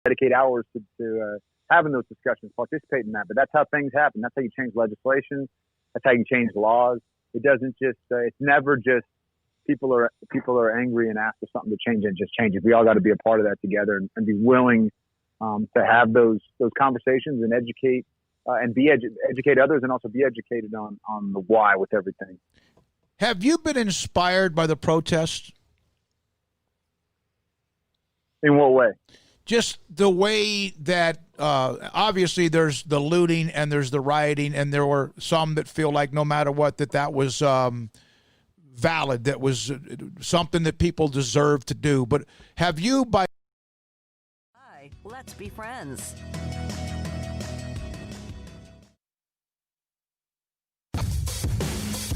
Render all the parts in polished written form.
dedicate hours to having those discussions, participate in that. But that's how things happen. That's how you change legislation. That's how you change laws. It doesn't just. It's never just people are angry and ask for something to change and just change it. We all got to be a part of that together and be willing to have those conversations and educate and educate others, and also be educated on the why with everything. Have you been inspired by the protests? In what way? Just the way that obviously there's the looting and there's the rioting, and there were some that feel like no matter what that was valid, that was something that people deserve to do. But have you by... Hi, let's be friends.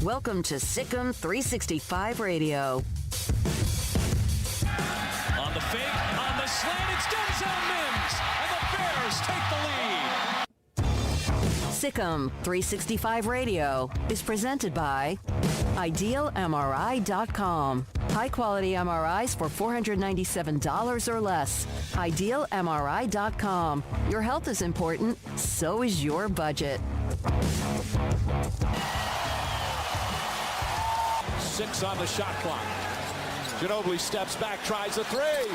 Welcome to SicEm365 Radio. On the fake, on the slant, it's Denzel Mims, and the Bears take the lead. SicEm365 Radio is presented by IdealMRI.com. High-quality MRIs for $497 or less. IdealMRI.com. Your health is important, so is your budget. 6 on the shot clock. Ginobili steps back, tries a three.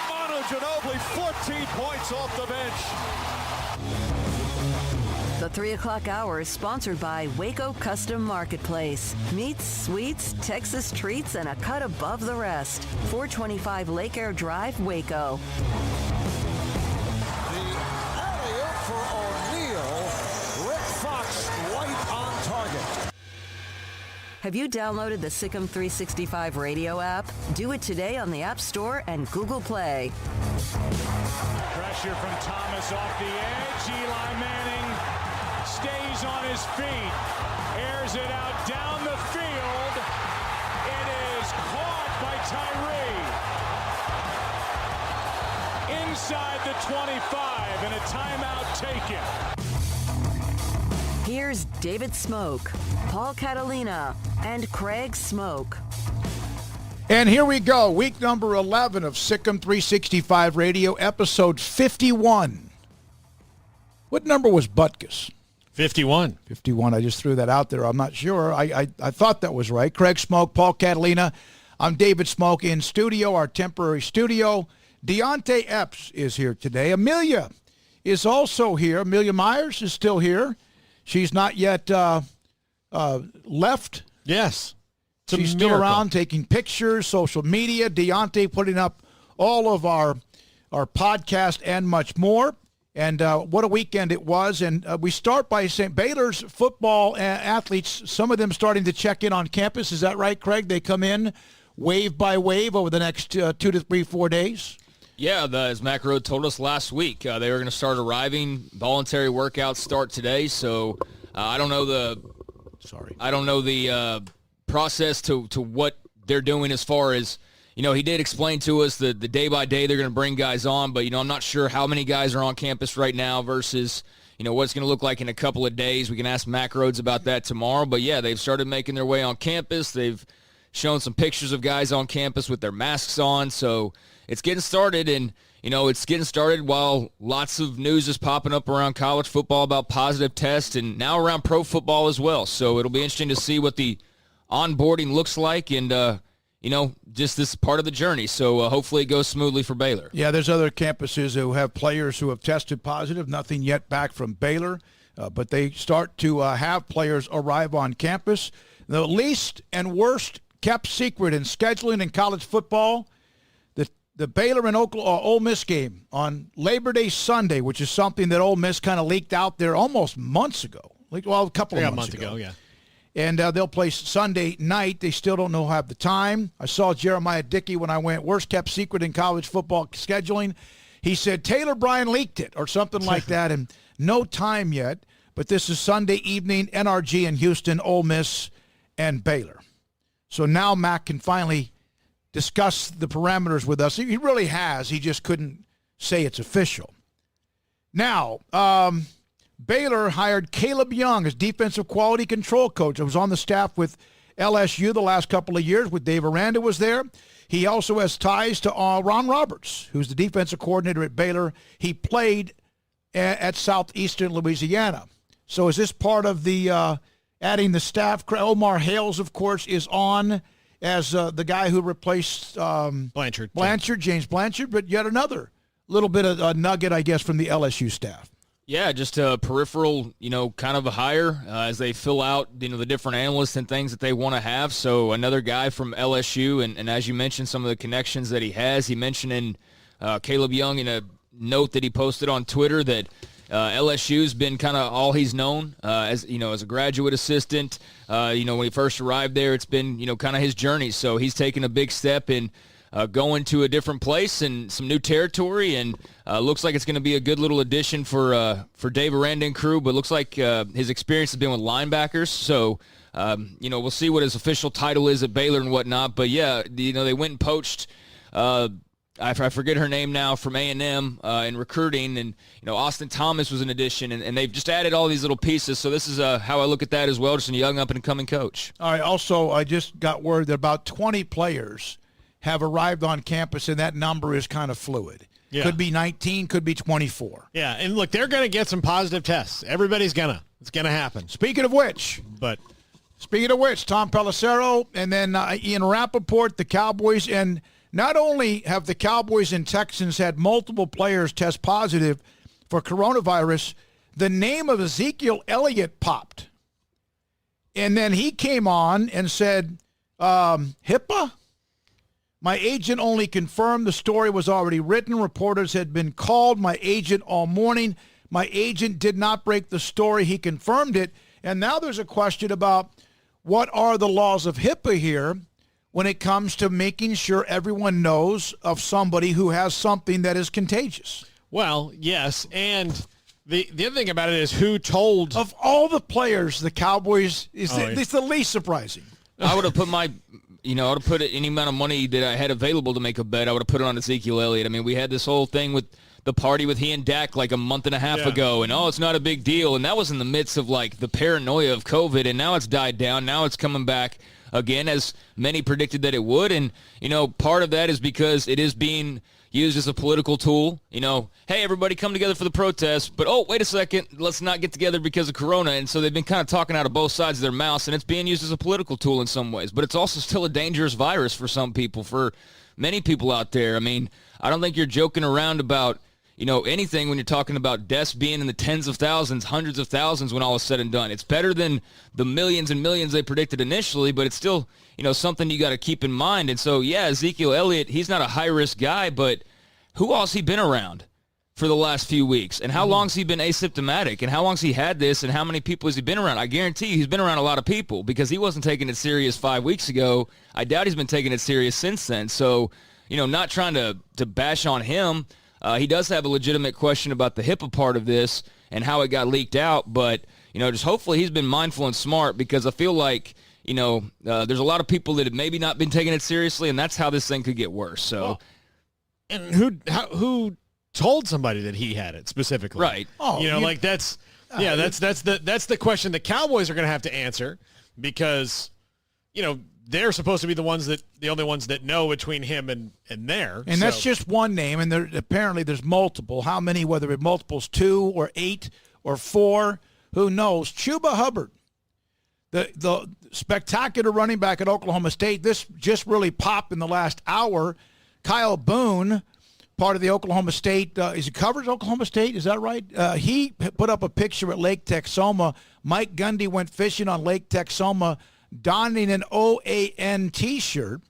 Manu Ginobili, 14 points off the bench. The 3 o'clock hour is sponsored by Waco Custom Marketplace. Meats, sweets, Texas treats, and a cut above the rest. 425 Lake Air Drive, Waco. The alley-oop for O'Neal. Rick Fox right on target. Have you downloaded the SicEm365 Radio app? Do it today on the App Store and Google Play. Pressure from Thomas off the edge. Eli Manning stays on his feet. Airs it out down the field. It is caught by Tyree. Inside the 25 and a timeout taken. Here's David Smoke, Paul Catalina, and Craig Smoke. And here we go, week number 11 of SicEm365 Radio, episode 51. What number was Butkus? 51. 51, I just threw that out there. I'm not sure. I thought that was right. Craig Smoke, Paul Catalina. I'm David Smoke in studio, our temporary studio. Deontay Epps is here today. Amelia is also here. Amelia Myers is still here. She's not yet left. Yes. She's still around taking pictures, social media. Deontay putting up all of our podcast and much more. And what a weekend it was. And we start by saying Baylor's football athletes, some of them starting to check in on campus. Is that right, Craig? They come in wave by wave over the next 2 to 3, 4 days? Yeah, as Mac Road told us last week, they were going to start arriving. Voluntary workouts start today, so I don't know the process to what they're doing as far as, he did explain to us the day by day they're going to bring guys on, but I'm not sure how many guys are on campus right now versus what it's going to look like in a couple of days. We can ask Mac Rhodes about that tomorrow, but yeah, they've started making their way on campus. They've shown some pictures of guys on campus with their masks on, so it's getting started, and, it's getting started while lots of news is popping up around college football about positive tests and now around pro football as well. So it'll be interesting to see what the onboarding looks like and, just this part of the journey. So hopefully it goes smoothly for Baylor. Yeah, there's other campuses who have players who have tested positive. Nothing yet back from Baylor, but they start to have players arrive on campus. The least and worst kept secret in scheduling in college football, the Baylor and Ole Miss game on Labor Day Sunday, which is something that Ole Miss kind of leaked out there almost months ago. A couple of months ago. Yeah. And they'll play Sunday night. They still don't know have the time. I saw Jeremiah Dickey when I went, worst kept secret in college football scheduling. He said Taylor Bryan leaked it or something like that, and no time yet. But this is Sunday evening, NRG in Houston, Ole Miss, and Baylor. So now Mac can finally discuss the parameters with us. He really has. He just couldn't say it's official. Now, Baylor hired Caleb Young as defensive quality control coach. I was on the staff with LSU the last couple of years with Dave Aranda was there. He also has ties to Ron Roberts, who's the defensive coordinator at Baylor. He played at Southeastern Louisiana. So is this part of the adding the staff? Omar Hales, of course, is on as the guy who replaced James Blanchard, but yet another little bit of a nugget, I guess, from the LSU staff. Yeah, just a peripheral, kind of a hire as they fill out, the different analysts and things that they want to have. So another guy from LSU, and as you mentioned, some of the connections that he has. He mentioned in Caleb Young in a note that he posted on Twitter that LSU's been kind of all he's known as a graduate assistant. When he first arrived there, it's been, kind of his journey. So he's taken a big step in going to a different place and some new territory, and looks like it's going to be a good little addition for Dave Aranda and crew, but looks like his experience has been with linebackers. So, we'll see what his official title is at Baylor and whatnot. But, yeah, they went and poached I forget her name now, from A&M in recruiting, and Austin Thomas was an addition, and they've just added all these little pieces. So this is how I look at that as well, just a young up-and-coming coach. All right, also, I just got word that about 20 players have arrived on campus, and that number is kind of fluid. Yeah. Could be 19, could be 24. Yeah, and look, they're going to get some positive tests. Everybody's going to. It's going to happen. Speaking of which, Tom Pelissero and then Ian Rappaport, the Cowboys, and not only have the Cowboys and Texans had multiple players test positive for coronavirus, the name of Ezekiel Elliott popped. And then he came on and said, HIPAA? My agent only confirmed the story was already written. Reporters had been called. My agent all morning. My agent did not break the story. He confirmed it. And now there's a question about what are the laws of HIPAA here when it comes to making sure everyone knows of somebody who has something that is contagious. Well, yes, and the other thing about it is who told. Of all the players, the Cowboys is the least surprising. I would have put I would have put any amount of money that I had available to make a bet. I would have put it on Ezekiel Elliott. I mean, we had this whole thing with the party with he and Dak like a month and a half ago, and it's not a big deal. And that was in the midst of like the paranoia of COVID, and now it's died down. Now it's coming back again, as many predicted that it would. And, part of that is because it is being used as a political tool. Hey, everybody come together for the protest, but, wait a second, let's not get together because of Corona. And so they've been kind of talking out of both sides of their mouths, and it's being used as a political tool in some ways. But it's also still a dangerous virus for some people, for many people out there. I mean, I don't think you're joking around about anything when you're talking about deaths being in the tens of thousands, hundreds of thousands when all is said and done. It's better than the millions and millions they predicted initially, but it's still, something you got to keep in mind. And so, yeah, Ezekiel Elliott, he's not a high-risk guy, but who else he been around for the last few weeks? And how long has he been asymptomatic? And how long has he had this? And how many people has he been around? I guarantee you he's been around a lot of people because he wasn't taking it serious 5 weeks ago. I doubt he's been taking it serious since then. So, not trying to bash on him. He does have a legitimate question about the HIPAA part of this and how it got leaked out, but, just hopefully he's been mindful and smart because I feel like, there's a lot of people that have maybe not been taking it seriously, and that's how this thing could get worse. So, well, and who told somebody that he had it specifically? Right. That's the question the Cowboys are going to have to answer because, they're supposed to be the only ones that know between him and there. And that's just one name, and apparently there's multiple. How many, whether it multiples 2 or 8 or 4, who knows? Chuba Hubbard, the spectacular running back at Oklahoma State. This just really popped in the last hour. Kyle Boone, part of the Oklahoma State, he covers Oklahoma State, is that right? He put up a picture at Lake Texoma. Mike Gundy went fishing on Lake Texoma, donning an OAN T-shirt.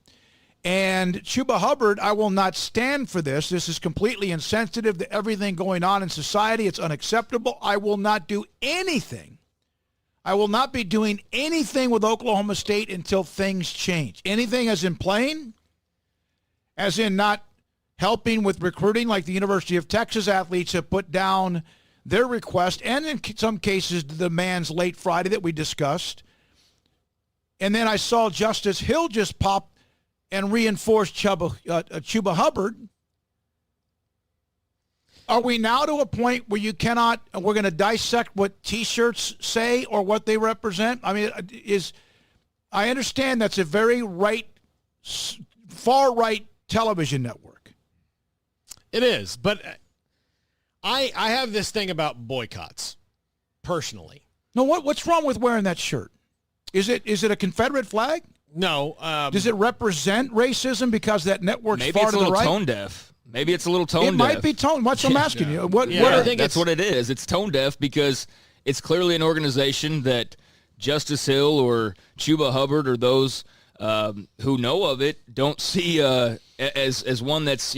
And Chuba Hubbard, I will not stand for this. This is completely insensitive to everything going on in society. It's unacceptable. I will not do anything. I will not be doing anything with Oklahoma State until things change. Anything as in playing, as in not helping with recruiting like the University of Texas athletes have put down their request, and in some cases the demands late Friday that we discussed. And then I saw Justice Hill just pop and reinforce Chuba Hubbard. Are we now to a point where we're going to dissect what T-shirts say or what they represent? I mean, I understand that's a very right far-right television network. It is, but I have this thing about boycotts, personally. No, what's wrong with wearing that shirt? Is it a Confederate flag? No. Does it represent racism because that network's Maybe far it's to a the little right? tone deaf. Maybe it's a little tone deaf. It might be tone. What I'm asking you. I think that's what it is. It's tone deaf because it's clearly an organization that Justice Hill or Chuba Hubbard or those who know of it don't see as one that's,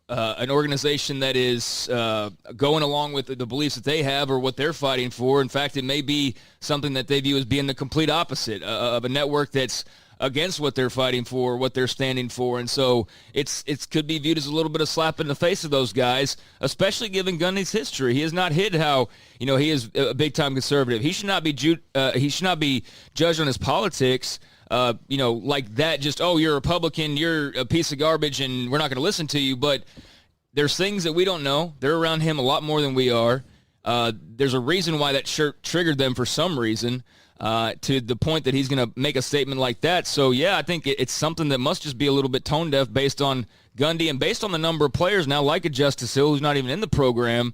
an organization that is going along with the beliefs that they have or what they're fighting for. In fact, it may be something that they view as being the complete opposite of a network that's against what they're fighting for, what they're standing for. And so it could be viewed as a little bit of slap in the face of those guys, especially given Gundy's history. He has not hid how, he is a big-time conservative. He should not be judged on his politics, like that, just, oh, you're a Republican, you're a piece of garbage, and we're not going to listen to you. But there's things that we don't know. They're around him a lot more than we are. There's a reason why that shirt triggered them for some reason. To the point that he's going to make a statement like that. So, yeah, I think it's something that must just be a little bit tone deaf based on Gundy and based on the number of players now, like a Justice Hill, who's not even in the program,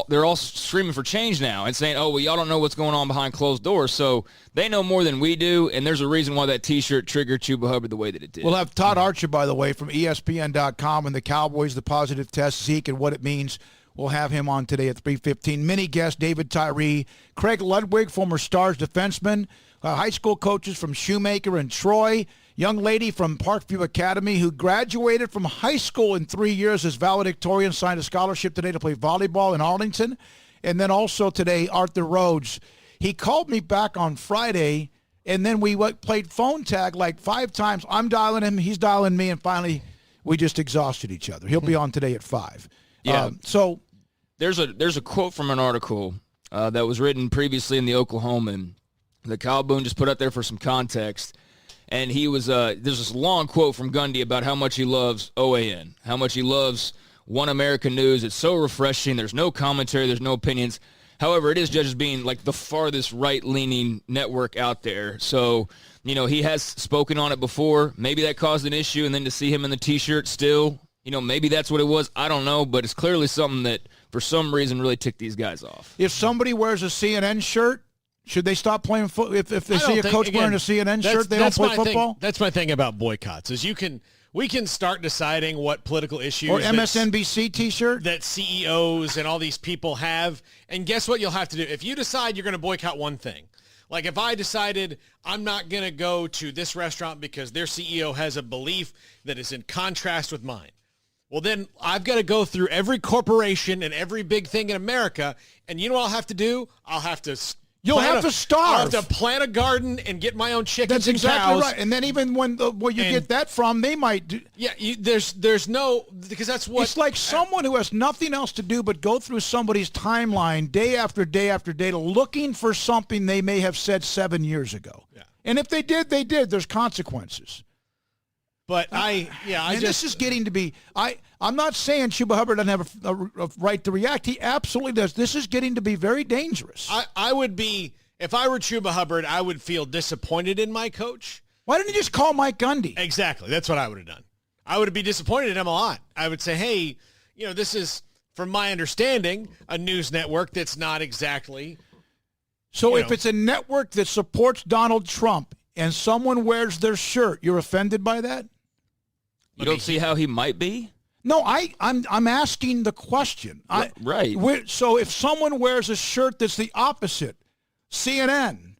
they're all screaming for change now and saying, oh, well, y'all don't know what's going on behind closed doors. So they know more than we do, and there's a reason why that T-shirt triggered Chuba Hubbard the way that it did. We'll have Todd Archer, by the way, from ESPN.com and the Cowboys, the positive test, Zeke, and what it means. We'll have him on today at 3:15. Mini guest David Tyree, Craig Ludwig, former Stars defenseman, high school coaches from Shoemaker and Troy, young lady from Parkview Academy who graduated from high school in 3 years as valedictorian, signed a scholarship today to play volleyball in Arlington. And then also today, Arthur Rhodes. He called me back on Friday, and then we played phone tag like 5 times. I'm dialing him, he's dialing me, and finally we just exhausted each other. He'll be on today at 5. Yeah. There's a quote from an article that was written previously in the Oklahoman that Kyle Boone just put out there for some context. And he was there's this long quote from Gundy about how much he loves OAN, how much he loves One American News. It's so refreshing. There's no commentary. There's no opinions. However, it is judged as being like the farthest right-leaning network out there. So, he has spoken on it before. Maybe that caused an issue, and then to see him in the T-shirt still, maybe that's what it was. I don't know, but it's clearly something that for some reason really ticked these guys off. If somebody wears a CNN shirt, should they stop playing football? If they see a coach wearing a CNN shirt, they don't play football? That's my thing about boycotts is we can start deciding what political issues or MSNBC T-shirt that CEOs and all these people have. And guess what you'll have to do? If you decide you're going to boycott one thing, like if I decided I'm not going to go to this restaurant because their CEO has a belief that is in contrast with mine, well, then I've got to go through every corporation and every big thing in America, and you know what I'll have to do? I'll have to You'll have to starve. I'll have to plant a garden and get my own chickens That's exactly and cows. right. And then even where you get that from, they might do. Yeah, there's no, because that's what. It's like someone who has nothing else to do but go through somebody's timeline day after day after day looking for something they may have said 7 years ago. Yeah. And if they did, they did. There's consequences. But this is getting to be. I'm not saying Chuba Hubbard doesn't have a right to react. He absolutely does. This is getting to be very dangerous. I would be, if I were Chuba Hubbard, I would feel disappointed in my coach. Why didn't he just call Mike Gundy? Exactly. That's what I would have done. I would be disappointed in him a lot. I would say, hey, this is, from my understanding, a news network that's not exactly. So if it's a network that supports Donald Trump and someone wears their shirt, you're offended by that? You don't see how he might be? No, I'm asking the question. Right. So if someone wears a shirt that's the opposite, CNN,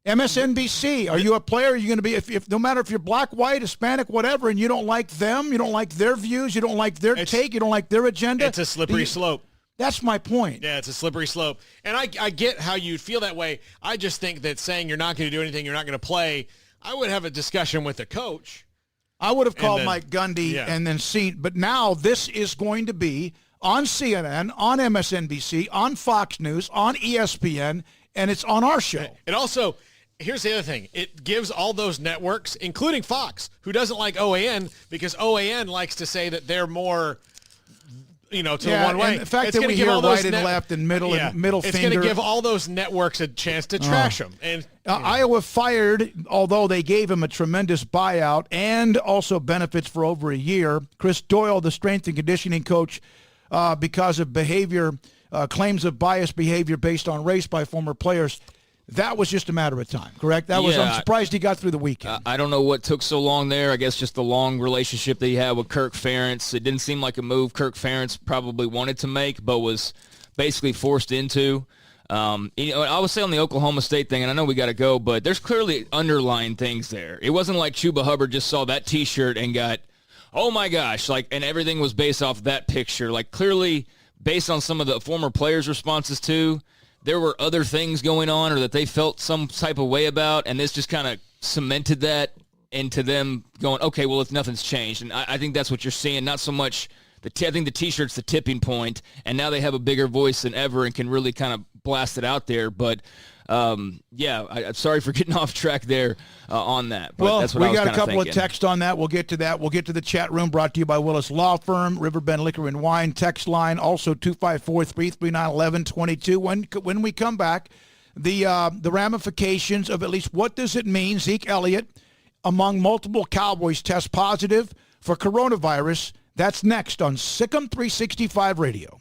MSNBC, are you a player? Are you going to be, if no matter if you're black, white, Hispanic, whatever, and you don't like them, you don't like their views, you don't like their take, you don't like their agenda? It's a slippery slope. That's my point. Yeah, it's a slippery slope. And I get how you'd feel that way. I just think that saying you're not going to do anything, you're not going to play, I would have a discussion with the coach. I would have called Mike Gundy and then seen, but now this is going to be on CNN, on MSNBC, on Fox News, on ESPN, and it's on our show. It also, here's the other thing. It gives all those networks, including Fox, who doesn't like OAN, because OAN likes to say that they're more to the one way. And the fact it's that we give hear all those right and left and middle and middle it's finger. It's going to give all those networks a chance to trash them. And Iowa fired, although they gave him a tremendous buyout and also benefits for over a year, Chris Doyle, the strength and conditioning coach, because of claims of biased behavior based on race by former players. That was just a matter of time, correct? I'm surprised he got through the weekend. I don't know what took so long there. I guess just the long relationship that he had with Kirk Ferentz. It didn't seem like a move Kirk Ferentz probably wanted to make, but was basically forced into. I would say on the Oklahoma State thing, and I know we got to go, but there's clearly underlying things there. It wasn't like Chuba Hubbard just saw that T-shirt and got, oh my gosh, and everything was based off that picture. Clearly, based on some of the former players' responses too, there were other things going on or that they felt some type of way about, and this just kind of cemented that into them going, okay, well, if nothing's changed. And I think that's what you're seeing, not so much I think the T-shirt's the tipping point, and now they have a bigger voice than ever and can really kind of blast it out there. But, I'm sorry for getting off track there on that. But that's what I was got a couple thinking. of texts on that. We'll get to that. We'll get to the chat room brought to you by Willis Law Firm, Riverbend Liquor and Wine text line, also 254-339-1122. When we come back, the ramifications of at least what does it mean, Zeke Elliott, among multiple Cowboys test positive for coronavirus. That's next on SicEm365 Radio.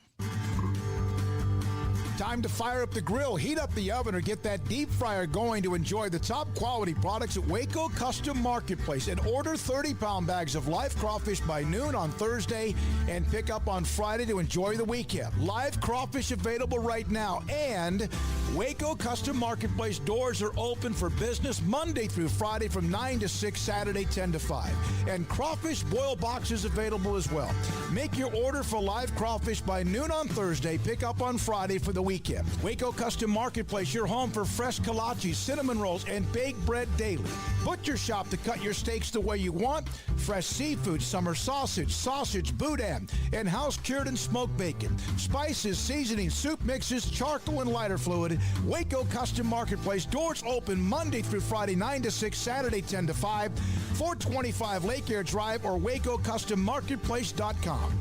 Time to fire up the grill, heat up the oven, or get that deep fryer going to enjoy the top quality products at Waco Custom Marketplace. And order 30-pound bags of live crawfish by noon on Thursday and pick up on Friday to enjoy the weekend. Live crawfish available right now. And Waco Custom Marketplace doors are open for business Monday through Friday from 9 to 6, Saturday 10 to 5. And crawfish boil boxes available as well. Make your order for live crawfish by noon on Thursday. Pick up on Friday for the weekend. Waco Custom Marketplace, your home for fresh kolaches, cinnamon rolls, and baked bread daily. Butcher shop to cut your steaks the way you want. Fresh seafood, summer sausage, boudin, and house-cured and smoked bacon. Spices, seasonings, soup mixes, charcoal, and lighter fluid. Waco Custom Marketplace, doors open Monday through Friday, 9 to 6, Saturday 10 to 5, 425 Lake Air Drive or WacoCustomMarketplace.com.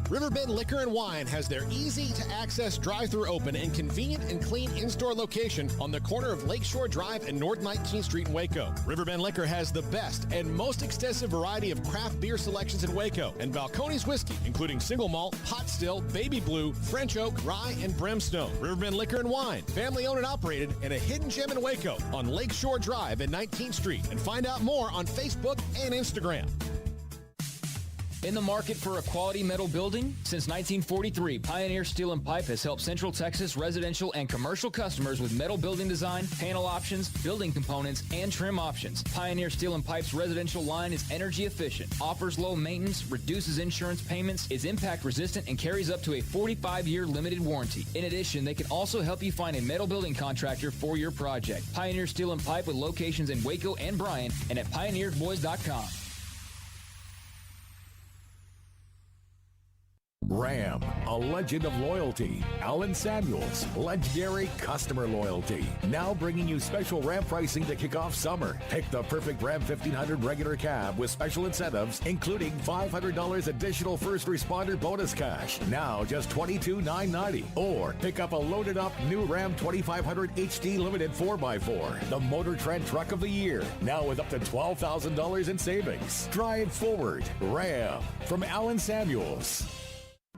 Riverbend Liquor and Wine has their easy-to-access drive-thru open and convenient and clean in-store location on the corner of Lakeshore Drive and North 19th Street in Waco. Riverbend Liquor has the best and most extensive variety of craft beer selections in Waco and Balcones whiskey, including single malt, pot still, baby blue, French oak, rye, and brimstone. Riverbend Liquor and Wine, family-owned and operated, and a hidden gem in Waco on Lakeshore Drive and 19th Street. And find out more on Facebook and Instagram. In the market for a quality metal building? Since 1943, Pioneer Steel and Pipe has helped Central Texas residential and commercial customers with metal building design, panel options, building components, and trim options. Pioneer Steel and Pipe's residential line is energy efficient, offers low maintenance, reduces insurance payments, is impact resistant, and carries up to a 45-year limited warranty. In addition, they can also help you find a metal building contractor for your project. Pioneer Steel and Pipe with locations in Waco and Bryan and at pioneersboys.com. Ram, a legend of loyalty. Alan Samuels, legendary customer loyalty. Now bringing you special Ram pricing to kick off summer. Pick the perfect Ram 1500 regular cab with special incentives, including $500 additional first responder bonus cash. Now just $22,990. Or pick up a loaded up new Ram 2500 HD Limited 4x4. The Motor Trend Truck of the Year. Now with up to $12,000 in savings. Drive forward. Ram from Alan Samuels.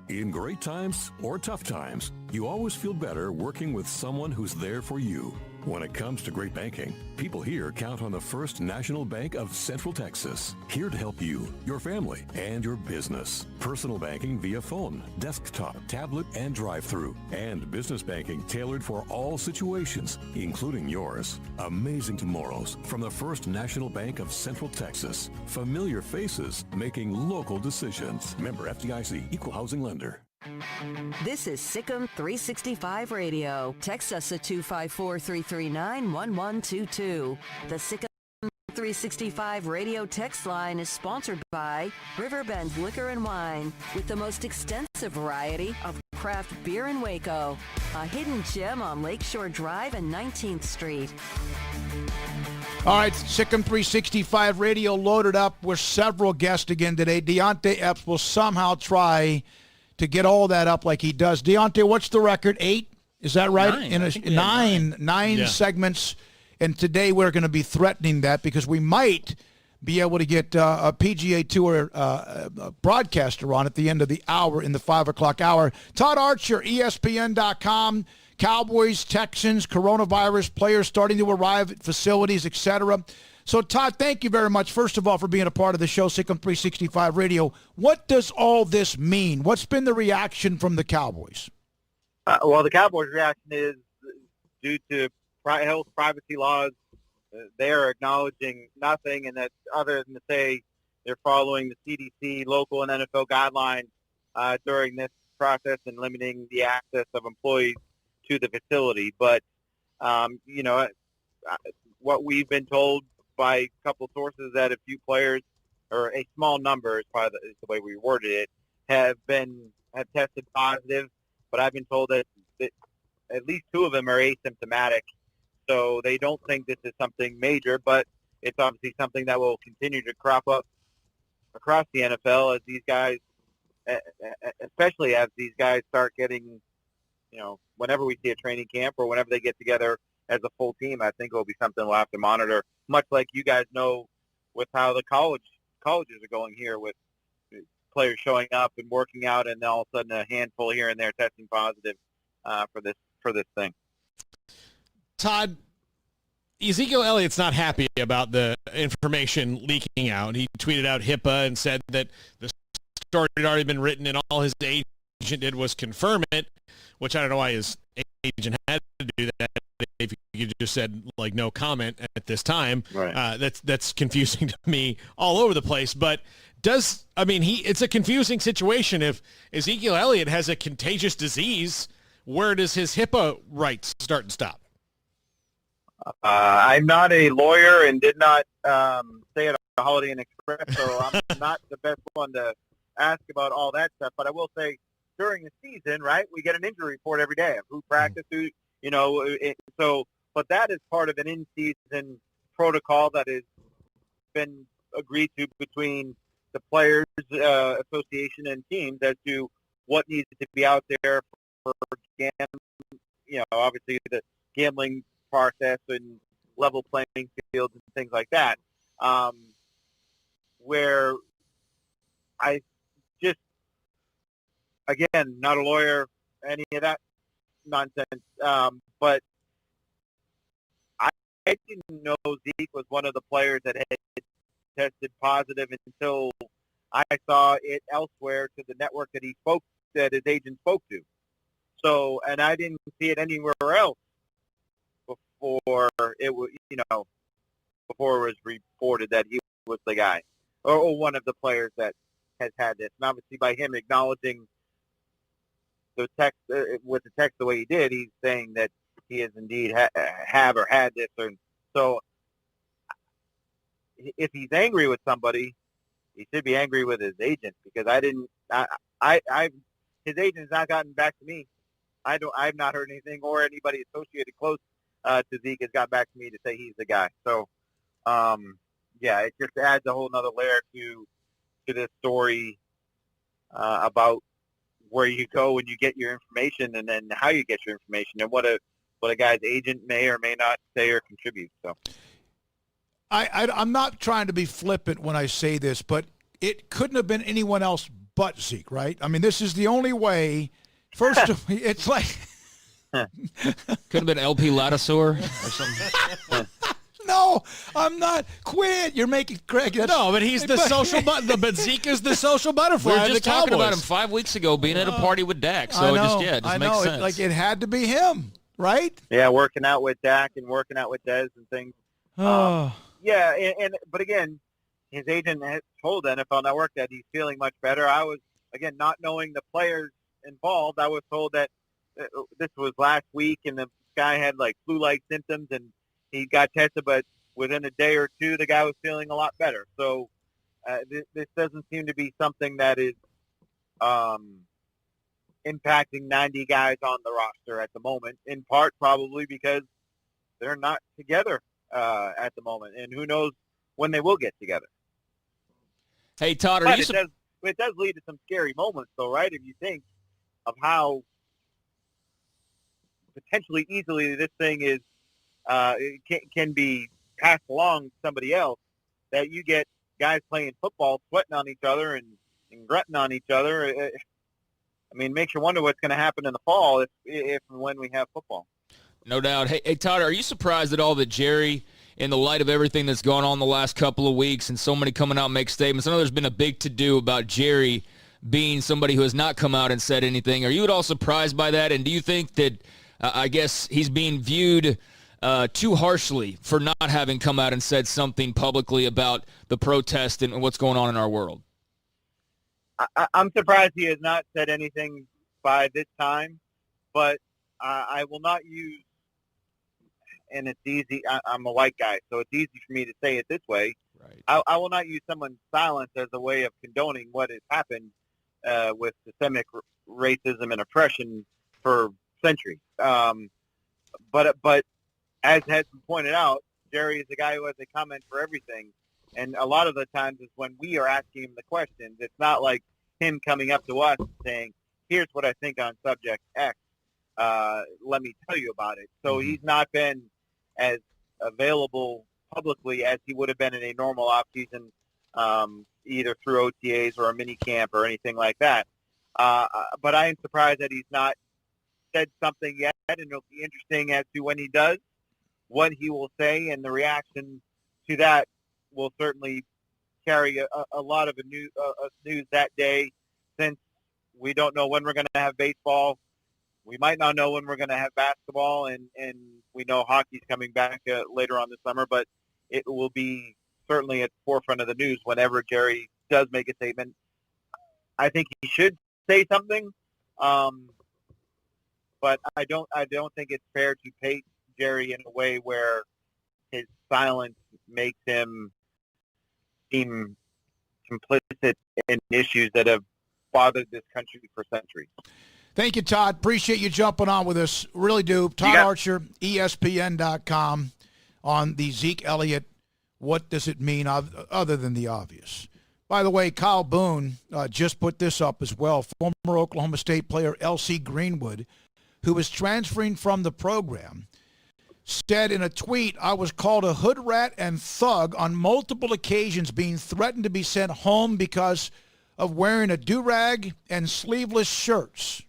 In great times or tough times, you always feel better working with someone who's there for you. When it comes to great banking, people here count on the First National Bank of Central Texas, here to help you, your family, and your business. Personal banking via phone, desktop, tablet, and drive-through, and business banking tailored for all situations, including yours. Amazing tomorrows from the First National Bank of Central Texas. Familiar faces making local decisions. Member FDIC, Equal Housing Lender. This is SicEm365 Radio. Text us at 254-339-1122. The SicEm365 Radio text line is sponsored by Riverbend Liquor and Wine, with the most extensive variety of craft beer in Waco. A hidden gem on Lakeshore Drive and 19th Street. All right, SicEm365 Radio loaded up with several guests again today. Deontay Epps will somehow try to get all that up like he does. Deontay, what's the record? 8? Is that right? Nine segments. And today we're going to be threatening that because we might be able to get a PGA Tour broadcaster on at the end of the hour in the 5 o'clock hour. Todd Archer, ESPN.com. Cowboys, Texans, coronavirus, players starting to arrive at facilities, etc. So, Todd, thank you very much, first of all, for being a part of the show, SicEm365 Radio. What does all this mean? What's been the reaction from the Cowboys? Well, the Cowboys' reaction is due to health privacy laws. They are acknowledging nothing, and that other than to say they're following the CDC, local, and NFL guidelines during this process and limiting the access of employees to the facility. But, what we've been told by a couple sources that a few players, or a small number is probably the way we worded it, have tested positive. But I've been told that at least 2 of them are asymptomatic. So they don't think this is something major, but it's obviously something that will continue to crop up across the NFL as these guys, especially as these guys start getting, whenever we see a training camp or whenever they get together as a full team. I think it will be something we'll have to monitor, much like you guys know with how the colleges are going here with players showing up and working out, and then all of a sudden a handful here and there testing positive for this thing. Todd, Ezekiel Elliott's not happy about the information leaking out. He tweeted out HIPAA and said that the story had already been written and all his agent did was confirm it, which I don't know why his agent had to do that. If you just said, no comment at this time, right. That's confusing to me all over the place. But it's a confusing situation. If Ezekiel Elliott has a contagious disease, where does his HIPAA rights start and stop? I'm not a lawyer and did not stay at a Holiday Inn Express, so I'm not the best one to ask about all that stuff. But I will say, during the season, right, we get an injury report every day of who practiced, who, but that is part of an in-season protocol that has been agreed to between the Players Association and teams as to what needs to be out there for obviously the gambling process and level playing fields and things like that, where I just, again, not a lawyer, any of that nonsense, but I didn't know Zeke was one of the players that had tested positive until I saw it elsewhere to the network that his agent spoke to. So, and I didn't see it anywhere else before it was, before it was reported that he was the guy or one of the players that has had this. And obviously by him acknowledging the text with the text the way he did, he's saying that he has indeed have or had this. Or so if he's angry with somebody, he should be angry with his agent, because his agent has not gotten back to me. I've not heard anything, or anybody associated close to Zeke has got back to me to say he's the guy. So, it just adds a whole nother layer to this story about where you go when you get your information, and then how you get your information, and what a guy's agent may or may not say or contribute. So, I'm not trying to be flippant when I say this, but it couldn't have been anyone else but Zeke, right? I mean, this is the only way. First, it's like could have been LP Latisaur or something. No, I'm not. Quit. You're making Craig. No, but he's the social but Zeke is the social butterfly. We were just talking about him 5 weeks ago being at a party with Dak. So it just makes sense. It had to be him, right? Yeah, working out with Dak and working out with Dez and things. But again, his agent has told NFL Network that he's feeling much better. I was, again, not knowing the players involved, I was told that this was last week and the guy had flu-like symptoms and he got tested, but within a day or two, the guy was feeling a lot better. So this doesn't seem to be something that is impacting 90 guys on the roster at the moment, in part probably because they're not together at the moment, and who knows when they will get together. Hey, Todd, but it does lead to some scary moments, though, right? If you think of how potentially easily this thing is can be passed along to somebody else, that you get guys playing football, sweating on each other and grunting on each other. I mean, makes you wonder what's going to happen in the fall if and when we have football. No doubt. Hey, Todd, are you surprised at all that Jerry, in the light of everything that's gone on the last couple of weeks and so many coming out and make statements, I know there's been a big to-do about Jerry being somebody who has not come out and said anything. Are you at all surprised by that? And do you think that, I guess, he's being viewed too harshly for not having come out and said something publicly about the protest and what's going on in our world? I'm surprised he has not said anything by this time, but I will not use, and it's easy, I'm a white guy, so it's easy for me to say it this way. Right. I will not use someone's silence as a way of condoning what has happened with systemic racism and oppression for centuries. But as has been pointed out, Jerry is a guy who has a comment for everything. And a lot of the times is when we are asking him the questions. It's not like him coming up to us and saying, here's what I think on subject X. Let me tell you about it. So he's not been as available publicly as he would have been in a normal offseason, either through OTAs or a mini camp or anything like that. But I am surprised that he's not said something yet, and it'll be interesting as to when he does, what he will say, and the reaction to that will certainly carry a lot of news that day, since we don't know when we're going to have baseball. We might not know when we're going to have basketball, and we know hockey's coming back later on this summer, but it will be certainly at the forefront of the news whenever Jerry does make a statement. I think he should say something, but I don't think it's fair to paint Jerry in a way where his silence makes him seem complicit in issues that have bothered this country for centuries. Thank you, Todd. Appreciate you jumping on with us. Really do. Todd Archer, ESPN.com, on the Zeke Elliott, what does it mean other than the obvious? By the way, Kyle Boone just put this up as well. Former Oklahoma State player L.C. Greenwood, who is transferring from the program, said in a tweet, I was called a hood rat and thug on multiple occasions, being threatened to be sent home because of wearing a do-rag and sleeveless shirts.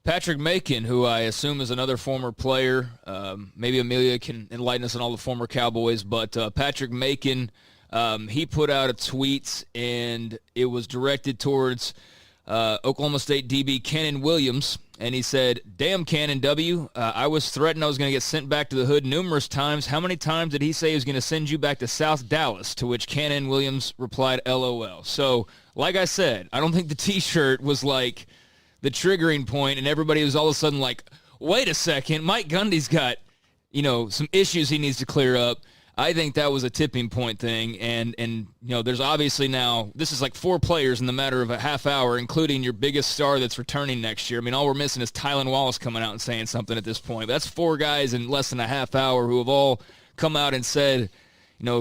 Patrick Macon, who I assume is another former player, maybe Amelia can enlighten us on all the former Cowboys, but Patrick Macon, he put out a tweet, and it was directed towards Oklahoma State DB Cannon Williams, and he said, damn Cannon W, I was threatened I was going to get sent back to the hood numerous times. How many times did he say he was going to send you back to South Dallas? To which Cannon Williams replied, LOL. So, like I said, I don't think the T-shirt was like the triggering point, and everybody was all of a sudden like, wait a second, Mike Gundy's got, some issues he needs to clear up. I think that was a tipping point thing, and there's obviously now, this is like 4 players in the matter of a half hour, including your biggest star that's returning next year. I mean, all we're missing is Tylan Wallace coming out and saying something at this point. That's 4 guys in less than a half hour who have all come out and said,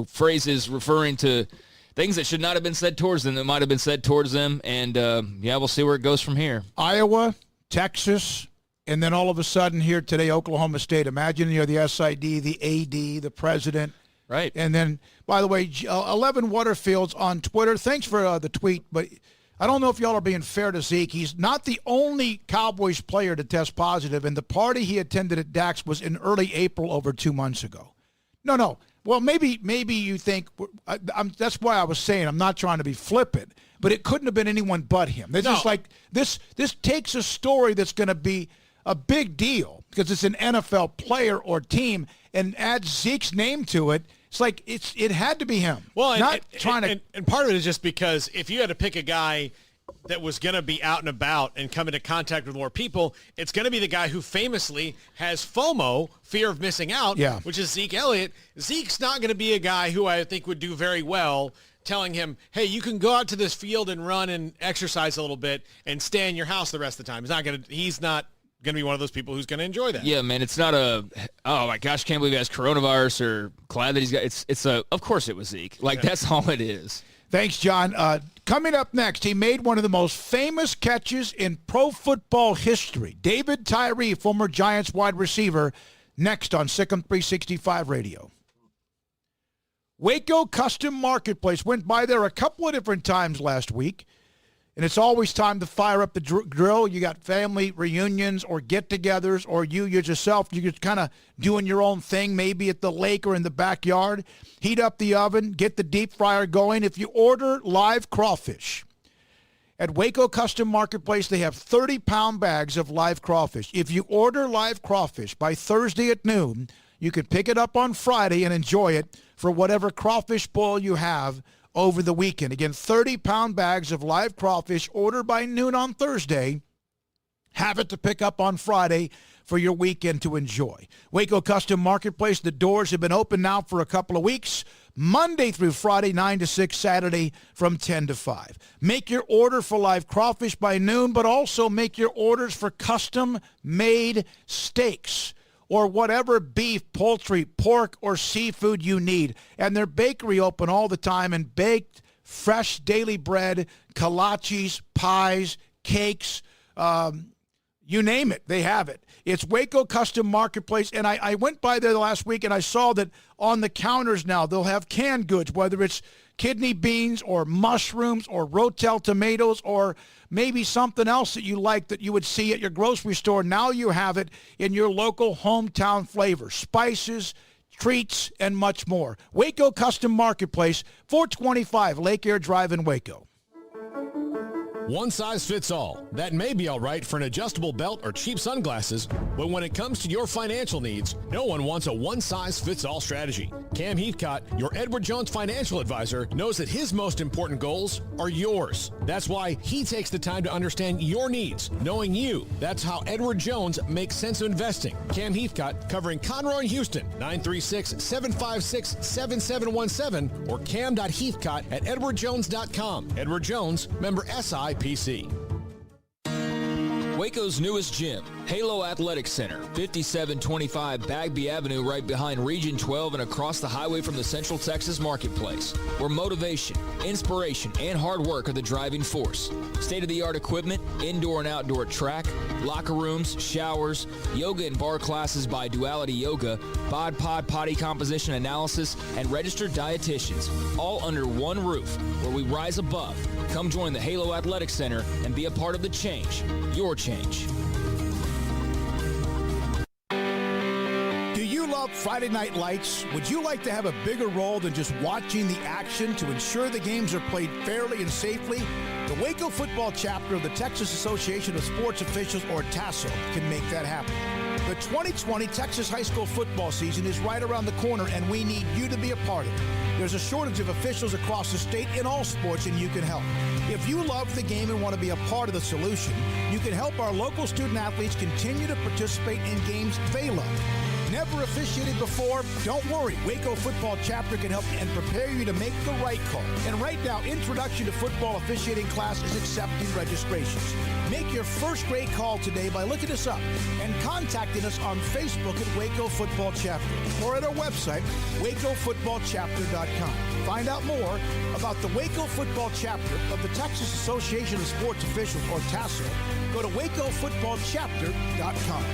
phrases referring to things that should not have been said towards them that might have been said towards them, and we'll see where it goes from here. Iowa, Texas, and then all of a sudden here today, Oklahoma State. Imagine you're the SID, the AD, the president. Right. And then, by the way, 11 Waterfields on Twitter. Thanks for the tweet, but I don't know if y'all are being fair to Zeke. He's not the only Cowboys player to test positive, and the party he attended at Dax was in early April over 2 months ago. No. Well, maybe you think that's why I was saying I'm not trying to be flippant, but it couldn't have been anyone but him. It's just like this takes a story that's going to be a big deal because it's an NFL player or team and adds Zeke's name to it. It's like it had to be him. Well, and part of it is just because if you had to pick a guy that was going to be out and about and come into contact with more people, it's going to be the guy who famously has FOMO, fear of missing out, which is Zeke Elliott. Zeke's not going to be a guy who I think would do very well telling him, hey, you can go out to this field and run and exercise a little bit and stay in your house the rest of the time. He's not going to be one of those people who's going to enjoy that. Yeah, man, it's not oh my gosh, can't believe he has coronavirus, or glad that he's got, of course it was Zeke. Like, that's all it is. Thanks, John. Coming up next, he made one of the most famous catches in pro football history. David Tyree, former Giants wide receiver, next on SicEm365 Radio. Waco Custom Marketplace. Went by there a couple of different times last week, and it's always time to fire up the grill. You got family reunions or get-togethers, or you're yourself, you're just kind of doing your own thing, maybe at the lake or in the backyard. Heat up the oven, get the deep fryer going. If you order live crawfish, at Waco Custom Marketplace, they have 30-pound bags of live crawfish. If you order live crawfish by Thursday at noon, you can pick it up on Friday and enjoy it for whatever crawfish boil you have over the weekend. Again, 30-pound bags of live crawfish ordered by noon on Thursday. Have it to pick up on Friday for your weekend to enjoy. Waco Custom Marketplace, the doors have been open now for a couple of weeks. Monday through Friday, 9 to 6, Saturday from 10 to 5. Make your order for live crawfish by noon, but also make your orders for custom-made steaks or whatever beef, poultry, pork, or seafood you need. And their bakery open all the time and baked fresh daily bread, kolaches, pies, cakes, you name it, they have it. It's Waco Custom Marketplace, and I went by there last week, and I saw that on the counters now they'll have canned goods, whether it's kidney beans or mushrooms or Rotel tomatoes or maybe something else that you like that you would see at your grocery store. Now you have it in your local hometown flavor, spices, treats, and much more. Waco Custom Marketplace, 425 Lake Air Drive in Waco. One size fits all. That may be all right for an adjustable belt or cheap sunglasses, but when it comes to your financial needs, no one wants a one-size-fits-all strategy. Cam Heathcott, your Edward Jones financial advisor, knows that his most important goals are yours. That's why he takes the time to understand your needs, knowing you. That's how Edward Jones makes sense of investing. Cam Heathcott, covering Conroe and Houston, 936-756-7717 or cam.heathcott@edwardjones.com. Edward Jones, member SIPC. Waco's newest gym, Halo Athletic Center, 5725 Bagby Avenue, right behind Region 12 and across the highway from the Central Texas Marketplace, where motivation, inspiration, and hard work are the driving force. State-of-the-art equipment, indoor and outdoor track, locker rooms, showers, yoga and bar classes by Duality Yoga, Bod Pod potty composition analysis, and registered dietitians, all under one roof, where we rise above. Come join the Halo Athletic Center and be a part of the change, your change. Do you love Friday Night Lights? Would you like to have a bigger role than just watching the action to ensure the games are played fairly and safely? The Waco football chapter of the Texas Association of Sports Officials, or TASO, can make that happen. The 2020 Texas high school football season is right around the corner, and we need you to be a part of it. There's a shortage of officials across the state in all sports, and you can help. If you love the game and want to be a part of the solution, you can help our local student athletes continue to participate in games they love. Never officiated before? Don't worry. Waco Football Chapter can help and prepare you to make the right call. And right now, Introduction to Football Officiating class is accepting registrations. Make your first grade call today by looking us up and contacting us on Facebook at Waco Football Chapter or at our website, wacofootballchapter.com. Find out more about the Waco Football Chapter of the Texas Association of Sports Officials, or TASO. Go to wacofootballchapter.com.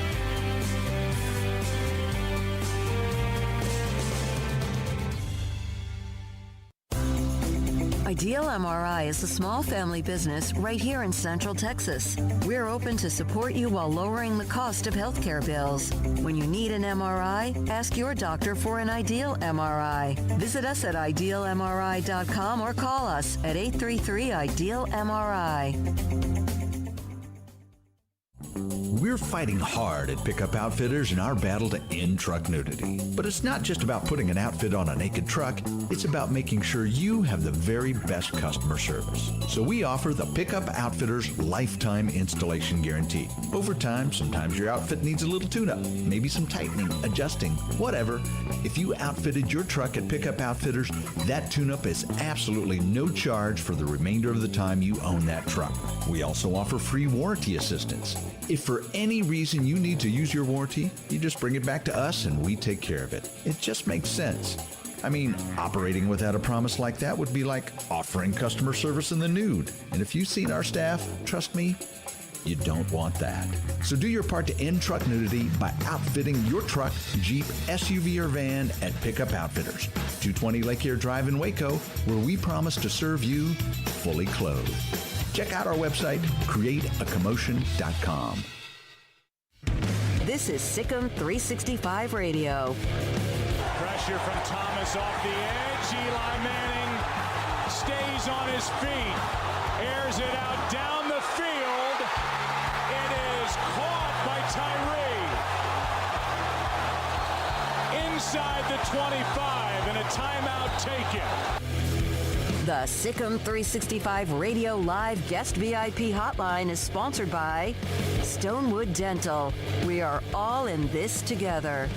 Ideal MRI is a small family business right here in Central Texas. We're open to support you while lowering the cost of healthcare bills. When you need an MRI, ask your doctor for an Ideal MRI. Visit us at idealmri.com or call us at 833-IDEAL-MRI. We're fighting hard at Pickup Outfitters in our battle to end truck nudity. But it's not just about putting an outfit on a naked truck, it's about making sure you have the very best customer service. So we offer the Pickup Outfitters Lifetime Installation Guarantee. Over time, sometimes your outfit needs a little tune-up, maybe some tightening, adjusting, whatever. If you outfitted your truck at Pickup Outfitters, that tune-up is absolutely no charge for the remainder of the time you own that truck. We also offer free warranty assistance. If for any reason you need to use your warranty, you just bring it back to us and we take care of it. It just makes sense. I mean, operating without a promise like that would be like offering customer service in the nude. And if you've seen our staff, trust me, you don't want that. So do your part to end truck nudity by outfitting your truck, Jeep, SUV, or van at Pickup Outfitters, 220 Lake Air Drive in Waco, where we promise to serve you fully clothed. Check out our website, createacommotion.com. This is SicEm365 Radio. Pressure from Thomas off the edge. Eli Manning stays on his feet. Airs it out down the field. It is caught by Tyree. Inside the 25 and a timeout taken. The SicEm365 Radio Live Guest VIP Hotline is sponsored by Stonewood Dental. We are all in this together.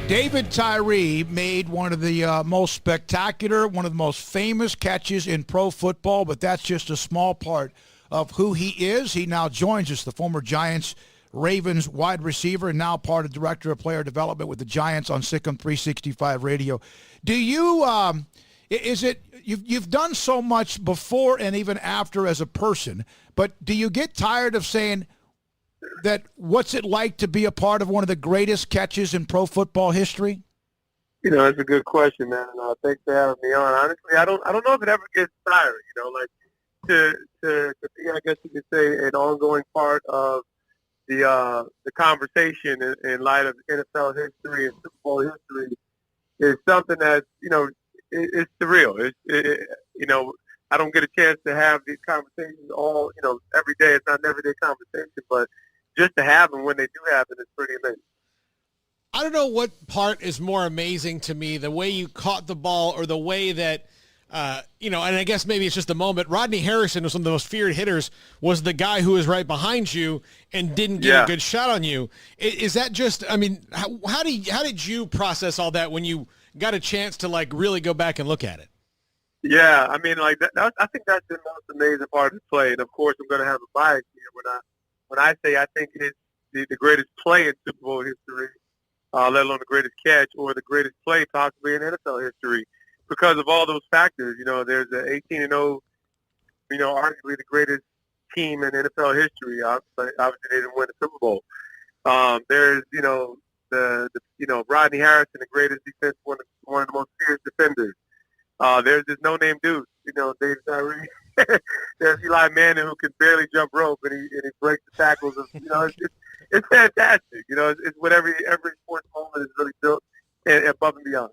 David Tyree made one of the most spectacular, one of the most famous catches in pro football, but that's just a small part of who he is. He now joins us, the former Giants Ravens wide receiver and now part of Director of Player Development with the Giants on SicEm365 Radio. Do you, you've done so much before and even after as a person, but do you get tired of saying that what's it like to be a part of one of the greatest catches in pro football history? You know, that's a good question, man. And thanks for having me on. Honestly, I don't know if it ever gets tired. You know, like to be, I guess you could say, an ongoing part of the conversation in light of NFL history and Super Bowl history is something that, you know, it's surreal. You know, I don't get a chance to have these conversations all, you know, every day. It's not an everyday conversation, but just to have them when they do happen is pretty amazing. I don't know what part is more amazing to me, the way you caught the ball or the way that, you know, and I guess maybe it's just a moment. Rodney Harrison was one of the most feared hitters, was the guy who was right behind you and didn't get a good shot on you. Is that just, I mean, how did you process all that when you got a chance to, like, really go back and look at it? Yeah, I mean, like, I think that's the most amazing part of the play. And, of course, I'm going to have a bias here when I say I think it's the greatest play in Super Bowl history, let alone the greatest catch or the greatest play possibly in NFL history, because of all those factors. You know, there's an 18-0, you know, arguably the greatest team in NFL history. Obviously, they didn't win the Super Bowl. There's, you know, the Rodney Harrison, the greatest defense, one of the most fierce defenders. There's this no-name dude, you know, David Tyree. There's Eli Manning, who can barely jump rope, and he breaks the tackles. You know, it's fantastic. You know, it's what every sports moment is really built and above and beyond.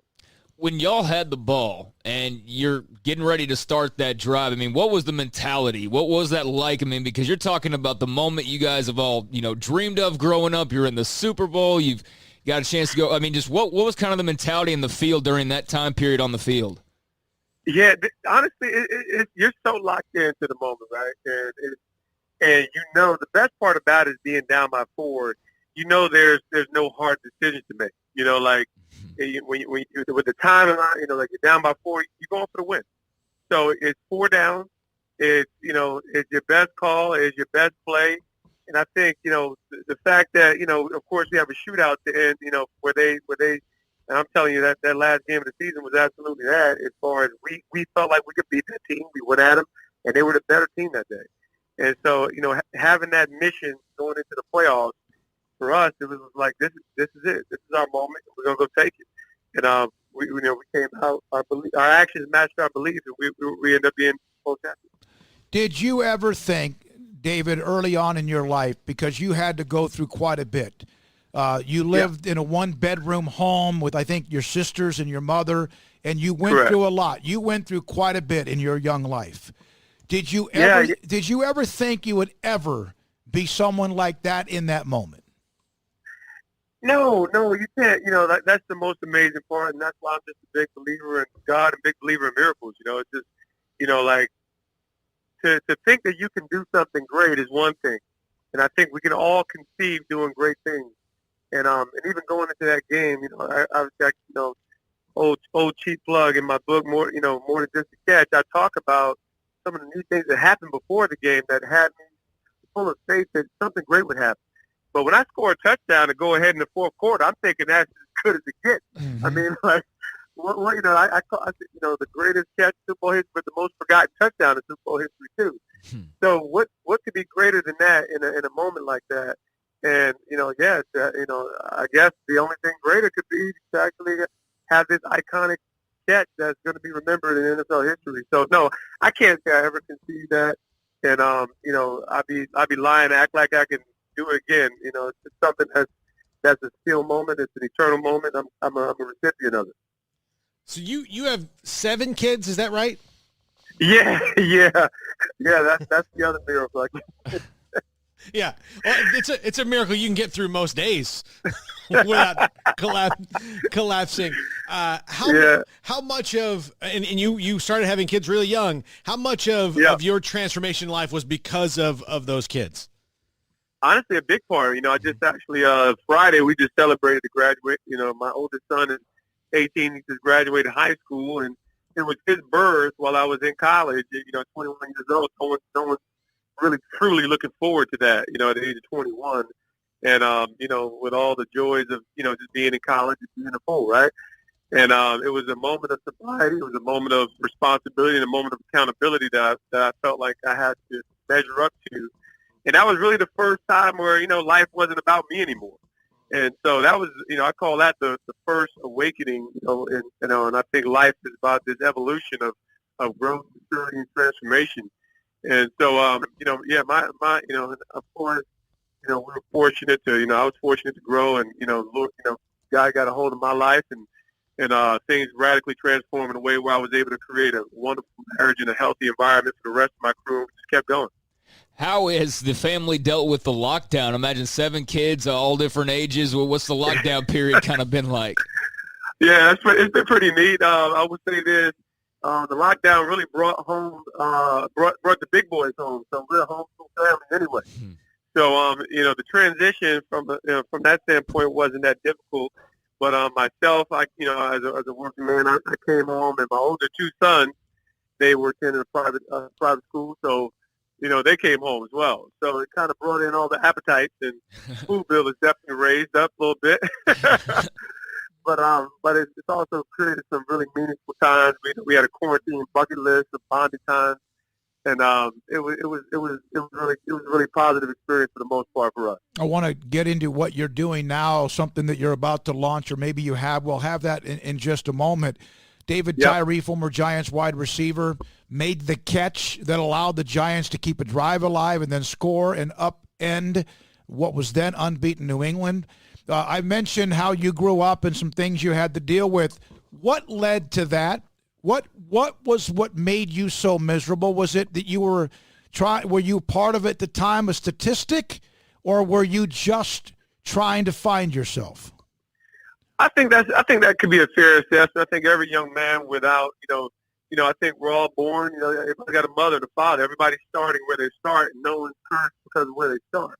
When y'all had the ball and you're getting ready to start that drive, I mean, what was the mentality? What was that like? I mean, because you're talking about the moment you guys have all, you know, dreamed of growing up. You're in the Super Bowl. You've got a chance to go. I mean, just what was kind of the mentality in the field during that time period on the field? Yeah, honestly, you're so locked into the moment, right? And you know, the best part about it is being down by 4. You know, there's no hard decision to make. You know, like when with the time, you know, like you're down by 4, you're going for the win. So it's 4 down. It's, you know, it's your best call. It's your best play. And I think, you know, the fact that, you know, of course we have a shootout to end, you know, where they. And I'm telling you that last game of the season was absolutely that. As far as we felt like we could beat that team, we went at them, and they were the better team that day. And so, you know, having that mission going into the playoffs for us, it was like this is it. This is our moment. We're gonna go take it. And we came out. Our actions matched our beliefs, and we ended up being both champions. Did you ever think, David, early on in your life, because you had to go through quite a bit? You lived in a one-bedroom home with, I think, your sisters and your mother, and you went through a lot. You went through quite a bit in your young life. Did you ever think you would ever be someone like that in that moment? No, you can't. You know, that's the most amazing part, and that's why I'm just a big believer in God and big believer in miracles. You know, it's just, you know, like to think that you can do something great is one thing, and I think we can all conceive doing great things. And even going into that game, you know, I was like, you know, old cheap plug in my book, more than just a catch. I talk about some of the new things that happened before the game that had me full of faith that something great would happen. But when I score a touchdown to go ahead in the fourth quarter, I'm thinking that's as good as it gets. Mm-hmm. I mean, like, what I the greatest catch in Super Bowl history, but the most forgotten touchdown in Super Bowl history too. So what could be greater than that in a moment like that? And I guess the only thing greater could be to actually have this iconic catch that's going to be remembered in NFL history. So no, I can't say I ever concede that. And I'd be lying to act like I can do it again. It's something that's a still moment. It's an eternal moment. I'm a recipient of it. So you have 7 kids, is that right? Yeah. That's the other miracle. Yeah, well, it's a miracle you can get through most days without collapsing. How much of and you started having kids really young? How much of your transformation in life was because of those kids? Honestly, a big part. I just actually Friday we just celebrated the graduate. My oldest son is 18. He just graduated high school, and it was his birth while I was in college. 21 years old. No one's really truly looking forward to that. At the age of 21, and with all the joys of just being in college and being a fool, right? And it was a moment of sobriety. It was a moment of responsibility and a moment of accountability that I felt like I had to measure up to. And that was really the first time where life wasn't about me anymore. And so that was, I call that the first awakening, and I think life is about this evolution of growth, maturity, and transformation. And so, of course, we were fortunate to, I was fortunate to grow and, God got a hold of my life and things radically transformed in a way where I was able to create a wonderful marriage and a healthy environment for the rest of my crew. We just kept going. How has the family dealt with the lockdown? Imagine 7 kids, all different ages. Well, what's the lockdown period kind of been like? Yeah, it's been pretty neat. I would say this. The lockdown really brought the big boys home. So we're a homeschool family anyway. So, the transition from that standpoint wasn't that difficult. But myself, as a working man, I came home, and my older 2 sons, they were attending a private school. So, they came home as well. So it kind of brought in all the appetites, and food bill is definitely raised up a little bit. But it's also created some really meaningful times. We had a quarantine bucket list of bonding times, and it was really positive experience for the most part for us. I want to get into what you're doing now, something that you're about to launch, or maybe you have. We'll have that in just a moment. David Tyree, former Giants wide receiver, made the catch that allowed the Giants to keep a drive alive and then score and upend what was then unbeaten New England. I mentioned how you grew up and some things you had to deal with. What led to that? What made you so miserable? Was it that you were you part of it at the time, a statistic, or were you just trying to find yourself? I think that could be a fair assessment. I think every young man without, I think we're all born, everybody got a mother and a father. Everybody's starting where they start, and no one's cursed because of where they start.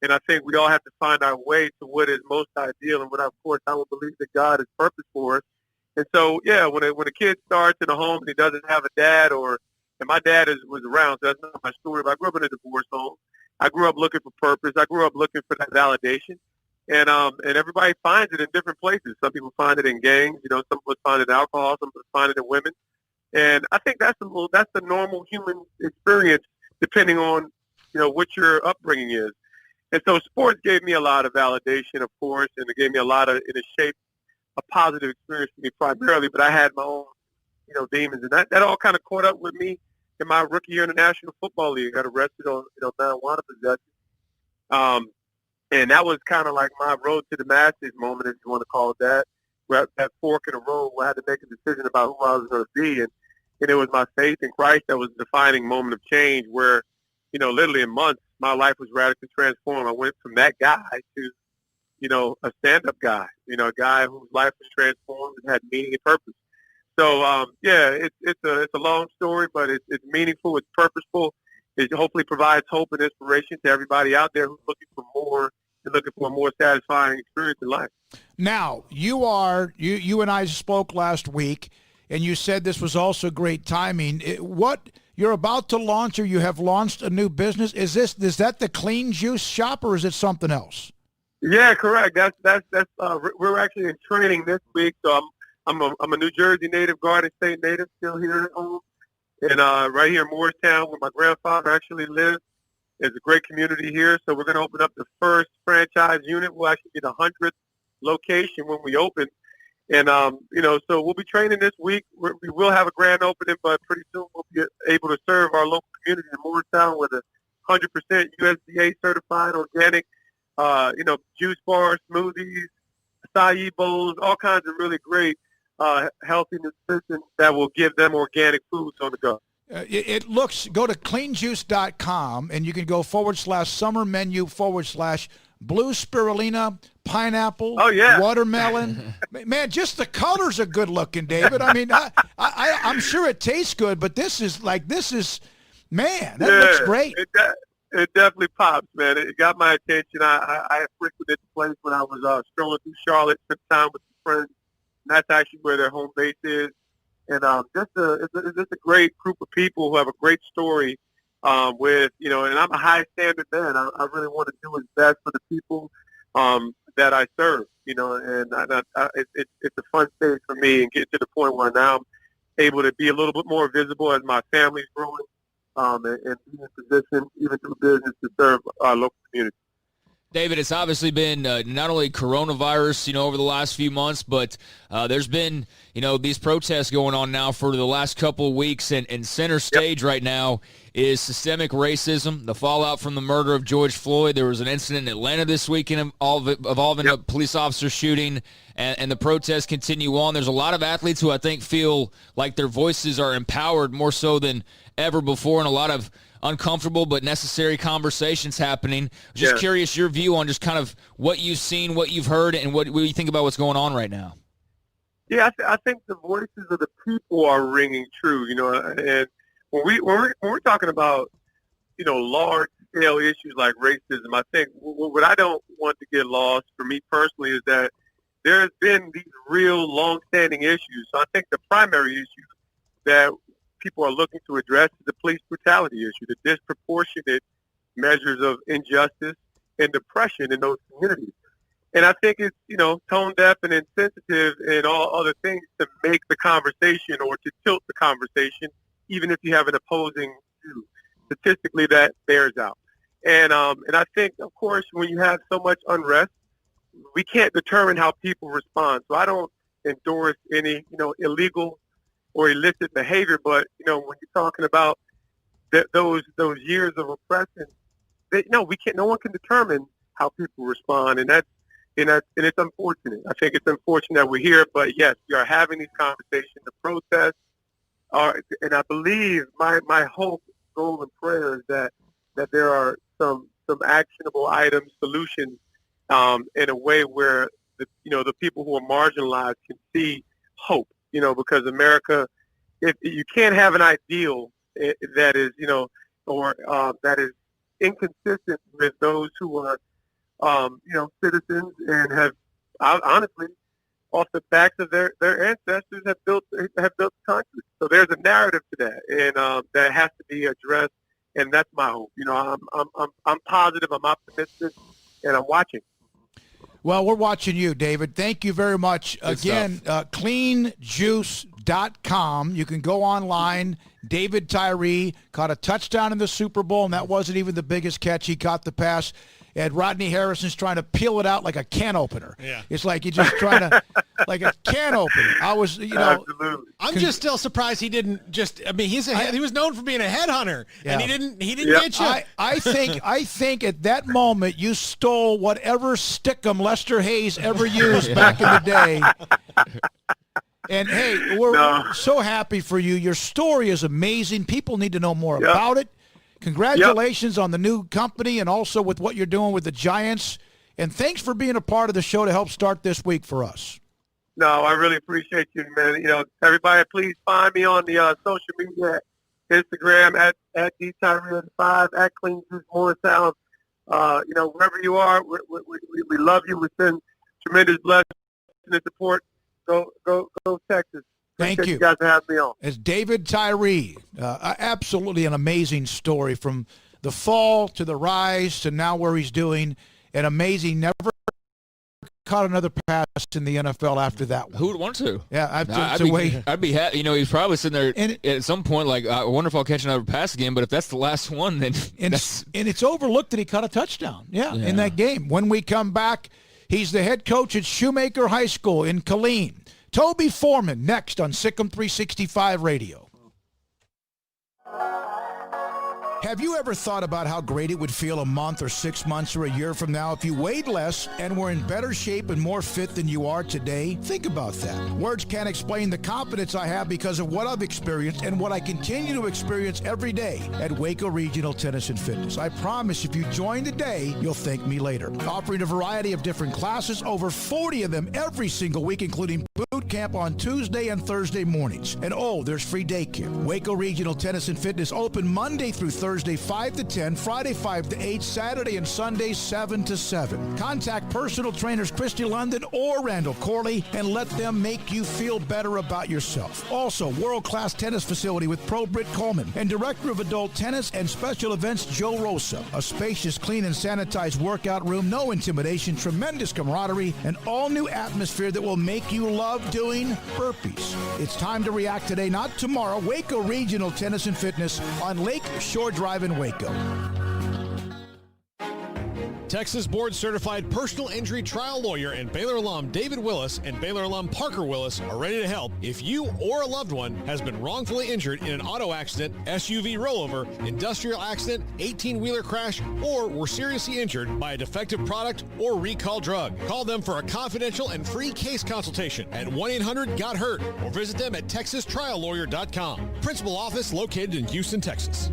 And I think we all have to find our way to what is most ideal and what, of course, I would believe that God has purpose for us. And so, when a kid starts in a home and he doesn't have a dad, and my dad was around, so that's not my story, but I grew up in a divorce home. I grew up looking for purpose. I grew up looking for that validation. And everybody finds it in different places. Some people find it in gangs. Some people find it in alcohol. Some people find it in women. And I think that's the normal human experience, depending on what your upbringing is. And so sports gave me a lot of validation, of course, and it gave me it shaped a positive experience for me primarily. But I had my own demons, and that all kind of caught up with me in my rookie year in the National Football League. I got arrested on marijuana possession. And that was kind of like my road to the masses moment, if you want to call it that, where that fork in the road where I had to make a decision about who I was going to be. And it was my faith in Christ that was the defining moment of change where, literally in months, my life was radically transformed. I went from that guy to, a stand-up guy, a guy whose life was transformed and had meaning and purpose. So, it's a long story, but it's meaningful, it's purposeful. It hopefully provides hope and inspiration to everybody out there who's looking for more and looking for a more satisfying experience in life. Now, you and I spoke last week, and you said this was also great timing. you're about to launch, or you have launched a new business. Is that the Clean Juice shop, or is it something else? Yeah, correct. That's we're actually in training this week. So I'm a New Jersey native, Garden State native, still here at home, and right here in Morristown, where my grandfather actually lives. There's a great community here, so we're going to open up the first franchise unit. We'll actually be the 100th location when we open. And, so we'll be training this week. We will have a grand opening, but pretty soon we'll be able to serve our local community in Morristown with a 100% USDA certified organic, juice bars, smoothies, acai bowls, all kinds of really great healthy nutrition that will give them organic foods on the go. Go to cleanjuice.com, and you can go /summer menu / blue spirulina, pineapple, watermelon. Man, just the colors are good looking, David. I mean, I'm sure it tastes good, but this is man, that looks great. It definitely pops, man. It got my attention. I frequented the place when I was strolling through Charlotte, spent time with some friends, and that's actually where their home base is. And it's just a great group of people who have a great story with, and I'm a high standard man. I really want to do what's best for the people that I serve, and it's a fun stage for me, and get to the point where now I'm able to be a little bit more visible as my family's growing and be in position, even through business, to serve our local community. David, it's obviously been not only coronavirus, over the last few months, but there's been, these protests going on now for the last couple of weeks, and center stage right now is systemic racism, the fallout from the murder of George Floyd. There was an incident in Atlanta this weekend involving a police officer shooting, and the protests continue on. There's a lot of athletes who I think feel like their voices are empowered more so than ever before, and a lot of uncomfortable but necessary conversations happening. Just curious your view on just kind of what you've seen, what you've heard, and what you think about what's going on right now. Yeah, I think the voices of the people are ringing true, and when we're talking about, large scale issues like racism, I think what I don't want to get lost for me personally is that there's been these real long-standing issues. So I think the primary issue that people are looking to address the police brutality issue, the disproportionate measures of injustice and depression in those communities. And I think it's, tone deaf and insensitive and all other things to make the conversation or to tilt the conversation, even if you have an opposing view. Statistically, that bears out. And I think, of course, when you have so much unrest, we can't determine how people respond. So I don't endorse any, illegal or illicit behavior, but when you're talking about those years of oppression, no one can determine how people respond, and it's unfortunate. I think it's unfortunate that we're here, but yes, we are having these conversations. The protests are, and I believe my hope, goal, and prayer is that there are some actionable items, solutions, in a way where the people who are marginalized can see hope. Because America, if you can't have an ideal that is, or that is inconsistent with those who are, citizens and have honestly, off the backs of their ancestors, have built the country. So there's a narrative to that, and that has to be addressed. And that's my hope. I'm positive, I'm optimistic, and I'm watching. Well, we're watching you, David. Thank you very much. Again, cleanjuice.com. You can go online. David Tyree caught a touchdown in the Super Bowl, and that wasn't even the biggest catch. He caught the pass. And Rodney Harrison's trying to peel it out like a can opener. Yeah. It's like you're just trying to, like a can opener. I was, Absolutely. I'm just still surprised he didn't just, he was known for being a headhunter, and he didn't get you. I think at that moment you stole whatever stickum Lester Hayes ever used back in the day. And hey, we're so happy for you. Your story is amazing. People need to know more about it. Congratulations on the new company and also with what you're doing with the Giants. And thanks for being a part of the show to help start this week for us. No, I really appreciate you, man. Everybody, please find me on the social media, Instagram at DTyree85, at Clean Juice Morristown. Wherever you are, we love you. We send tremendous blessings and support. Go Texas. Thank you. You guys for having me on. It's David Tyree Absolutely an amazing story from the fall to the rise to now where he's doing. An amazing, never caught another pass in the NFL after that one. Who would want to? Yeah, I'd be happy. He's probably sitting there at some point like, I wonder if I'll catch another pass again. But if that's the last one, then and it's overlooked that he caught a touchdown. Yeah, in that game. When we come back, he's the head coach at Shoemaker High School in Killeen. Toby Foreman next on SicEm365 Radio. Have you ever thought about how great it would feel a month or 6 months or a year from now if you weighed less and were in better shape and more fit than you are today? Think about that. Words can't explain the confidence I have because of what I've experienced and what I continue to experience every day at Waco Regional Tennis and Fitness. I promise if you join today, you'll thank me later. Offering a variety of different classes, over 40 of them every single week, including boot camp on Tuesday and Thursday mornings. And there's free daycare. Waco Regional Tennis and Fitness open Monday through Thursday 5 to 10, Friday 5 to 8, Saturday and Sunday 7 to 7. Contact personal trainers Christy London or Randall Corley and let them make you feel better about yourself. Also, world-class tennis facility with Pro Britt Coleman and Director of Adult Tennis and Special Events Joe Rosa. A spacious, clean, and sanitized workout room, no intimidation, tremendous camaraderie, an all-new atmosphere that will make you love doing burpees. It's time to react today, not tomorrow. Waco Regional Tennis and Fitness on Lake Shore Drive in Waco. Texas Board Certified Personal Injury Trial Lawyer and Baylor alum David Willis and Baylor alum Parker Willis are ready to help if you or a loved one has been wrongfully injured in an auto accident, SUV rollover, industrial accident, 18-wheeler crash, or were seriously injured by a defective product or recall drug. Call them for a confidential and free case consultation at 1-800-GOT-HURT or visit them at texastriallawyer.com. Principal office located in Houston, Texas.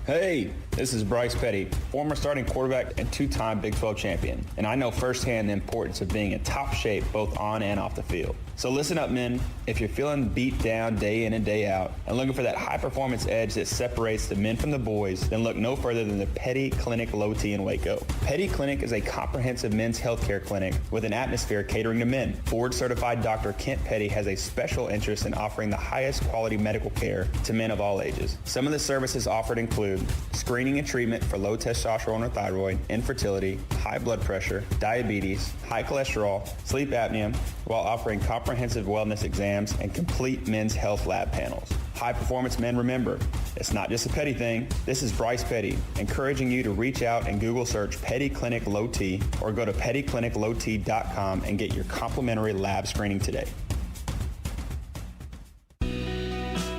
Hey, this is Bryce Petty, former starting quarterback and two-time Big 12 champion, and I know firsthand the importance of being in top shape both on and off the field. So listen up, men. If you're feeling beat down day in and day out and looking for that high-performance edge that separates the men from the boys, then look no further than the Petty Clinic Low T in Waco. Petty Clinic is a comprehensive men's healthcare clinic with an atmosphere catering to men. Board-certified Dr. Kent Petty has a special interest in offering the highest quality medical care to men of all ages. Some of the services offered include screening and treatment for low testosterone or thyroid, infertility, high blood pressure, diabetes, high cholesterol, sleep apnea, while offering comprehensive wellness exams and complete men's health lab panels. High performance men, remember, it's not just a Petty thing. This is Bryce Petty, encouraging you to reach out and Google search Petty Clinic Low T or go to pettycliniclowt.com and get your complimentary lab screening today.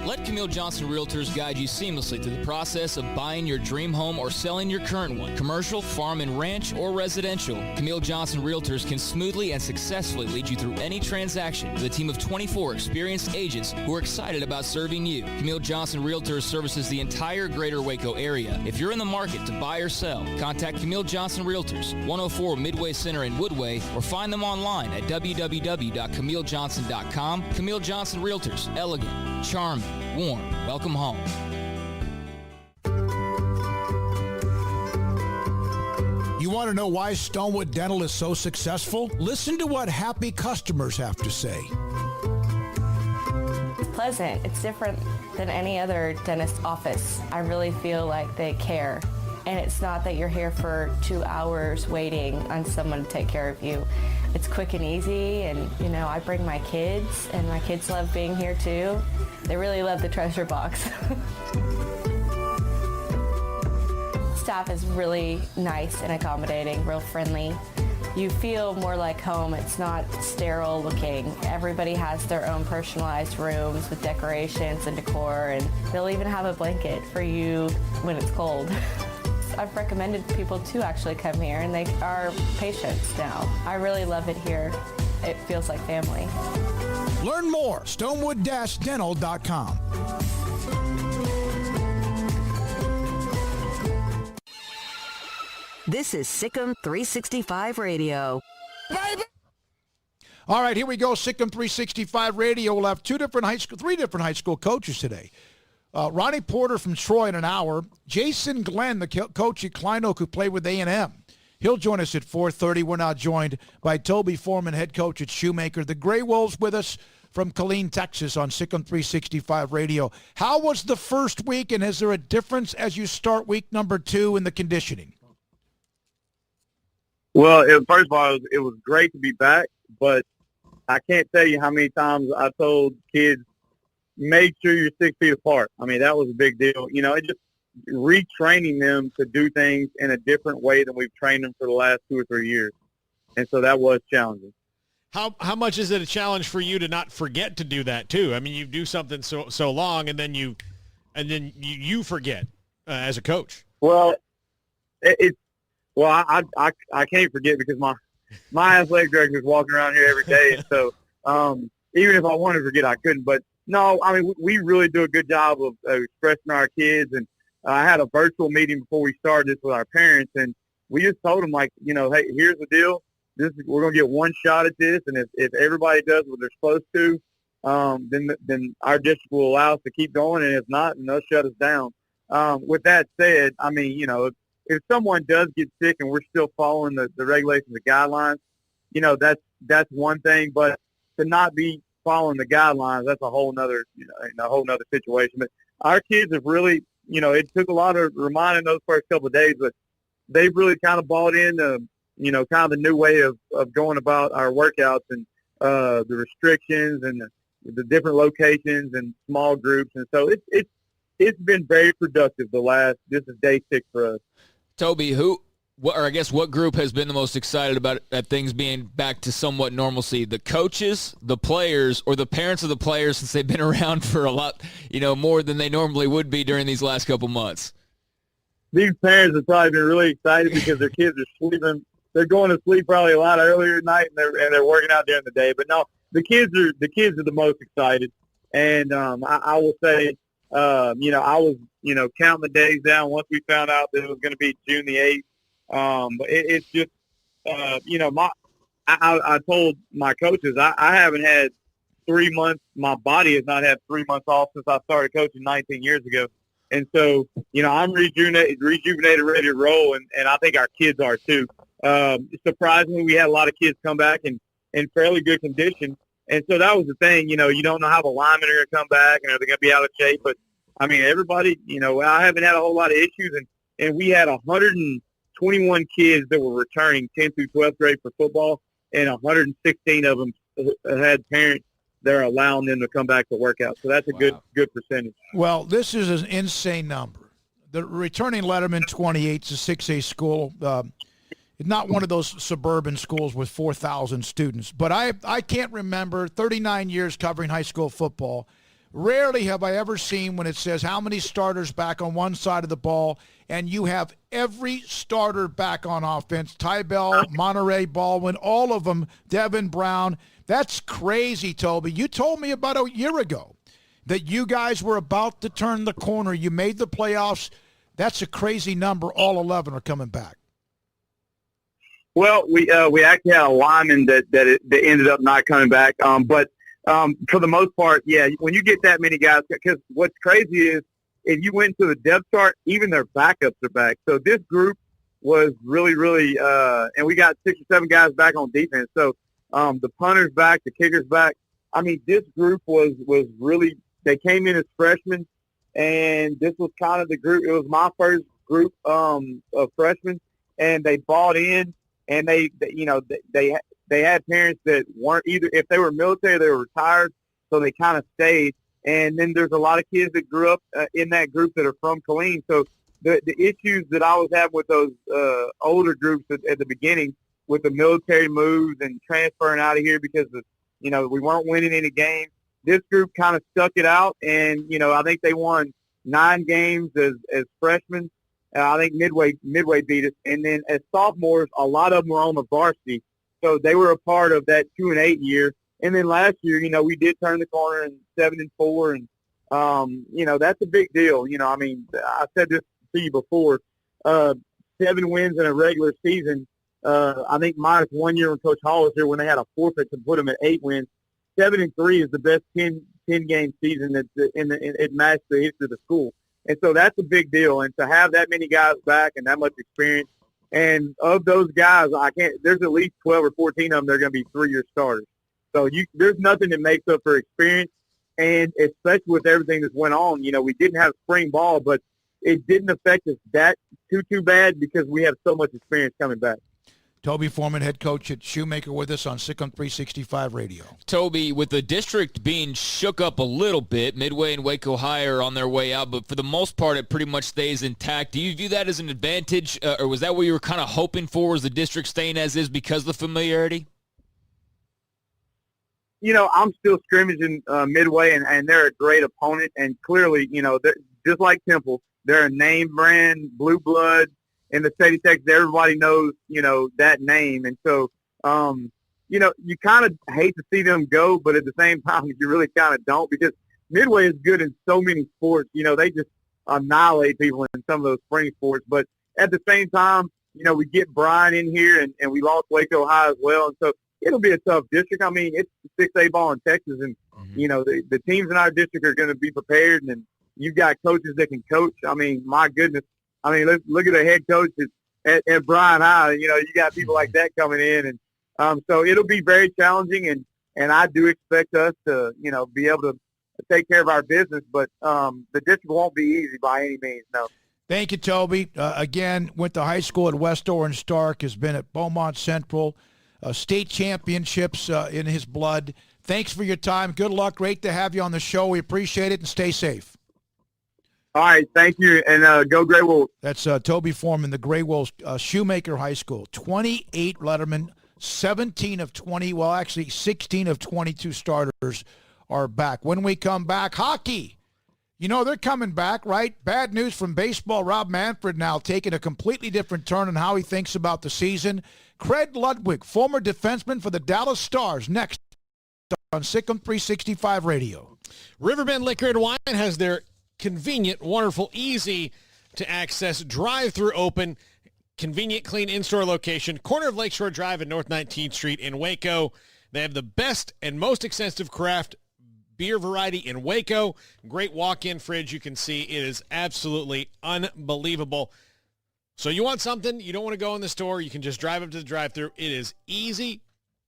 Let Camille Johnson Realtors guide you seamlessly through the process of buying your dream home or selling your current one. Commercial, farm and ranch, or residential, Camille Johnson Realtors can smoothly and successfully lead you through any transaction with a team of 24 experienced agents who are excited about serving you. Camille Johnson Realtors services the entire greater Waco area. If you're in the market to buy or sell, contact Camille Johnson Realtors, 104 Midway Center in Woodway, or find them online at www.camillejohnson.com. Camille Johnson Realtors, elegant, charming, warm. Welcome home. You want to know why Stonewood Dental is so successful? Listen to what happy customers have to say. It's pleasant. It's different than any other dentist office. I really feel like they care. And it's not that you're here for 2 hours waiting on someone to take care of you. It's quick and easy, and I bring my kids, and my kids love being here too. They really love the treasure box. Staff is really nice and accommodating, real friendly. You feel more like home. It's not sterile looking. Everybody has their own personalized rooms with decorations and decor, and they'll even have a blanket for you when it's cold. I've recommended people to actually come here, and they are patients now. I really love it here. It feels like family. Learn more, stonewood-dental.com. This is SicEm365 Radio. Baby! All right, here we go. SicEm365 Radio. We'll have three different high school coaches today. Ronnie Porter from Troy in an hour. Jason Glenn, the coach at Klein Oak who played with A&M. He'll join us at 4:30. We're now joined by Toby Foreman, head coach at Shoemaker. The Gray Wolves with us. from Killeen, Texas on SicEm365 Radio. How was the first week, and is there a difference as you start week number 2 in the conditioning? Well, first of all, it was great to be back, but I can't tell you how many times I told kids, make sure you're 6 feet apart. I mean, that was a big deal. You know, it just retraining them to do things in a different way than we've trained them for the last 2 or 3 years. And so that was challenging. How much is it a challenge for you to not forget to do that too? I mean, you do something so long, and then you forget as a coach. Well, I can't forget because my athletic director is walking around here every day, and so even if I wanted to forget, I couldn't. But no, I mean, we really do a good job of expressing our kids. And I had a virtual meeting before we started this with our parents, and we just told them, like, you know, hey, here's the deal. We're going to get one shot at this, and if everybody does what they're supposed to, then our district will allow us to keep going, and if not, then they'll shut us down. With that said, I mean, you know, if someone does get sick and we're still following the regulations, the guidelines, you know, that's one thing. But to not be following the guidelines, that's a whole nother, a whole nother situation. But our kids have really, you know, it took a lot of reminding those first couple of days, but they've really kind of bought into, you know, kind of the new way of going about our workouts and the restrictions and the different locations and small groups. And so it's been very productive this is day 6 for us. Toby, what group has been the most excited about things being back to somewhat normalcy? The coaches, the players, or the parents of the players, since they've been around for a lot, you know, more than they normally would be during these last couple months? These parents have probably been really excited because their kids are sleeping. They're going to sleep probably a lot earlier at night, and they're working out during the day. But no, the kids are the most excited. And I will say, you know, I was, you know, counting the days down once we found out that it was going to be June the 8th. But it's just, you know, I told my coaches I haven't had 3 months. My body has not had 3 months off since I started coaching 19 years ago. And so, you know, I'm rejuvenated, ready to roll, and I think our kids are too. Surprisingly, we had a lot of kids come back in fairly good condition. And so that was the thing, you know, you don't know how the linemen are going to come back and are they going to be out of shape. But, I mean, everybody, you know, I haven't had a whole lot of issues. And we had 121 kids that were returning 10th through 12th grade for football, and 116 of them had parents that are allowing them to come back to work out. So that's a good percentage. Well, this is an insane number. The returning letterman 28 is a 6A school. It's not one of those suburban schools with 4,000 students. But I can't remember 39 years covering high school football. Rarely have I ever seen when it says how many starters back on one side of the ball, and you have every starter back on offense. Tybell, Monterey, Baldwin, all of them, Devin Brown. That's crazy, Toby. You told me about a year ago that you guys were about to turn the corner. You made the playoffs. That's a crazy number. All 11 are coming back. Well, we actually had a lineman that ended up not coming back. But for the most part, yeah, when you get that many guys, because what's crazy is if you went to the depth chart, even their backups are back. So this group was really, really and we got 6 or 7 guys back on defense. So the punter's back, the kicker's back. I mean, this group was really – they came in as freshmen, and this was kind of the group – it was my first group of freshmen, and they bought in. And they had parents that weren't either, if they were military, they were retired, so they kind of stayed. And then there's a lot of kids that grew up in that group that are from Killeen. So the issues that I was having with those older groups at the beginning with the military moves and transferring out of here because of, you know, we weren't winning any games. This group kind of stuck it out, and you know, I think they won 9 games as freshmen. I think Midway beat us. And then as sophomores, a lot of them were on the varsity. So they were a part of that 2-8 year. And then last year, you know, we did turn the corner in 7-4. And, you know, that's a big deal. You know, I mean, I said this to you before, 7 wins in a regular season. I think minus 1 year when Coach Hall was here when they had a forfeit to put them at 8 wins. 7-3 is the best 10-game season it matched the history of the school. And so that's a big deal. And to have that many guys back and that much experience, and of those guys, there's at least 12 or 14 of them that are going to be 3-year starters. So there's nothing that makes up for experience. And especially with everything that's went on, we didn't have spring ball, but it didn't affect us that too bad because we have so much experience coming back. Toby Foreman, head coach at Shoemaker, with us on SicEm365 Radio. Toby, with the district being shook up a little bit, Midway and Waco High are on their way out, but for the most part, it pretty much stays intact. Do you view that as an advantage, or was that what you were kind of hoping for, was the district staying as is because of the familiarity? I'm still scrimmaging Midway, and they're a great opponent. And clearly, they're just like Temple, they're a name brand, blue blood in the state of Texas. Everybody knows, that name. And so, you kind of hate to see them go, but at the same time, you really kind of don't, because Midway is good in so many sports. They just annihilate people in some of those spring sports. But at the same time, we get Brian in here, and we lost Waco High as well. And so, it'll be a tough district. I mean, it's 6A ball in Texas, and, the teams in our district are going to be prepared, and you've got coaches that can coach. I mean, my goodness. I mean, let's look at the head coach at Bryan High. You got people like that coming in. And so it'll be very challenging, and I do expect us to, be able to take care of our business. But the district won't be easy by any means, no. Thank you, Toby. Again, went to high school at West Orange Stark, has been at Beaumont Central. State championships in his blood. Thanks for your time. Good luck. Great to have you on the show. We appreciate it, and stay safe. All right, thank you, and go Grey Wolves. That's Toby Foreman, the Grey Wolves, Shoemaker High School. 28 Letterman, 17 of 20, well, actually 16 of 22 starters are back. When we come back, hockey. They're coming back, right? Bad news from baseball. Rob Manfred now taking a completely different turn on how he thinks about the season. Craig Ludwig, former defenseman for the Dallas Stars, next on SicEm365 Radio. Riverbend Liquor and Wine has their convenient, wonderful, easy-to-access drive-through open, convenient, clean in-store location, corner of Lakeshore Drive and North 19th Street in Waco. They have the best and most extensive craft beer variety in Waco. Great walk-in fridge. You can see it is absolutely unbelievable. So you want something, you don't want to go in the store, you can just drive up to the drive-thru. It is easy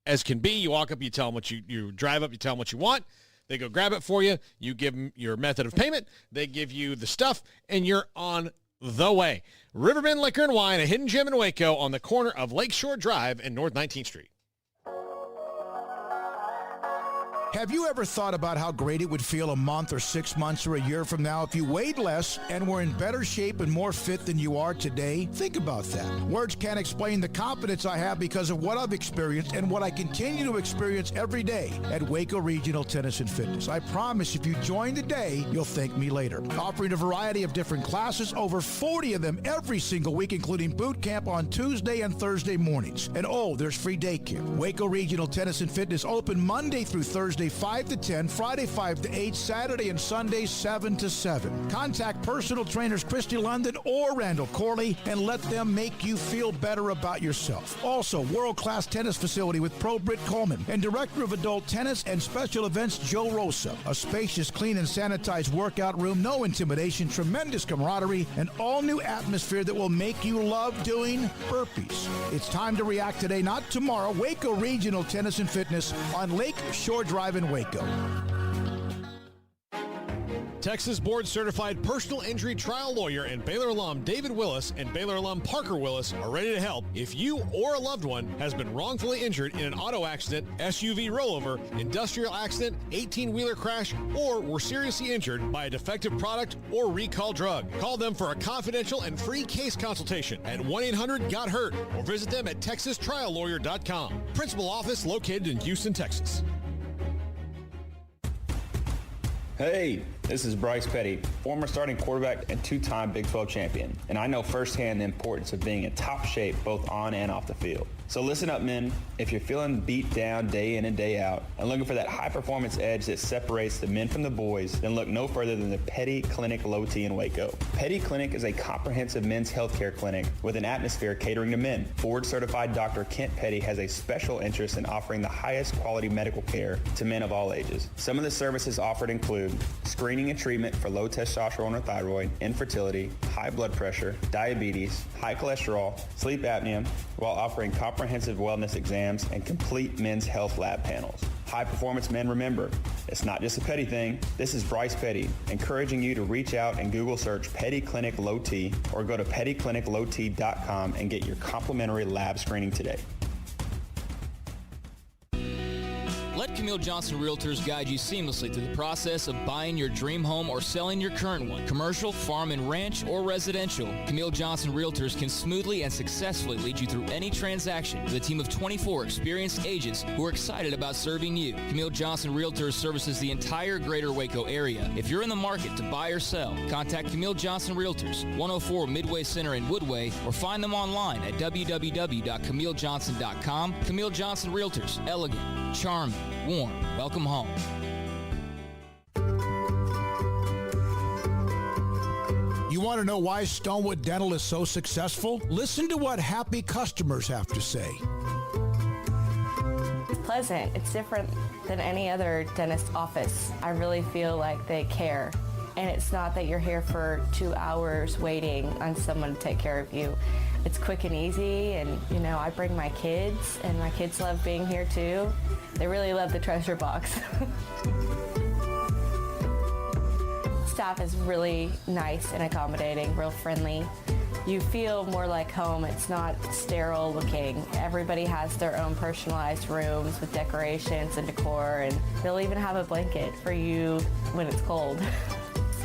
as can be. You walk up, you tell them what you drive up, you tell them what you want. They go grab it for you. You give them your method of payment. They give you the stuff, and you're on the way. Riverbend Liquor and Wine, a hidden gem in Waco on the corner of Lakeshore Drive and North 19th Street. Have you ever thought about how great it would feel a month or 6 months or a year from now if you weighed less and were in better shape and more fit than you are today? Think about that. Words can't explain the confidence I have because of what I've experienced and what I continue to experience every day at Waco Regional Tennis and Fitness. I promise if you join today, you'll thank me later. Offering a variety of different classes, over 40 of them every single week, including boot camp on Tuesday and Thursday mornings. And there's free daycare. Waco Regional Tennis and Fitness open Monday through Thursday, 5 to 10, Friday 5 to 8, Saturday and Sunday 7 to 7. Contact personal trainers Christy London or Randall Corley and let them make you feel better about yourself. Also, world-class tennis facility with Pro Britt Coleman and Director of Adult Tennis and Special Events Joe Rosa. A spacious, clean, and sanitized workout room, no intimidation, tremendous camaraderie, an all-new atmosphere that will make you love doing burpees. It's time to react today, not tomorrow. Waco Regional Tennis and Fitness on Lake Shore Drive in Waco. Texas board-certified personal injury trial lawyer and Baylor alum David Willis and Baylor alum Parker Willis are ready to help if you or a loved one has been wrongfully injured in an auto accident, SUV rollover, industrial accident, 18-wheeler crash, or were seriously injured by a defective product or recall drug. Call them for a confidential and free case consultation at 1-800-GOT-HURT or visit them at texastriallawyer.com. Principal office located in Houston, Texas. Hey, this is Bryce Petty, former starting quarterback and two-time Big 12 champion, and I know firsthand the importance of being in top shape both on and off the field. So listen up, men. If you're feeling beat down day in and day out and looking for that high-performance edge that separates the men from the boys, then look no further than the Petty Clinic Low T in Waco. Petty Clinic is a comprehensive men's healthcare clinic with an atmosphere catering to men. Board-certified Dr. Kent Petty has a special interest in offering the highest quality medical care to men of all ages. Some of the services offered include screening and treatment for low testosterone or thyroid, infertility, high blood pressure, diabetes, high cholesterol, sleep apnea, while offering comprehensive wellness exams and complete men's health lab panels. High performance men, remember, it's not just a Petty thing. This is Bryce Petty, encouraging you to reach out and Google search Petty Clinic Low T or go to pettycliniclowt.com and get your complimentary lab screening today. Let Camille Johnson Realtors guide you seamlessly through the process of buying your dream home or selling your current one. Commercial, farm and ranch, or residential, Camille Johnson Realtors can smoothly and successfully lead you through any transaction with a team of 24 experienced agents who are excited about serving you. Camille Johnson Realtors services the entire greater Waco area. If you're in the market to buy or sell, contact Camille Johnson Realtors, 104 Midway Center in Woodway, or find them online at www.camillejohnson.com. Camille Johnson Realtors, elegant, charming, warm. Welcome home. You want to know why Stonewood Dental is so successful? Listen to what happy customers have to say. It's pleasant. It's different than any other dentist office. I really feel like they care. And it's not that you're here for 2 hours waiting on someone to take care of you. It's quick and easy, and I bring my kids, and my kids love being here too. They really love the treasure box. Staff is really nice and accommodating, real friendly. You feel more like home. It's not sterile looking. Everybody has their own personalized rooms with decorations and decor, and they'll even have a blanket for you when it's cold.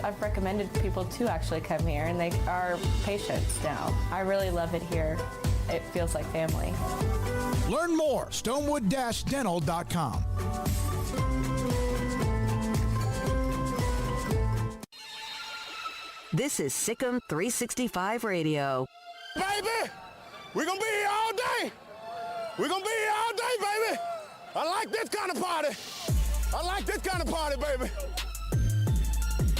I've recommended people to actually come here, and they are patients now. I really love it here. It feels like family. Learn more, stonewood-dental.com. This is SicEm365 Radio. Baby, we're going to be here all day. We're going to be here all day, baby. I like this kind of party. I like this kind of party, baby.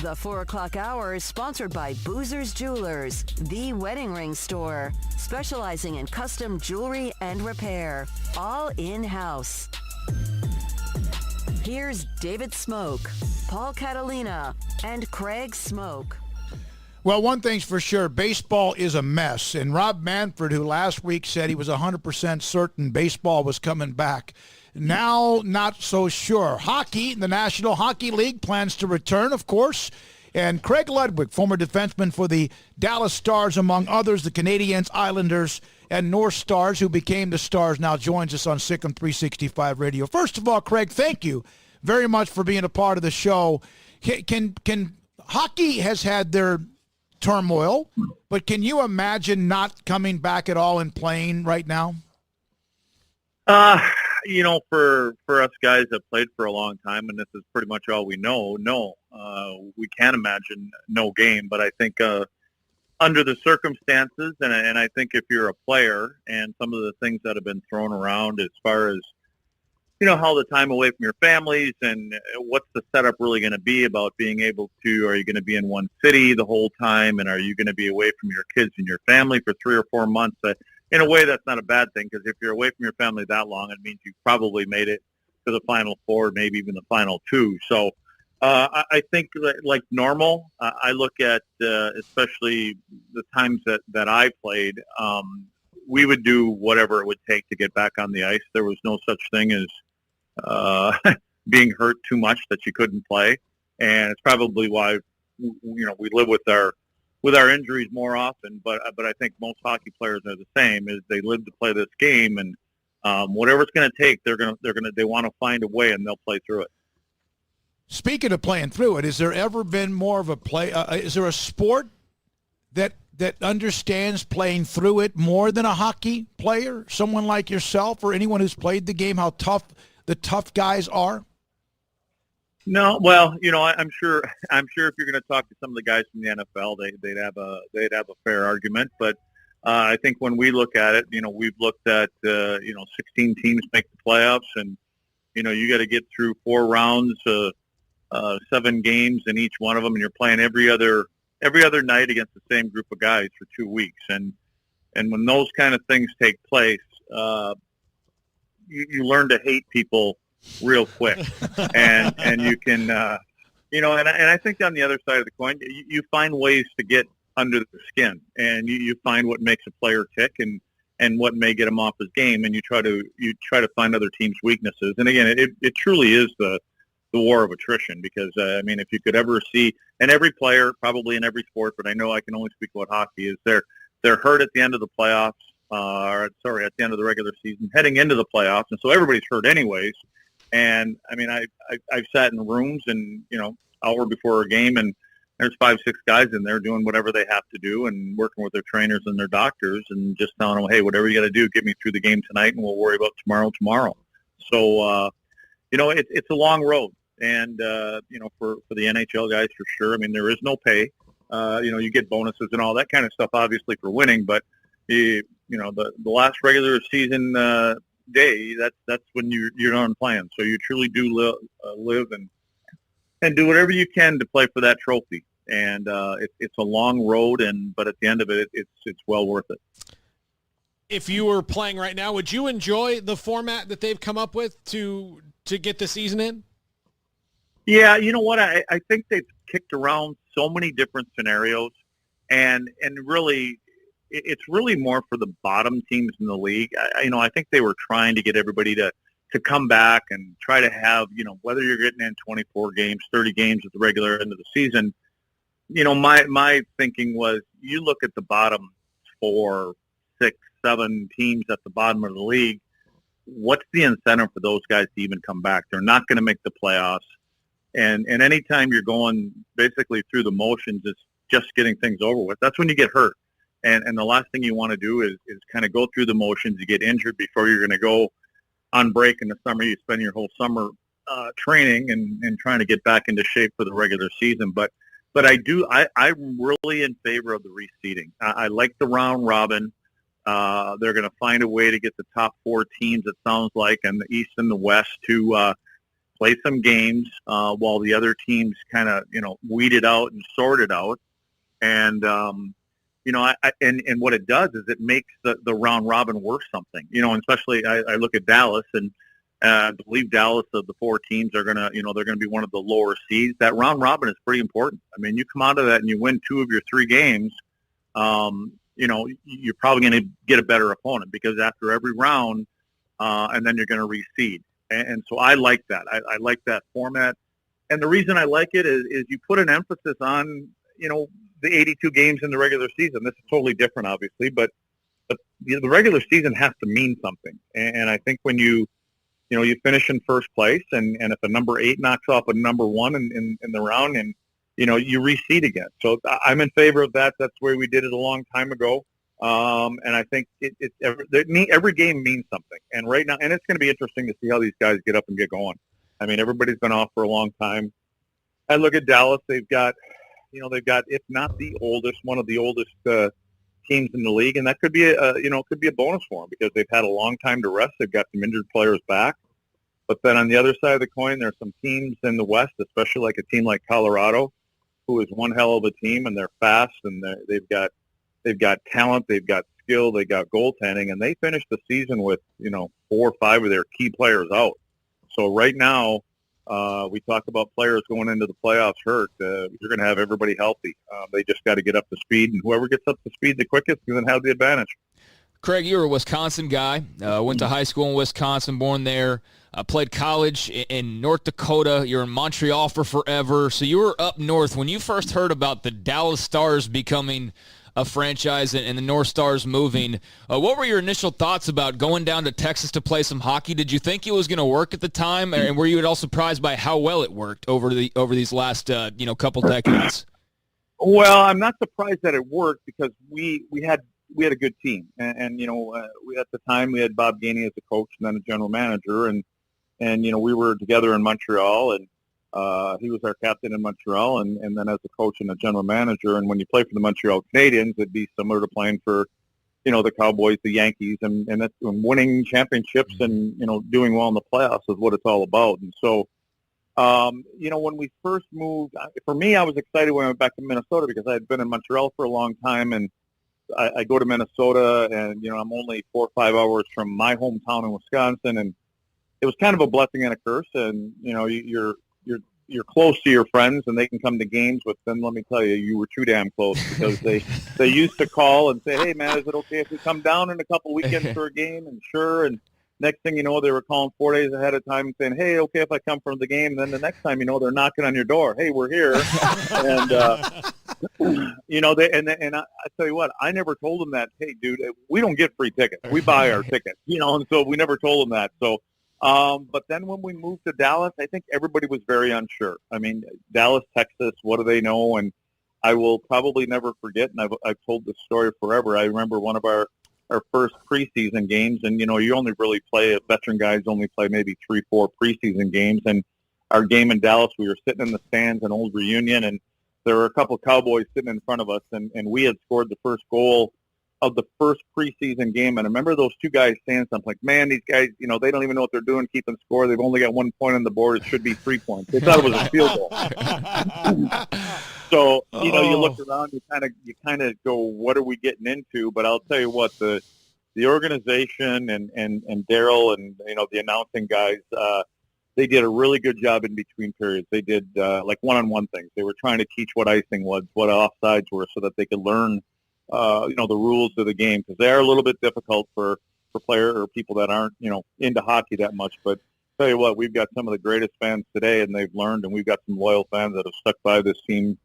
The 4 o'clock hour is sponsored by Boozer's Jewelers, the wedding ring store, specializing in custom jewelry and repair, all in-house. Here's David Smoke, Paul Catalina, and Craig Smoke. Well, one thing's for sure, baseball is a mess. And Rob Manfred, who last week said he was 100% certain baseball was coming back, now not so sure. Hockey, the National Hockey League, plans to return, of course. And Craig Ludwig, former defenseman for the Dallas Stars, among others, the Canadiens, Islanders, and North Stars, who became the Stars, now joins us on SicEm365 Radio. First of all, Craig, thank you very much for being a part of the show. Can hockey has had their turmoil, but can you imagine not coming back at all and playing right now? For us guys that played for a long time, and this is pretty much all we know, we can't imagine no game. But I think under the circumstances, and I think if you're a player and some of the things that have been thrown around as far as, how the time away from your families and what's the setup really going to be about being able to, are you going to be in one city the whole time, and are you going to be away from your kids and your family for 3 or 4 months? In a way, that's not a bad thing, because if you're away from your family that long, it means you've probably made it to the Final Four, maybe even the Final Two. So I think like normal, I look at especially the times that I played, we would do whatever it would take to get back on the ice. There was no such thing as being hurt too much that you couldn't play, and it's probably why we live with our injuries more often. But I think most hockey players are the same. Is they live to play this game, and whatever it's going to take, they want to find a way, and they'll play through it. Speaking of playing through it, has there ever been more of a play? Is there a sport that understands playing through it more than a hockey player? Someone like yourself or anyone who's played the game, how tough the tough guys are? No, well, I'm sure if you're going to talk to some of the guys from the NFL, they'd have a fair argument. But I think when we look at it, we've looked at 16 teams make the playoffs, and you got to get through 4 rounds, 7 games in each one of them, and you're playing every other night against the same group of guys for 2 weeks. And when those kind of things take place, you learn to hate people real quick, and you can, and I think on the other side of the coin, you find ways to get under the skin, and you find what makes a player tick, and and what may get him off his game, and you try to find other teams' weaknesses. And again, it truly is the war of attrition, because I mean, if you could ever see, and every player probably in every sport, but I know I can only speak about hockey, is they're hurt at the end of the playoffs, at the end of the regular season, heading into the playoffs, and so everybody's hurt anyways. And I mean, I've sat in rooms and hour before a game, and there's 5-6 guys in there doing whatever they have to do and working with their trainers and their doctors and just telling them, hey, whatever you got to do, get me through the game tonight, and we'll worry about tomorrow. So, it's a long road. And, for the NHL guys, for sure, I mean, there is no pay. You get bonuses and all that kind of stuff, obviously, for winning. But, the last regular season day, that's when you're on plan. So you truly do live and do whatever you can to play for that trophy. And it's a long road, but at the end of it, it's well worth it. If you were playing right now, would you enjoy the format that they've come up with to get the season in? Yeah, you know what? I think they've kicked around so many different scenarios, and really, it's really more for the bottom teams in the league. I think they were trying to get everybody to come back and try to have, whether you're getting in 24 games, 30 games at the regular end of the season. My thinking was, you look at the bottom 4, 6, 7 teams at the bottom of the league, what's the incentive for those guys to even come back? They're not going to make the playoffs. And anytime you're going basically through the motions, it's just getting things over with. That's when you get hurt. And the last thing you want to do is kind of go through the motions. You get injured before you're going to go on break in the summer. You spend your whole summer training and trying to get back into shape for the regular season. But I'm really in favor of the reseeding. I like the round robin. They're going to find a way to get the top 4 teams, it sounds like, in the East and the West to play some games while the other teams kind of, weed it out and sort it out. And, and what it does is it makes the round robin worth something, and especially I look at Dallas, and I believe Dallas, of the 4 teams, are going to, they're going to be one of the lower seeds. That round robin is pretty important. I mean, you come out of that and you win 2 of your 3 games, you're probably going to get a better opponent, because after every round, and then you're going to reseed. And so I like that. I like that format. And the reason I like it is you put an emphasis on, the 82 games in the regular season. This is totally different, obviously, but the regular season has to mean something. And I think when you finish in first place, and if a number 8 knocks off a number 1 in the round, and, you reseed again. So I'm in favor of that. That's the way we did it a long time ago. And I think every game means something. And right now, and it's going to be interesting to see how these guys get up and get going. I mean, everybody's been off for a long time. I look at Dallas. They've got, if not the oldest, one of the oldest teams in the league, and that could be a bonus for them, because they've had a long time to rest. They've got some injured players back. But then on the other side of the coin, there's some teams in the West, especially like a team like Colorado, who is one hell of a team, and they're fast, and they've got talent, they've got skill, they got goaltending, and they finished the season with 4 or 5 of their key players out. So right now, we talk about players going into the playoffs hurt. You're going to have everybody healthy. They just got to get up to speed, and whoever gets up to speed the quickest is going to have the advantage. Craig, you're a Wisconsin guy. Went to high school in Wisconsin, born there. Played college in North Dakota. You're in Montreal for forever. So you were up north. When you first heard about the Dallas Stars becoming a franchise and the North Stars moving, what were your initial thoughts about going down to Texas to play some hockey? Did you think it was going to work at the time, and were you at all surprised by how well it worked over these last couple decades? Well, I'm not surprised that it worked, because we had a good team, and we at the time we had Bob Gainey as a coach and then a general manager, and we were together in Montreal, and he was our captain in Montreal, and then as a coach and a general manager. And when you play for the Montreal Canadiens, it'd be similar to playing for, the Cowboys, the Yankees, and winning championships and, doing well in the playoffs is what it's all about. And so, when we first moved, for me, I was excited when I went back to Minnesota, because I had been in Montreal for a long time, and I go to Minnesota, and, I'm only 4 or 5 hours from my hometown in Wisconsin, and it was kind of a blessing and a curse. And, you're you're close to your friends and they can come to games, but then let me tell you, you were too damn close because they used to call and say, hey, man, is it okay if we come down in a couple weekends for a game? And sure. And next thing you know, they were calling 4 days ahead of time and saying, hey, okay if I come from the game. And then the next time, you know, they're knocking on your door. Hey, we're here. And, you know, I tell you what, I never told them that, hey, dude, we don't get free tickets. We buy our tickets, you know, and so we never told them that. So, but then when we moved to Dallas, I think everybody was very unsure. I mean, Dallas, Texas, what do they know? And I will probably never forget, and I've told this story forever. I remember one of our first preseason games, and, you know, you only really play, veteran guys only play maybe 3-4 preseason games. And our game in Dallas, we were sitting in the stands, an old reunion, and there were a couple Cowboys sitting in front of us, and we had scored the first goal of the first preseason game. And I remember those two guys saying something like, man, these guys, you know, they don't even know what they're doing keeping score. They've only got 1 point on the board. It should be 3 points. They thought it was a field goal. So, you know, you look around, you kind of go, what are we getting into? But I'll tell you what, the organization and Daryl and, you know, the announcing guys, they did a really good job in between periods. They did like one-on-one things. They were trying to teach what icing was, what offsides were, so that they could learn you know, the rules of the game, because they are a little bit difficult for player or people that aren't, you know, into hockey that much. But tell you what, we've got some of the greatest fans today, and they've learned, and we've got some loyal fans that have stuck by this team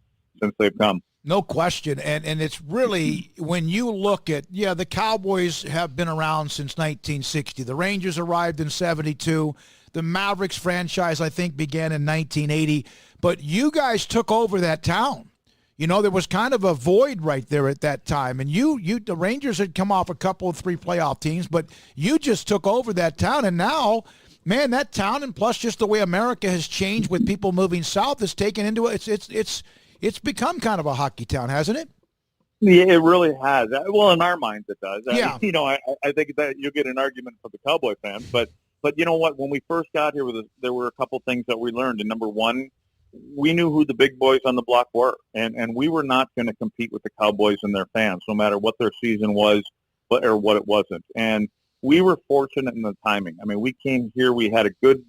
since they've come. No question. And it's really, when you look at, the Cowboys have been around since 1960. The Rangers arrived in 72. The Mavericks franchise, I think, began in 1980. But you guys took over that town. You know, there was kind of a void right there at that time. And the Rangers had come off a couple of 3 playoff teams, but you just took over that town. And now, man, that town, and plus just the way America has changed with people moving south, has taken into it. It's become kind of a hockey town, hasn't it? Yeah, it really has. Well, in our minds, it does. Yeah. You know, I think that you'll get an argument for the Cowboy fans, but you know what? When we first got here, there were a couple things that we learned. And number one, we knew who the big boys on the block were, and we were not going to compete with the Cowboys and their fans, no matter what their season was or what it wasn't. And we were fortunate in the timing. I mean, we came here, we had a good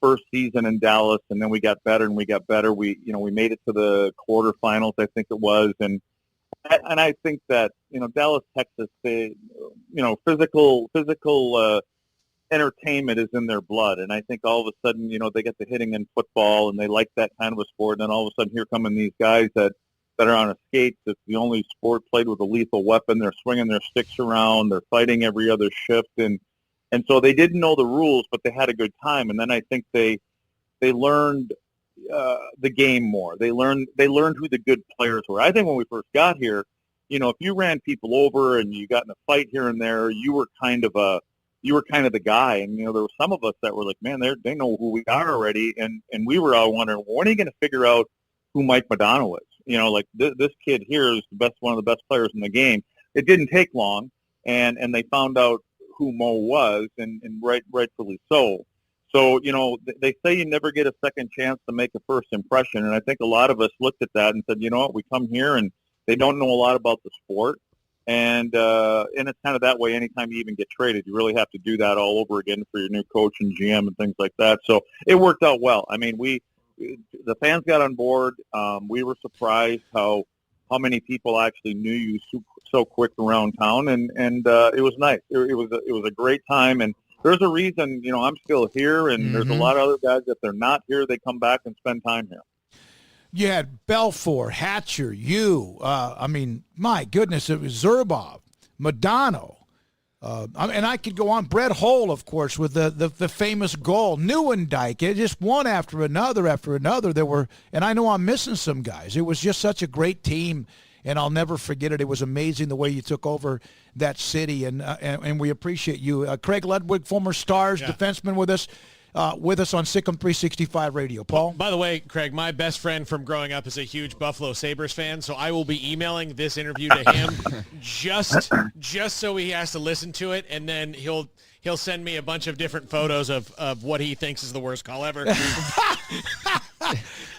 first season in Dallas, and then we got better and we got better. We made it to the quarterfinals, I think it was, and I think that, you know, Dallas, Texas, they, you know, physical entertainment is in their blood, and I think all of a sudden, you know, they get the hitting in football, and they like that kind of a sport, and then all of a sudden, here coming these guys that are on a skates. It's the only sport played with a lethal weapon. They're swinging their sticks around. They're fighting every other shift, and so they didn't know the rules, but they had a good time. And then I think they learned the game more. They learned who the good players were. I think when we first got here, you know, if you ran people over and you got in a fight here and there, you were kind of the guy. And, you know, there were some of us that were like, man, they know who we are already. And we were all wondering, when are you going to figure out who Mike Modano is? You know, like this kid here is one of the best players in the game. It didn't take long, and they found out who Mo was, and rightfully so. So, you know, they say you never get a second chance to make a first impression. And I think a lot of us looked at that and said, you know what, we come here and they don't know a lot about the sport. And it's kind of that way anytime you even get traded. You really have to do that all over again for your new coach and GM and things like that. So it worked out well. I mean, the fans got on board. We were surprised how many people actually knew you so quick around town, and it was nice. It was a great time, and there's a reason, you know, I'm still here, and there's a lot of other guys, if they're not here, they come back and spend time here. You had Belfour, Hatcher, I mean, my goodness, it was Zurbov, Modano, and I could go on. Brett Hull, of course, with the famous goal. Neuendijk, it just one after another. There were, and I know I'm missing some guys. It was just such a great team, and I'll never forget it. It was amazing the way you took over that city, and we appreciate you. Craig Ludwig, former Stars defenseman, with us on SicEm365 Radio. Paul? By the way, Craig, my best friend from growing up is a huge Buffalo Sabres fan, so I will be emailing this interview to him just so he has to listen to it, and then he'll send me a bunch of different photos of what he thinks is the worst call ever.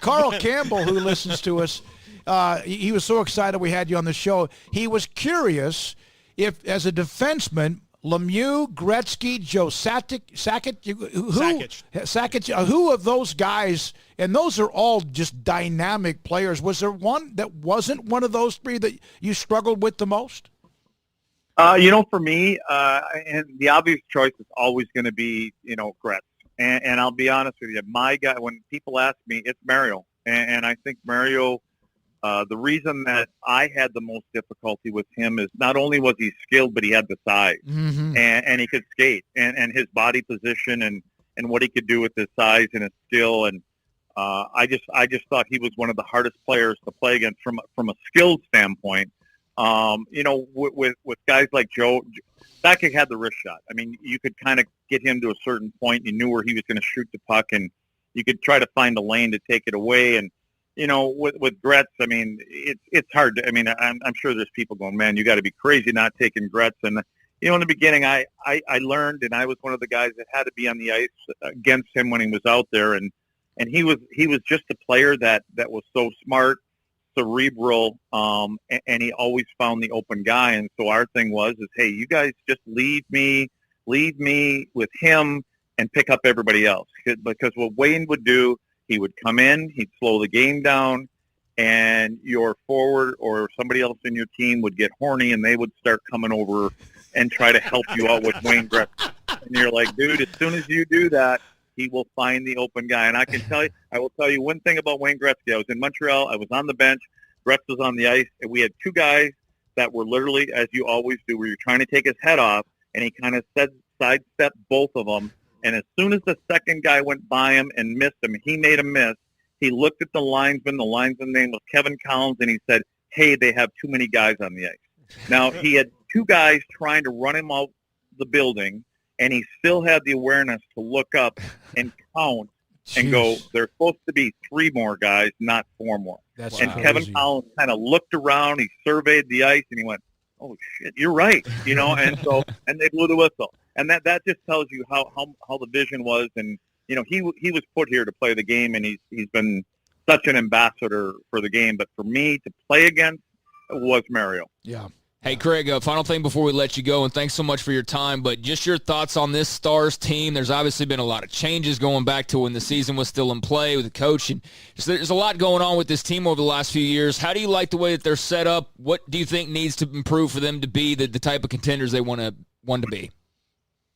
Carl Campbell, who listens to us, he was so excited we had you on the show. He was curious if, as a defenseman, Lemieux, Gretzky, Joe Sakic, Sakic. Who of those guys, and those are all just dynamic players, was there one that wasn't one of those three that you struggled with the most? For me, and the obvious choice is always going to be, Gretz. And I'll be honest with you, my guy, when people ask me, it's Mario. And I think Mario, the reason that I had the most difficulty with him is not only was he skilled, but he had the size. Mm-hmm. And he could skate. And his body position and what he could do with his size and his skill. And I just thought he was one of the hardest players to play against from a skilled standpoint. With guys like Joe, Sakic had the wrist shot. I mean, you could kind of get him to a certain point. You knew where he was going to shoot the puck, and you could try to find a lane to take it away. And, with Gretz, I mean, it's hard. I'm sure there's people going, man, you got to be crazy not taking Gretz. And, in the beginning, I learned, and I was one of the guys that had to be on the ice against him when he was out there. And he was just a player that was so smart, cerebral, and he always found the open guy. And so our thing was, hey, you guys just leave me with him and pick up everybody else. Because what Wayne would do, he would come in, he'd slow the game down, and your forward or somebody else in your team would get horny, and they would start coming over and try to help you out with Wayne Gretzky. And you're like, dude, as soon as you do that, he will find the open guy. And I will tell you one thing about Wayne Gretzky. I was in Montreal. I was on the bench. Gretz was on the ice. And we had two guys that were literally, as you always do, where you're trying to take his head off, and he kind of sidestepped both of them. And as soon as the second guy went by him and missed him, he made a miss. He looked at the linesman. The linesman's name was Kevin Collins, and he said, hey, they have too many guys on the ice. Now, he had two guys trying to run him out the building, and he still had the awareness to look up and count and go, there's supposed to be three more guys, not four more. That's and crazy. Kevin Collins kind of looked around, he surveyed the ice, and he went, oh, shit, you're right, and they blew the whistle. And that just tells you how the vision was. And, he was put here to play the game, and he's been such an ambassador for the game. But for me to play against was Mario. Yeah. Hey, Craig, final thing before we let you go, and thanks so much for your time, but just your thoughts on this Stars team. There's obviously been a lot of changes going back to when the season was still in play with the coach, and there's a lot going on with this team over the last few years. How do you like the way that they're set up? What do you think needs to improve for them to be the type of contenders they want to be?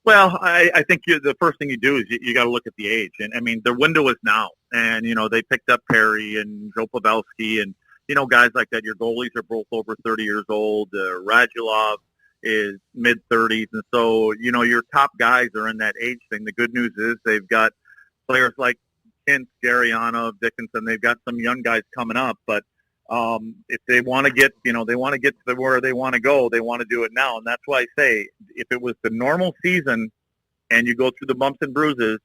Well, I think the first thing you do is you got to look at the age. And, I mean, their window is now. And, they picked up Perry and Joe Pavelski and, guys like that. Your goalies are both over 30 years old. Radulov is mid-30s. And so, your top guys are in that age thing. The good news is they've got players like Kent, Garianov, Dickinson. They've got some young guys coming up. But if they want to get, they want to get to where they want to go, they want to do it now. And that's why I say if it was the normal season and you go through the bumps and bruises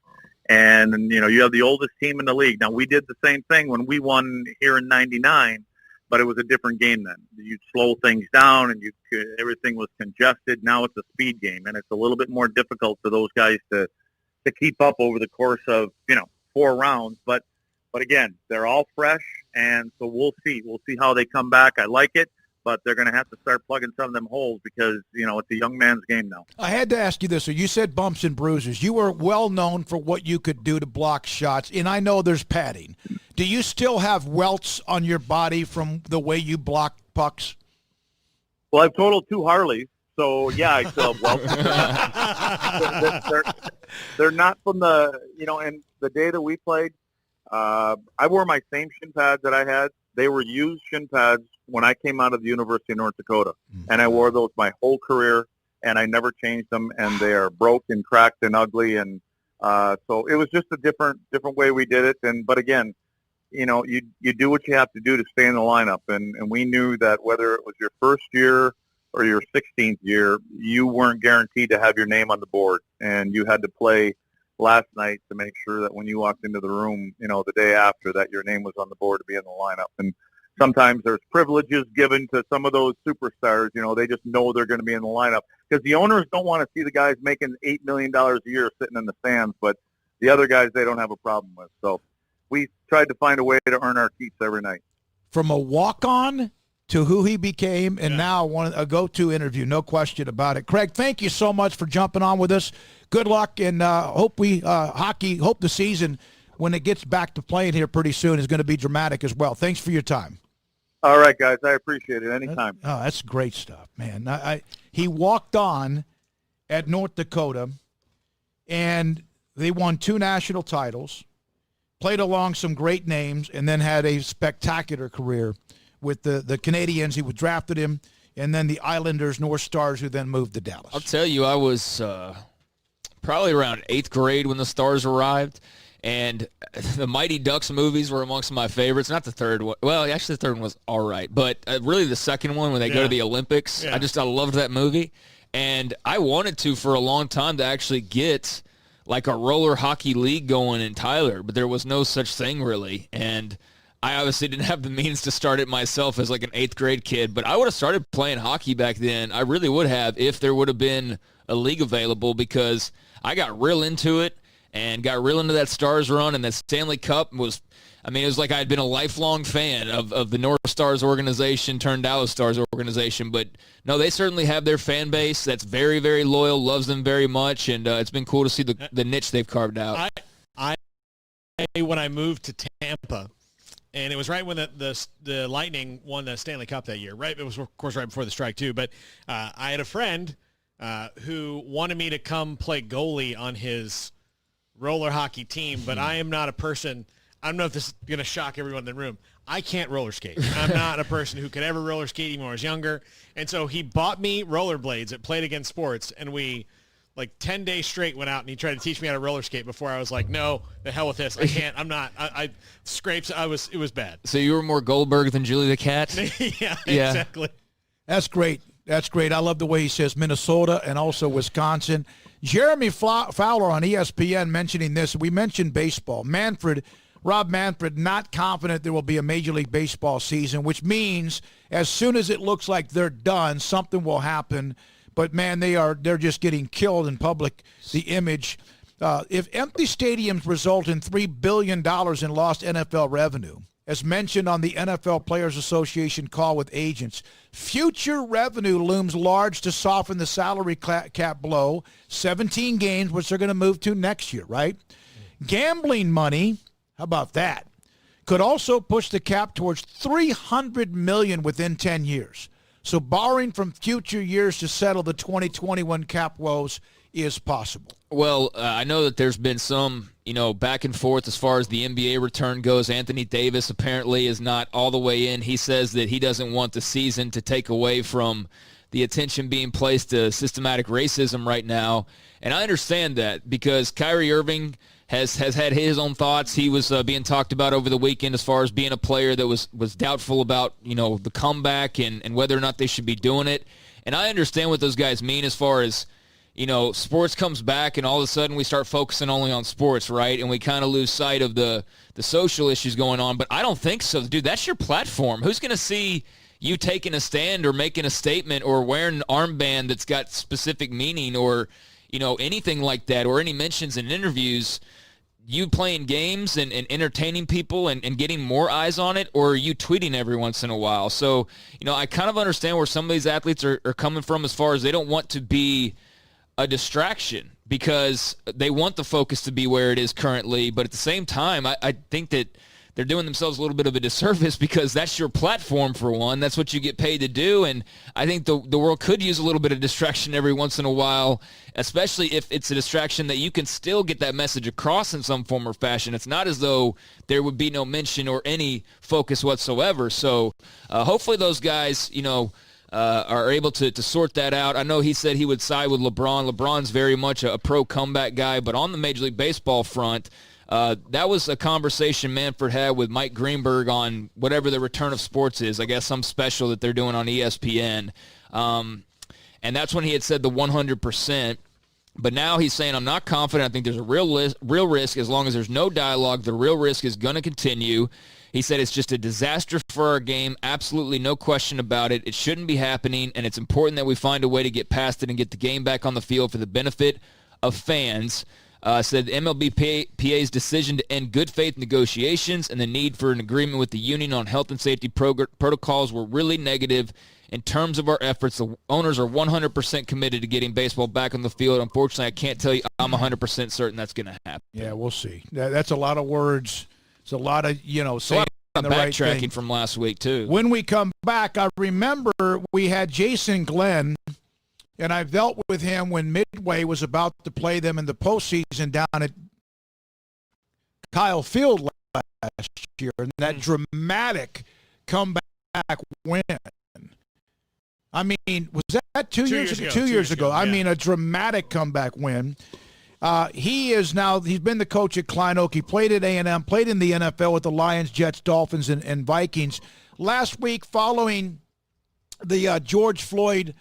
and, you have the oldest team in the league. Now, we did the same thing when we won here in 99. But it was a different game then. You'd slow things down, and everything was congested. Now it's a speed game, and it's a little bit more difficult for those guys to keep up over the course of 4 rounds. But again, they're all fresh, and so we'll see. We'll see how they come back. I like it, but they're going to have to start plugging some of them holes because it's a young man's game now. I had to ask you this. So you said bumps and bruises. You were well known for what you could do to block shots, and I know there's padding. Do you still have welts on your body from the way you block pucks? Well, I've totaled 2 Harleys, so yeah, I still have welts. they're not from the, and the day that we played, I wore my same shin pads that I had. They were used shin pads when I came out of the University of North Dakota, and I wore those my whole career, and I never changed them, and they are broke and cracked and ugly, and so it was just a different way we did it. But again, you do what you have to do to stay in the lineup, and we knew that whether it was your first year or your 16th year, you weren't guaranteed to have your name on the board, and you had to play last night to make sure that when you walked into the room, the day after, that your name was on the board to be in the lineup. And sometimes there's privileges given to some of those superstars. They just know they're going to be in the lineup because the owners don't want to see the guys making $8 million a year sitting in the stands, but the other guys they don't have a problem with. So we tried to find a way to earn our keeps every night. From a walk-on to who he became, and now a go-to interview, no question about it. Craig, thank you so much for jumping on with us. Good luck, and hope the season, when it gets back to playing here pretty soon, is going to be dramatic as well. Thanks for your time. All right, guys. I appreciate it. Anytime. That's great stuff, man. He walked on at North Dakota, and they won 2 national titles, played along some great names, and then had a spectacular career with the Canadians who drafted him, and then the Islanders, North Stars, who then moved to Dallas. I'll tell you, I was probably around 8th grade when the Stars arrived, and the Mighty Ducks movies were amongst my favorites. Not the third one. Well, actually, the third one was all right, but really the second one when they go to the Olympics, I loved that movie, and I wanted to for a long time to actually get like a roller hockey league going in Tyler, but there was no such thing really, and I obviously didn't have the means to start it myself as like an 8th grade kid, but I would have started playing hockey back then. I really would have if there would have been a league available, because I got real into it and got real into that Stars run, and that Stanley Cup it was like I had been a lifelong fan of the North Stars organization turned Dallas Stars organization. But no, they certainly have their fan base that's very, very loyal, loves them very much, and it's been cool to see the niche they've carved out. When I moved to Tampa, and it was right when the Lightning won the Stanley Cup that year, right? It was, of course, right before the strike, too. But I had a friend who wanted me to come play goalie on his roller hockey team, but I am not a person – I don't know if this is going to shock everyone in the room. I can't roller skate. I'm not a person who could ever roller skate even when I was younger. And so he bought me rollerblades at Played Against Sports, and we – like 10 days straight went out and he tried to teach me how to roller skate before I was like, no, the hell with this. I can't. I'm not. I scrapes. It was bad. So you were more Goldberg than Julie the Cat? yeah, exactly. That's great. That's great. I love the way he says Minnesota and also Wisconsin. Jeremy Fowler on ESPN mentioning this. We mentioned baseball. Rob Manfred, not confident there will be a Major League Baseball season, which means as soon as it looks like they're done, something will happen. But, man, they're just getting killed in public, the image. If empty stadiums result in $3 billion in lost NFL revenue, as mentioned on the NFL Players Association call with agents, future revenue looms large to soften the salary cap blow, 17 games, which they're going to move to next year, right? Gambling money, how about that, could also push the cap towards $300 million within 10 years. So borrowing from future years to settle the 2021 cap woes is possible. Well, I know that there's been some, back and forth as far as the NBA return goes. Anthony Davis apparently is not all the way in. He says that he doesn't want the season to take away from the attention being placed to systematic racism right now. And I understand that because Kyrie Irving has had his own thoughts. He was being talked about over the weekend as far as being a player that was doubtful about, the comeback and whether or not they should be doing it. And I understand what those guys mean as far as, sports comes back and all of a sudden we start focusing only on sports, right? And we kind of lose sight of the social issues going on. But I don't think so. Dude, that's your platform. Who's going to see you taking a stand or making a statement or wearing an armband that's got specific meaning or, anything like that or any mentions in interviews? You playing games and entertaining people and getting more eyes on it, or are you tweeting every once in a while? So, I kind of understand where some of these athletes are coming from as far as they don't want to be a distraction because they want the focus to be where it is currently. But at the same time, I think that they're doing themselves a little bit of a disservice because that's your platform for one. That's what you get paid to do. And I think the world could use a little bit of distraction every once in a while, especially if it's a distraction that you can still get that message across in some form or fashion. It's not as though there would be no mention or any focus whatsoever. So hopefully those guys, are able to sort that out. I know he said he would side with LeBron. LeBron's very much a pro comeback guy, but on the Major League Baseball front, that was a conversation Manfred had with Mike Greenberg on whatever the return of sports is. I guess some special that they're doing on ESPN. And that's when he had said the 100%. But now he's saying, I'm not confident. I think there's a real risk. As long as there's no dialogue, the real risk is going to continue. He said it's just a disaster for our game. Absolutely no question about it. It shouldn't be happening, and it's important that we find a way to get past it and get the game back on the field for the benefit of fans. said MLBPA's decision to end good faith negotiations and the need for an agreement with the union on health and safety protocols were really negative. In terms of our efforts, the owners are 100% committed to getting baseball back on the field. Unfortunately, I can't tell you I'm 100% certain that's going to happen. Yeah, we'll see. That's a lot of words. It's a lot of, saying the right backtracking thing. from last week, too. When we come back, I remember we had Jason Glenn, and I dealt with him when Midway was about to play them in the postseason down at Kyle Field last year, and that dramatic comeback win. I mean, was that 2 years ago? 2 years ago. I mean, a dramatic comeback win. He's been the coach at Klein Oak. He played at A&M, played in the NFL with the Lions, Jets, Dolphins, and Vikings. Last week, following the George Floyd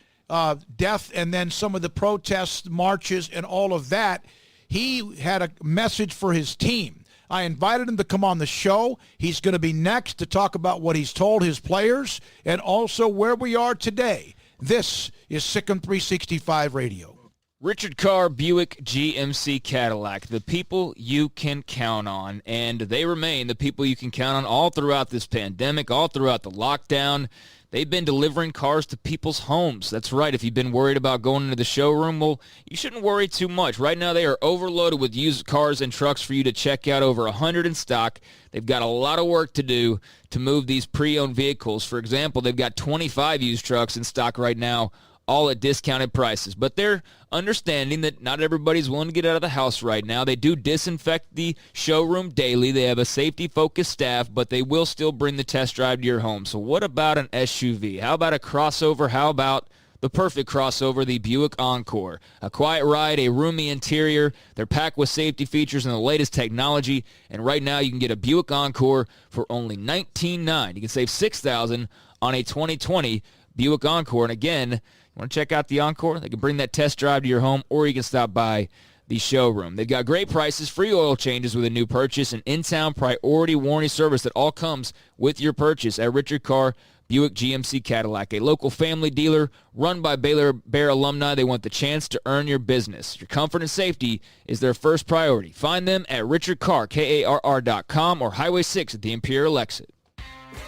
death and then some of the protests, marches, and all of that, he had a message for his team. I invited him to come on the show. He's going to be next to talk about what he's told his players and also where we are today. This is SicEm365 Radio. Richard Carr, Buick GMC Cadillac, the people you can count on, and they remain the people you can count on all throughout this pandemic, all throughout the lockdown. They've been delivering cars to people's homes. That's right. If you've been worried about going into the showroom, well, you shouldn't worry too much. Right now, they are overloaded with used cars and trucks for you to check out, over 100 in stock. They've got a lot of work to do to move these pre-owned vehicles. For example, they've got 25 used trucks in stock right now, all at discounted prices. But they're understanding that not everybody's willing to get out of the house right now. They do disinfect the showroom daily. They have a safety-focused staff, but they will still bring the test drive to your home. So what about an SUV? How about a crossover? How about the perfect crossover, the Buick Encore? A quiet ride, a roomy interior. They're packed with safety features and the latest technology. And right now you can get a Buick Encore for only $19,900. You can save $6,000 on a 2020 Buick Encore. And again, you want to check out the Encore? They can bring that test drive to your home, or you can stop by the showroom. They've got great prices, free oil changes with a new purchase, and in-town priority warranty service that all comes with your purchase at Richard Carr, Buick GMC Cadillac, a local family dealer run by Baylor Bear alumni. They want the chance to earn your business. Your comfort and safety is their first priority. Find them at richardcarr, KARR.com, or Highway 6 at the Imperial exit.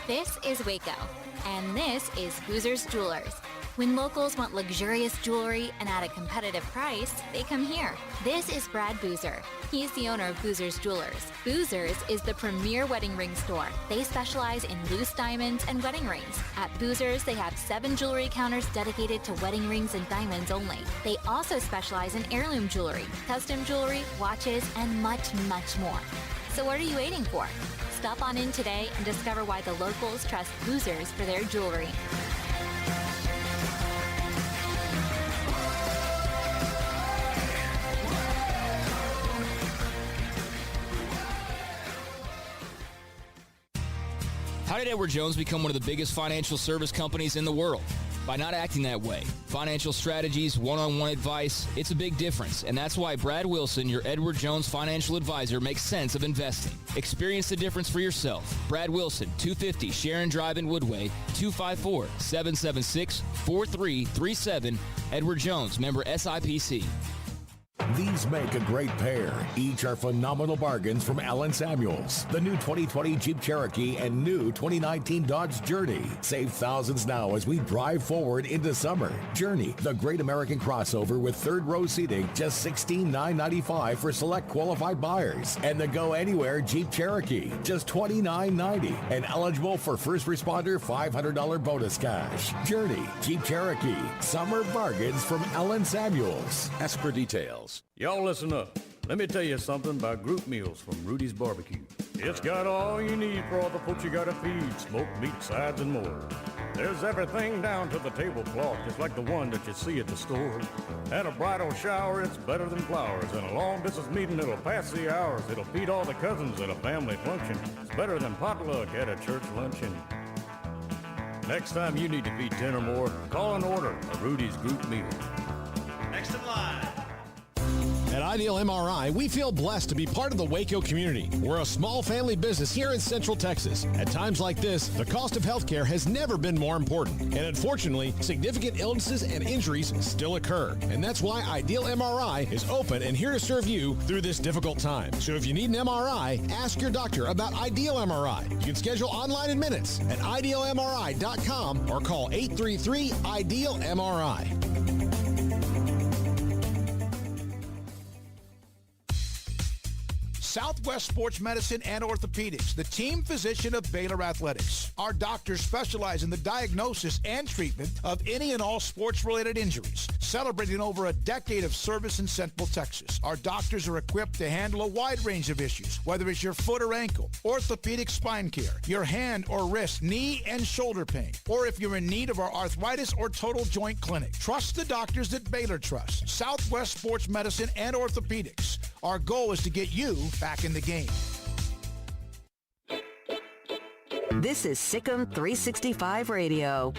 This is Waco, and this is Boozer's Jewelers. When locals want luxurious jewelry and at a competitive price, they come here. This is Brad Boozer. He's the owner of Boozer's Jewelers. Boozer's is the premier wedding ring store. They specialize in loose diamonds and wedding rings. At Boozer's, they have 7 jewelry counters dedicated to wedding rings and diamonds only. They also specialize in heirloom jewelry, custom jewelry, watches, and much, much more. So what are you waiting for? Stop on in today and discover why the locals trust Boozer's for their jewelry. How did Edward Jones become one of the biggest financial service companies in the world? By not acting that way. Financial strategies, one-on-one advice, it's a big difference. And that's why Brad Wilson, your Edward Jones financial advisor, makes sense of investing. Experience the difference for yourself. Brad Wilson, 250 Sharon Drive in Woodway, 254-776-4337. Edward Jones, member SIPC. These make a great pair. Each are phenomenal bargains from Allen Samuels. The new 2020 Jeep Cherokee and new 2019 Dodge Journey. Save thousands now as we drive forward into summer. Journey, the great American crossover with third row seating, just $16,995 for select qualified buyers. And the Go Anywhere Jeep Cherokee, just $29.90. And eligible for first responder $500 bonus cash. Journey, Jeep Cherokee. Summer bargains from Allen Samuels. Ask for details. Y'all listen up. Let me tell you something about group meals from Rudy's Barbecue. It's got all you need for all the folks you gotta feed, smoked meat, sides, and more. There's everything down to the tablecloth, just like the one that you see at the store. At a bridal shower, it's better than flowers. And a long distance meeting, it'll pass the hours. It'll feed all the cousins at a family function. It's better than potluck at a church luncheon. Next time you need to feed 10 or more, call and order a Rudy's group meal. Next in line. At Ideal MRI, we feel blessed to be part of the Waco community. We're a small family business here in Central Texas. At times like this, the cost of healthcare has never been more important. And unfortunately, significant illnesses and injuries still occur. And that's why Ideal MRI is open and here to serve you through this difficult time. So if you need an MRI, ask your doctor about Ideal MRI. You can schedule online in minutes at idealmri.com or call 833-IDEAL-MRI. Southwest Sports Medicine and Orthopedics, the team physician of Baylor Athletics. Our doctors specialize in the diagnosis and treatment of any and all sports-related injuries, celebrating over a decade of service in Central Texas. Our doctors are equipped to handle a wide range of issues, whether it's your foot or ankle, orthopedic spine care, your hand or wrist, knee and shoulder pain, or if you're in need of our arthritis or total joint clinic. Trust the doctors that Baylor trusts. Southwest Sports Medicine and Orthopedics. Our goal is to get you back in the game. This is SicEm365 Radio.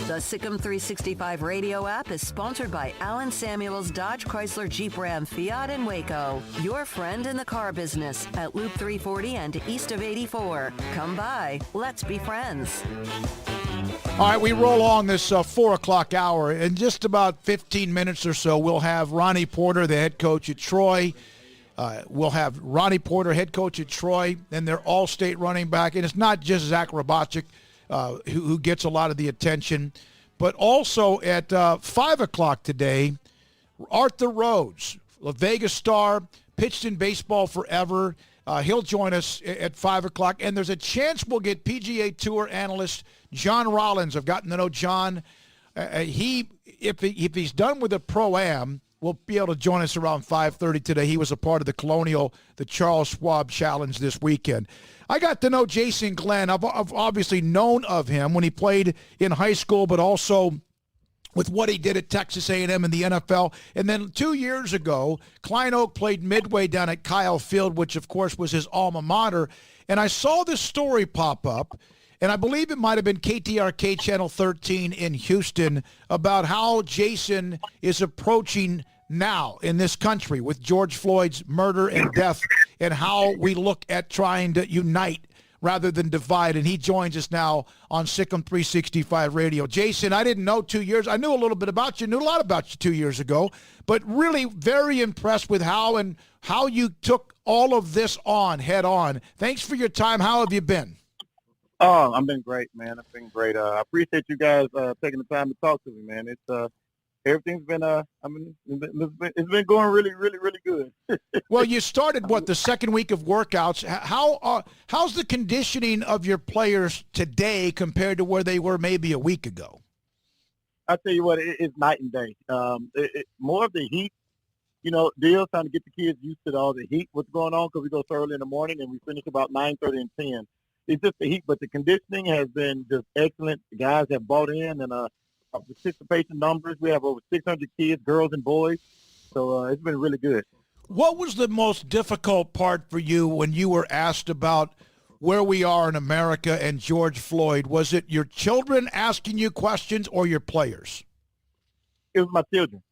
The SicEm365 Radio app is sponsored by Alan Samuels Dodge Chrysler Jeep Ram Fiat in Waco. Your friend in the car business at Loop 340 and east of 84. Come by. Let's be friends. All right, we roll on this 4 o'clock hour. In just about 15 minutes or so, we'll have Ronnie Porter, the head coach at Troy. We'll have Ronnie Porter, head coach at Troy, and their all-state running back. And it's not just Zach Robochik who gets a lot of the attention, but also at 5 o'clock today, Arthur Rhodes, a Vegas star, pitched in baseball forever. He'll join us at 5 o'clock, and there's a chance we'll get PGA Tour analyst John Rollins. I've gotten to know John. If he's done with the Pro-Am, will be able to join us around 5:30 today. He was a part of the the Charles Schwab Challenge this weekend. I got to know Jason Glenn. I've obviously known of him when he played in high school, but also with what he did at Texas A&M in the NFL. And then 2 years ago, Klein Oak played Midway down at Kyle Field, which, of course, was his alma mater. And I saw this story pop up, and I believe it might have been KTRK Channel 13 in Houston, about how Jason is approaching now in this country with George Floyd's murder and death, and how we look at trying to unite rather than divide. And he joins us now on SicEm365 Radio. Jason, I didn't know 2 years. I knew a little bit about you, knew a lot about you 2 years ago, but really very impressed with how you took all of this on head on. Thanks for your time. How have you been? Oh, I've been great, man. I've been great. I appreciate you guys taking the time to talk to me, man. It's everything's been it's been going really, really, really good. Well, you started the second week of workouts. How's the conditioning of your players today compared to where they were maybe a week ago? I tell you what, it's night and day. More of the heat, deal trying to get the kids used to all the heat, what's going on, because we go so early in the morning and we finish about 9:30 and 10. It's just the heat, but the conditioning has been just excellent. The guys have bought in, and participation numbers, we have over 600 kids, girls and boys, so it's been really good. What was the most difficult part for you when you were asked about where we are in America and George Floyd? Was it your children asking you questions or your players? It was my children,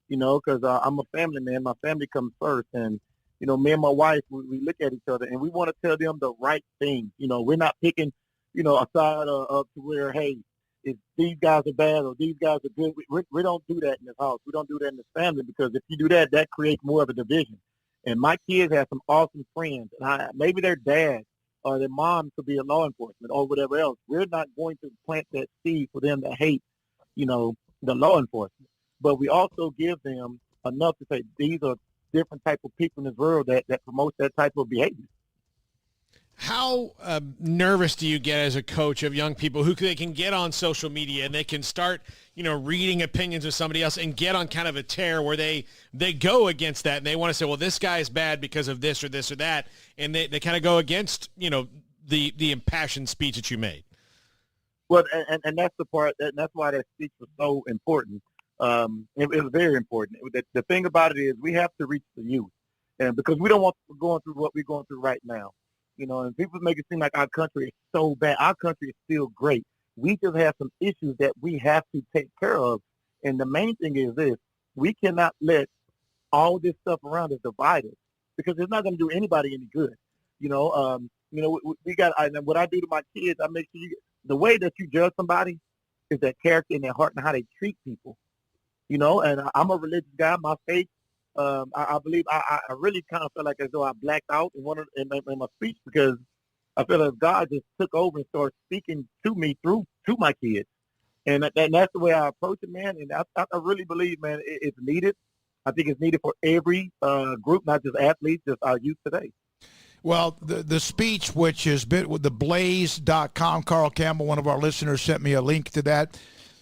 because I'm a family man. My family comes first, and me and my wife, we look at each other, and we want to tell them the right thing. We're not picking, a side of to where, hey, if these guys are bad or these guys are good. We don't do that in this house. We don't do that in this family, because if you do that, that creates more of a division. And my kids have some awesome friends. Maybe their dad or their mom could be a law enforcement or whatever else. We're not going to plant that seed for them to hate, the law enforcement. But we also give them enough to say these are different type of people in this world that promotes that type of behavior. How nervous do you get as a coach of young people who they can get on social media and they can start, reading opinions of somebody else and get on kind of a tear where they go against that and they want to say, well, this guy is bad because of this or that, and they kind of go against, the impassioned speech that you made? Well, and that's the part, and that's why that speech was so important. It was very important. The thing about it is we have to reach the youth, and because we don't want people going through what we're going through right now. And people make it seem like our country is so bad. Our country is still great. We just have some issues that we have to take care of. And the main thing is this: we cannot let all this stuff around is divide us because it's not going to do anybody any good. We got. And what I do to my kids, I make sure the way that you judge somebody is their character and their heart and how they treat people. And I'm a religious guy. My faith, I believe. I really kind of feel like as though I blacked out in my speech because I feel like God just took over and started speaking to me to my kids, and that's the way I approach it, man. And I really believe, man, it's needed. I think it's needed for every group, not just athletes, just our youth today. Well, the speech, which has been with the blaze.com, Carl Campbell, one of our listeners, sent me a link to that.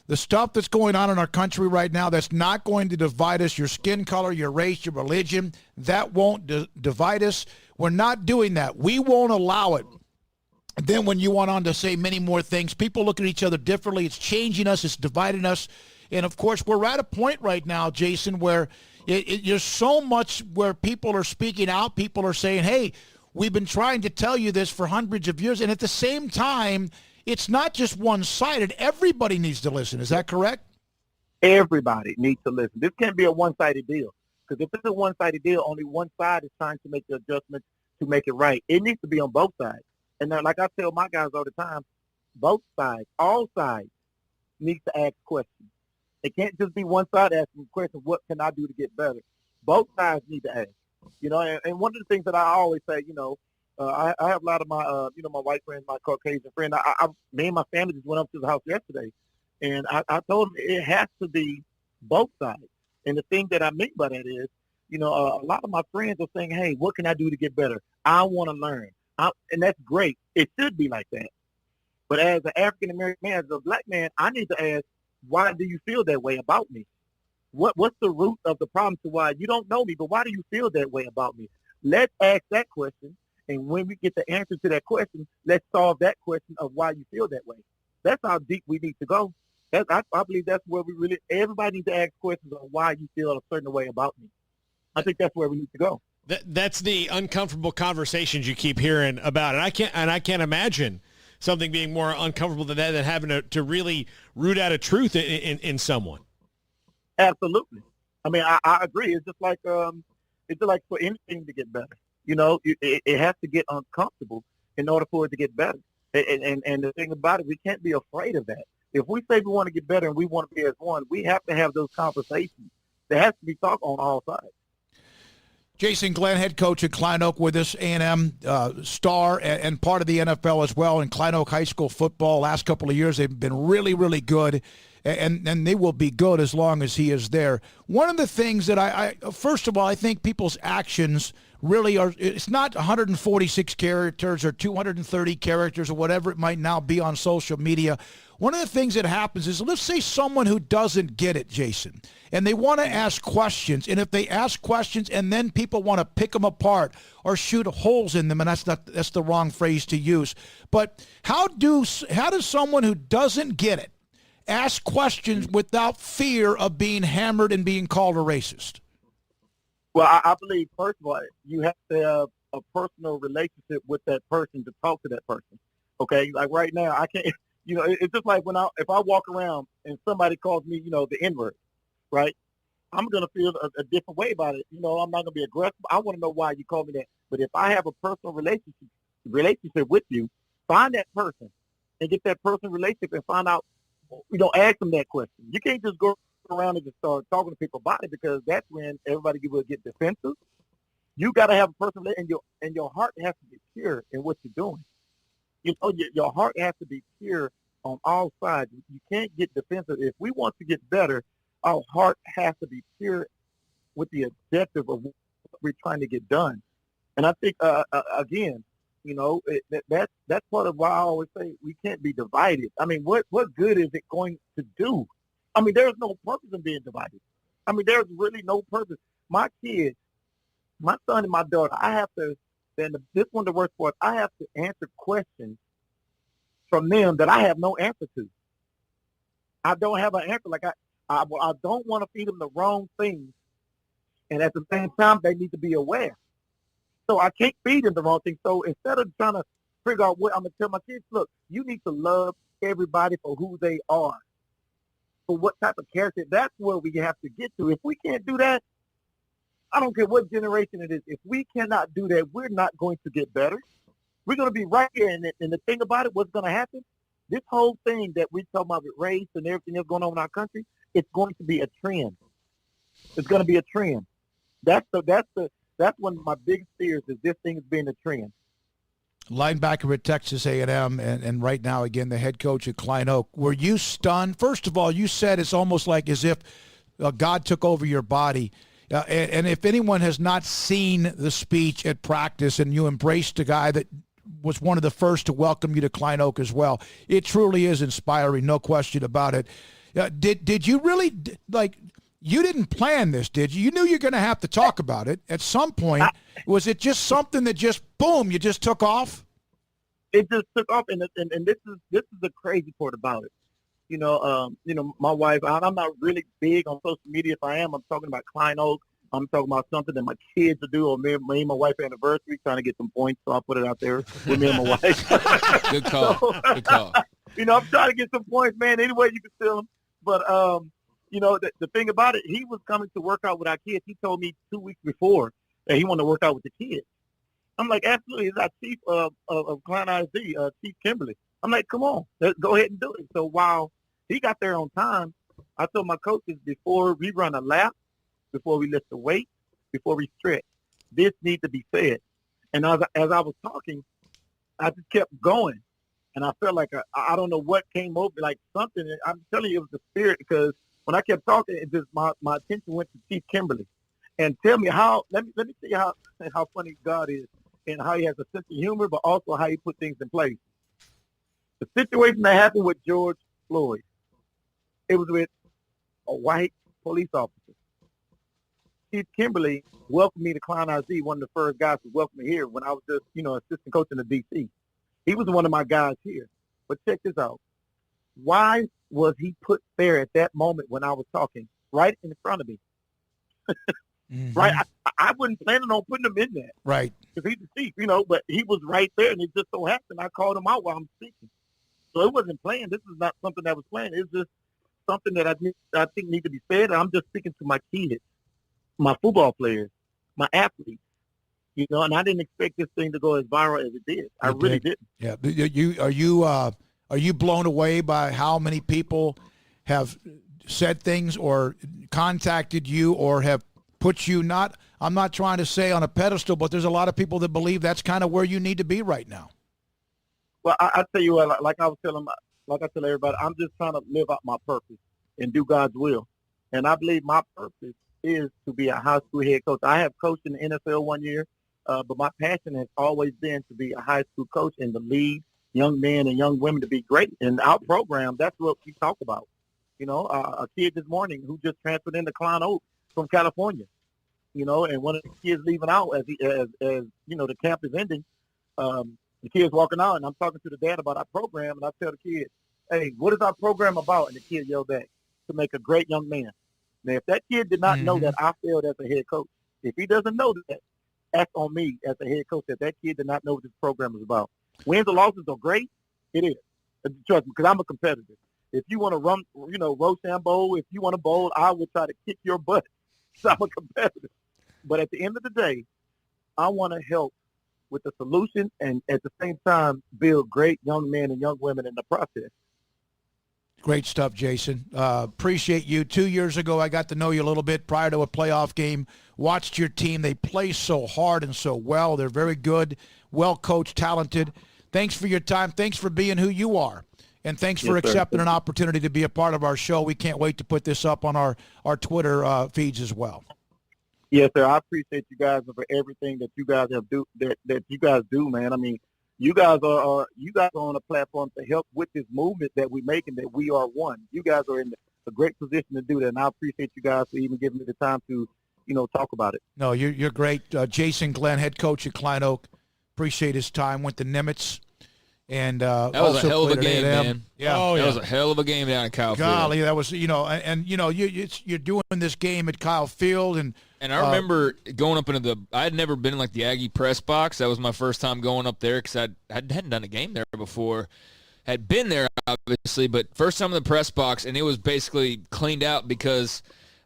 The stuff that's going on in our country right now that's not going to divide us, your skin color, your race, your religion, that won't divide us. We're not doing that. We won't allow it. And then when you went on to say many more things, people look at each other differently. It's changing us. It's dividing us. And, of course, we're at a point right now, Jason, where there's so much where people are speaking out. People are saying, hey, we've been trying to tell you this for hundreds of years. And at the same time, it's not just one-sided. Everybody needs to listen. Is that correct? Everybody needs to listen. This can't be a one-sided deal. Because if it's a one-sided deal, only one side is trying to make the adjustments to make it right. It needs to be on both sides. And now, like I tell my guys all the time, both sides, all sides, need to ask questions. It can't just be one side asking questions, what can I do to get better? Both sides need to ask. And one of the things that I always say, I have a lot of my, my white friends, my Caucasian friend. Me and my family just went up to the house yesterday, and I told them it has to be both sides. And the thing that I mean by that is, a lot of my friends are saying, hey, what can I do to get better? I want to learn. And that's great. It should be like that. But as an African-American man, as a black man, I need to ask, why do you feel that way about me? What's the root of the problem to why you don't know me, but why do you feel that way about me? Let's ask that question. And when we get the answer to that question, let's solve that question of why you feel that way. That's how deep we need to go. I believe that's where everybody needs to ask questions on why you feel a certain way about me. I think that's where we need to go. That's the uncomfortable conversations you keep hearing about. And I can't imagine something being more uncomfortable than that, than having to really root out a truth in someone. Absolutely. I mean, I agree. It's just like for anything to get better. It has to get uncomfortable in order for it to get better. And the thing about it, we can't be afraid of that. If we say we want to get better and we want to be as one, we have to have those conversations. There has to be talk on all sides. Jason Glenn, head coach at Klein Oak with us, A&M star and part of the NFL as well in Klein Oak High School football. Last couple of years, they've been really, really good, and they will be good as long as he is there. One of the things that first of all, I think people's actions really are, it's not 146 characters or 230 characters or whatever it might now be on social media. One of the things that happens is, let's say someone who doesn't get it, Jason, and they want to ask questions, and if they ask questions and then people want to pick them apart or shoot holes in them, and that's the wrong phrase to use, but how does someone who doesn't get it ask questions without fear of being hammered and being called a racist? Well, I believe, first of all, you have to have a personal relationship with that person to talk to that person. Okay? Like right now, I can't, it's just like if I walk around and somebody calls me, the N-word, right? I'm going to feel a different way about it. I'm not going to be aggressive. I want to know why you call me that. But if I have a personal relationship with you, find that person and get that personal relationship and find out, ask them that question. You can't just go around and just start talking to people about it, because that's when everybody will get defensive. You got to have a personal, and your heart has to be pure in what you're doing. Your heart has to be pure on all sides. You can't get defensive. If we want to get better, our heart has to be pure with the objective of what we're trying to get done. And I think, again, that's part of why I always say we can't be divided. I mean, what good is it going to do? I mean, there's no purpose in being divided. I mean, there's really no purpose. My kids, my son and my daughter, I have to, and this one the worst part, I have to answer questions from them that I have no answer to. I don't have an answer. Like I don't want to feed them the wrong things, and at the same time, they need to be aware. So I can't feed them the wrong thing. So instead of trying to figure out what I'm going to tell my kids, look, you need to love everybody for who they are, for what type of character. That's where we have to get to. If we can't do that, I don't care what generation it is. If we cannot do that, we're not going to get better. We're going to be right here. And the thing about it, what's going to happen, this whole thing that we talk about with race and everything that's going on in our country, it's going to be a trend. It's going to be a trend. That's one of my biggest fears is this thing is being a trend. Linebacker at Texas A&M, and right now, again, the head coach at Klein Oak. Were you stunned? First of all, you said it's almost like as if God took over your body. And if anyone has not seen the speech at practice and you embraced a guy that was one of the first to welcome you to Klein Oak as well, it truly is inspiring, no question about it. Did you really, you didn't plan this, did you? You knew you're going to have to talk about it at some point. Was it just something that just, boom, you just took off? It just took off, and this is the crazy part about it. My wife, I'm not really big on social media. If I am, I'm talking about Klein Oak. I'm talking about something that my kids will do, or me and my wife anniversary, trying to get some points, so I'll put it out there with me and my wife. Good call. Good call. I'm trying to get some points, man, any way you can steal them. But, the thing about it, he was coming to work out with our kids. He told me 2 weeks before that he wanted to work out with the kids. I'm like, absolutely. He's our chief of Klein ISD, Chief Kimberly. I'm like, come on, let's go ahead and do it. So while he got there on time, I told my coaches before we run a lap, before we lift the weight, before we stretch, this needs to be said. And as I was talking, I just kept going. And I felt like I don't know what came over, like something. I'm telling you, it was the spirit, because when I kept talking, it just my attention went to Chief Kimberly. And tell me how, let me tell you how funny God is and how he has a sense of humor, but also how he put things in place. The situation that happened with George Floyd, it was with a white police officer. Chief Kimberly welcomed me to Klein ISD, one of the first guys to welcome me here when I was just, assistant coach in the D.C. He was one of my guys here. But check this out. Why was he put there at that moment when I was talking, right in front of me? Mm-hmm. Right? I wasn't planning on putting him in there. Right. Because he's the chief, but he was right there, and it just so happened I called him out while I'm speaking. So it wasn't planned. This is not something that was planned. It's just something that I think need to be said. And I'm just speaking to my kids, my football players, my athletes, and I didn't expect this thing to go as viral as it did. I really didn't. Yeah. Are you blown away by how many people have said things or contacted you or have put you I'm not trying to say on a pedestal, but there's a lot of people that believe that's kind of where you need to be right now. Well, I tell you what, like I tell everybody, I'm just trying to live out my purpose and do God's will. And I believe my purpose is to be a high school head coach. I have coached in the NFL 1 year, but my passion has always been to be a high school coach and to lead young men and young women to be great. And our program, that's what we talk about. A kid this morning who just transferred into Klein Oak from California, and one of the kids leaving out as the camp is ending, the kid's walking out, and I'm talking to the dad about our program, and I tell the kid, hey, what is our program about? And the kid yelled back, to make a great young man. Now, if that kid did not know that I failed as a head coach, if he doesn't know that, that's on me as a head coach, that kid did not know what this program is about. Wins or losses are great. It is. Trust me, because I'm a competitor. If you want to run, Rochambeau, if you want to bowl, I will try to kick your butt. So I'm a competitor. But at the end of the day, I want to help with the solution and at the same time build great young men and young women in the process. Great stuff, Jason. Appreciate you. 2 years ago, I got to know you a little bit prior to a playoff game. Watched your team. They play so hard and so well. They're very good, well-coached, talented. Thanks for your time. Thanks for being who you are. And thanks for accepting an opportunity to be a part of our show. We can't wait to put this up on our Twitter feeds as well. Yes, sir. I appreciate you guys for everything that you guys that you guys do, man. I mean, you guys are on a platform to help with this movement that we're making, that we are one. You guys are in a great position to do that, and I appreciate you guys for even giving me the time to, talk about it. No, you're great. Jason Glenn, head coach at Klein Oak. Appreciate his time. Went to Nimitz. And that was a hell of a game, man. Yeah, that was a hell of a game down at Kyle Field. Golly, that was you're doing this game at Kyle Field, and I remember going up into I had never been in the Aggie press box. That was my first time going up there because I hadn't done a game there before. Had been there obviously, but first time in the press box, and it was basically cleaned out because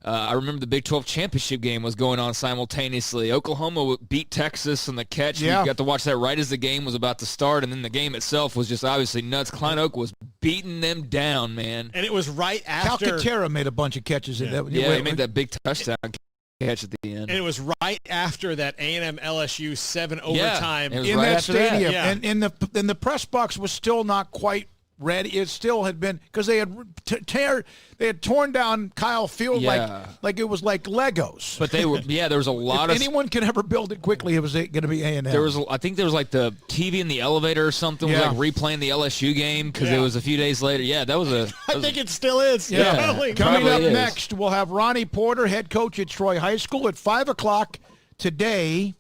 I remember the Big 12 championship game was going on simultaneously. Oklahoma beat Texas on the catch. Yeah. We got to watch that right as the game was about to start, and then the game itself was just obviously nuts. Klein Oak was beating them down, man. And it was right after. Calcaterra made a bunch of catches in that. Yeah, he made that big touchdown catch at the end. And it was right after that A&M LSU 7 overtime. it was in right that after that. stadium. Yeah. And the press box was still not quite ready. It still had been, because they had torn down Kyle Field like it was like Legos. But they were, there was a lot if of. anyone can ever build it quickly, it was going to be A&M. I think there was like the TV in the elevator or something, was like replaying the LSU game because it was a few days later. Yeah, that was a. I think it still is. Yeah. Coming up is. next, we'll have Ronnie Porter, head coach at Troy High School, at 5 o'clock today.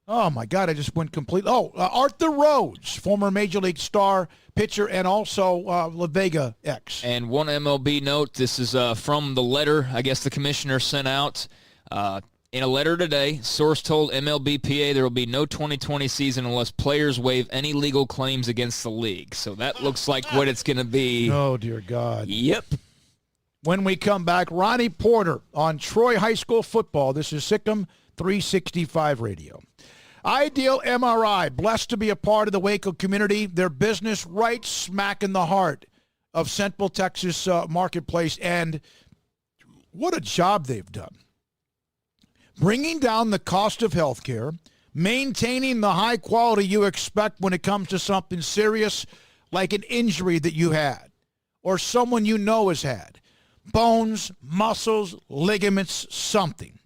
Oh, my God, I just went complete. Arthur Rhodes, former Major League star, pitcher, and also La Vega ex. And one MLB note, this is from the letter I guess the commissioner sent out. In a letter today, source told MLBPA there will be no 2020 season unless players waive any legal claims against the league. So that looks like what it's going to be. Oh, dear God. Yep. When we come back, Ronnie Porter on Troy High School football. This is SicEm365 Radio. Ideal MRI, blessed to be a part of the Waco community. Their business right smack in the heart of Central Texas marketplace. And what a job they've done. Bringing down the cost of health care, maintaining the high quality you expect when it comes to something serious like an injury that you had or someone you know has had. Bones, muscles, ligaments, something.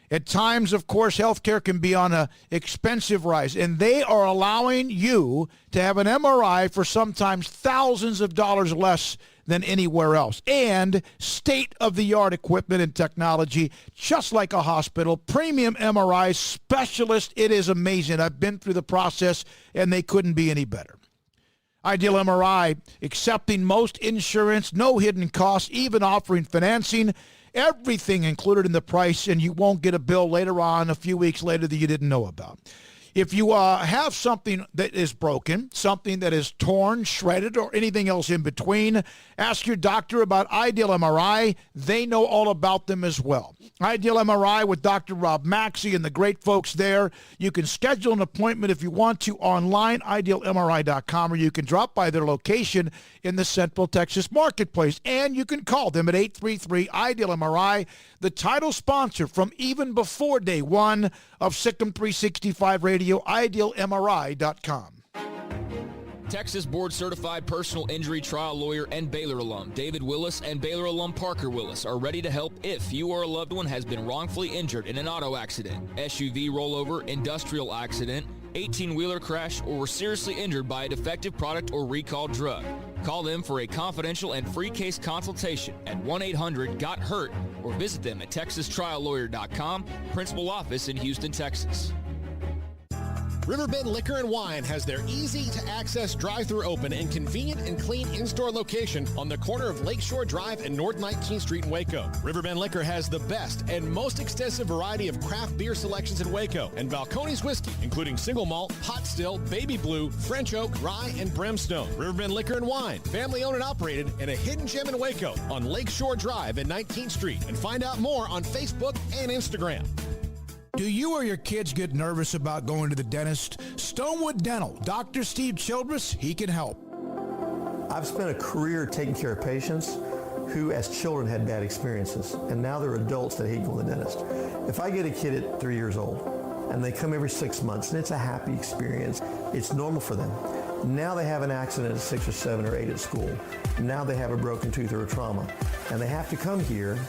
At times, of course, healthcare can be on an expensive rise, and they are allowing you to have an MRI for sometimes thousands of dollars less than anywhere else. And state-of-the-art equipment and technology, just like a hospital. Premium MRI specialist. It is amazing. I've been through the process, and they couldn't be any better. Ideal MRI, accepting most insurance, no hidden costs, even offering financing. Everything included in the price, and you won't get a bill later on, a few weeks later, that you didn't know about. If you have something that is broken, something that is torn, shredded, or anything else in between, ask your doctor about Ideal MRI. They know all about them as well. Ideal MRI with Dr. Rob Maxey and the great folks there. You can schedule an appointment if you want to online, idealmri.com, or you can drop by their location in the Central Texas marketplace. And you can call them at 833-IDEAL-MRI, the title sponsor from even before day one of SicEm365 Radio, idealmri.com. Texas board-certified personal injury trial lawyer and Baylor alum David Willis and Baylor alum Parker Willis are ready to help if you or a loved one has been wrongfully injured in an auto accident, SUV rollover, industrial accident, 18-wheeler crash, or were seriously injured by a defective product or recalled drug. Call them for a confidential and free case consultation at 1-800-GOT-HURT or visit them at texastriallawyer.com, principal office in Houston, Texas. Riverbend Liquor and Wine has their easy-to-access drive-thru open and convenient and clean in-store location on the corner of Lakeshore Drive and North 19th Street in Waco. Riverbend Liquor has the best and most extensive variety of craft beer selections in Waco and Balcones whiskey, including single malt, pot still, baby blue, French oak, rye, and brimstone. Riverbend Liquor and Wine, family-owned and operated, and a hidden gem in Waco on Lakeshore Drive and 19th Street. And find out more on Facebook and Instagram. Do you or your kids get nervous about going to the dentist? Stonewood Dental, Dr. Steve Childress, he can help. I've spent a career taking care of patients who as children had bad experiences, and now they're adults that hate going to the dentist. If I get a kid at 3 years old and they come every 6 months and it's a happy experience, it's normal for them. Now they have an accident at 6 or 7 or 8 at school. Now they have a broken tooth or a trauma, and they have to come here.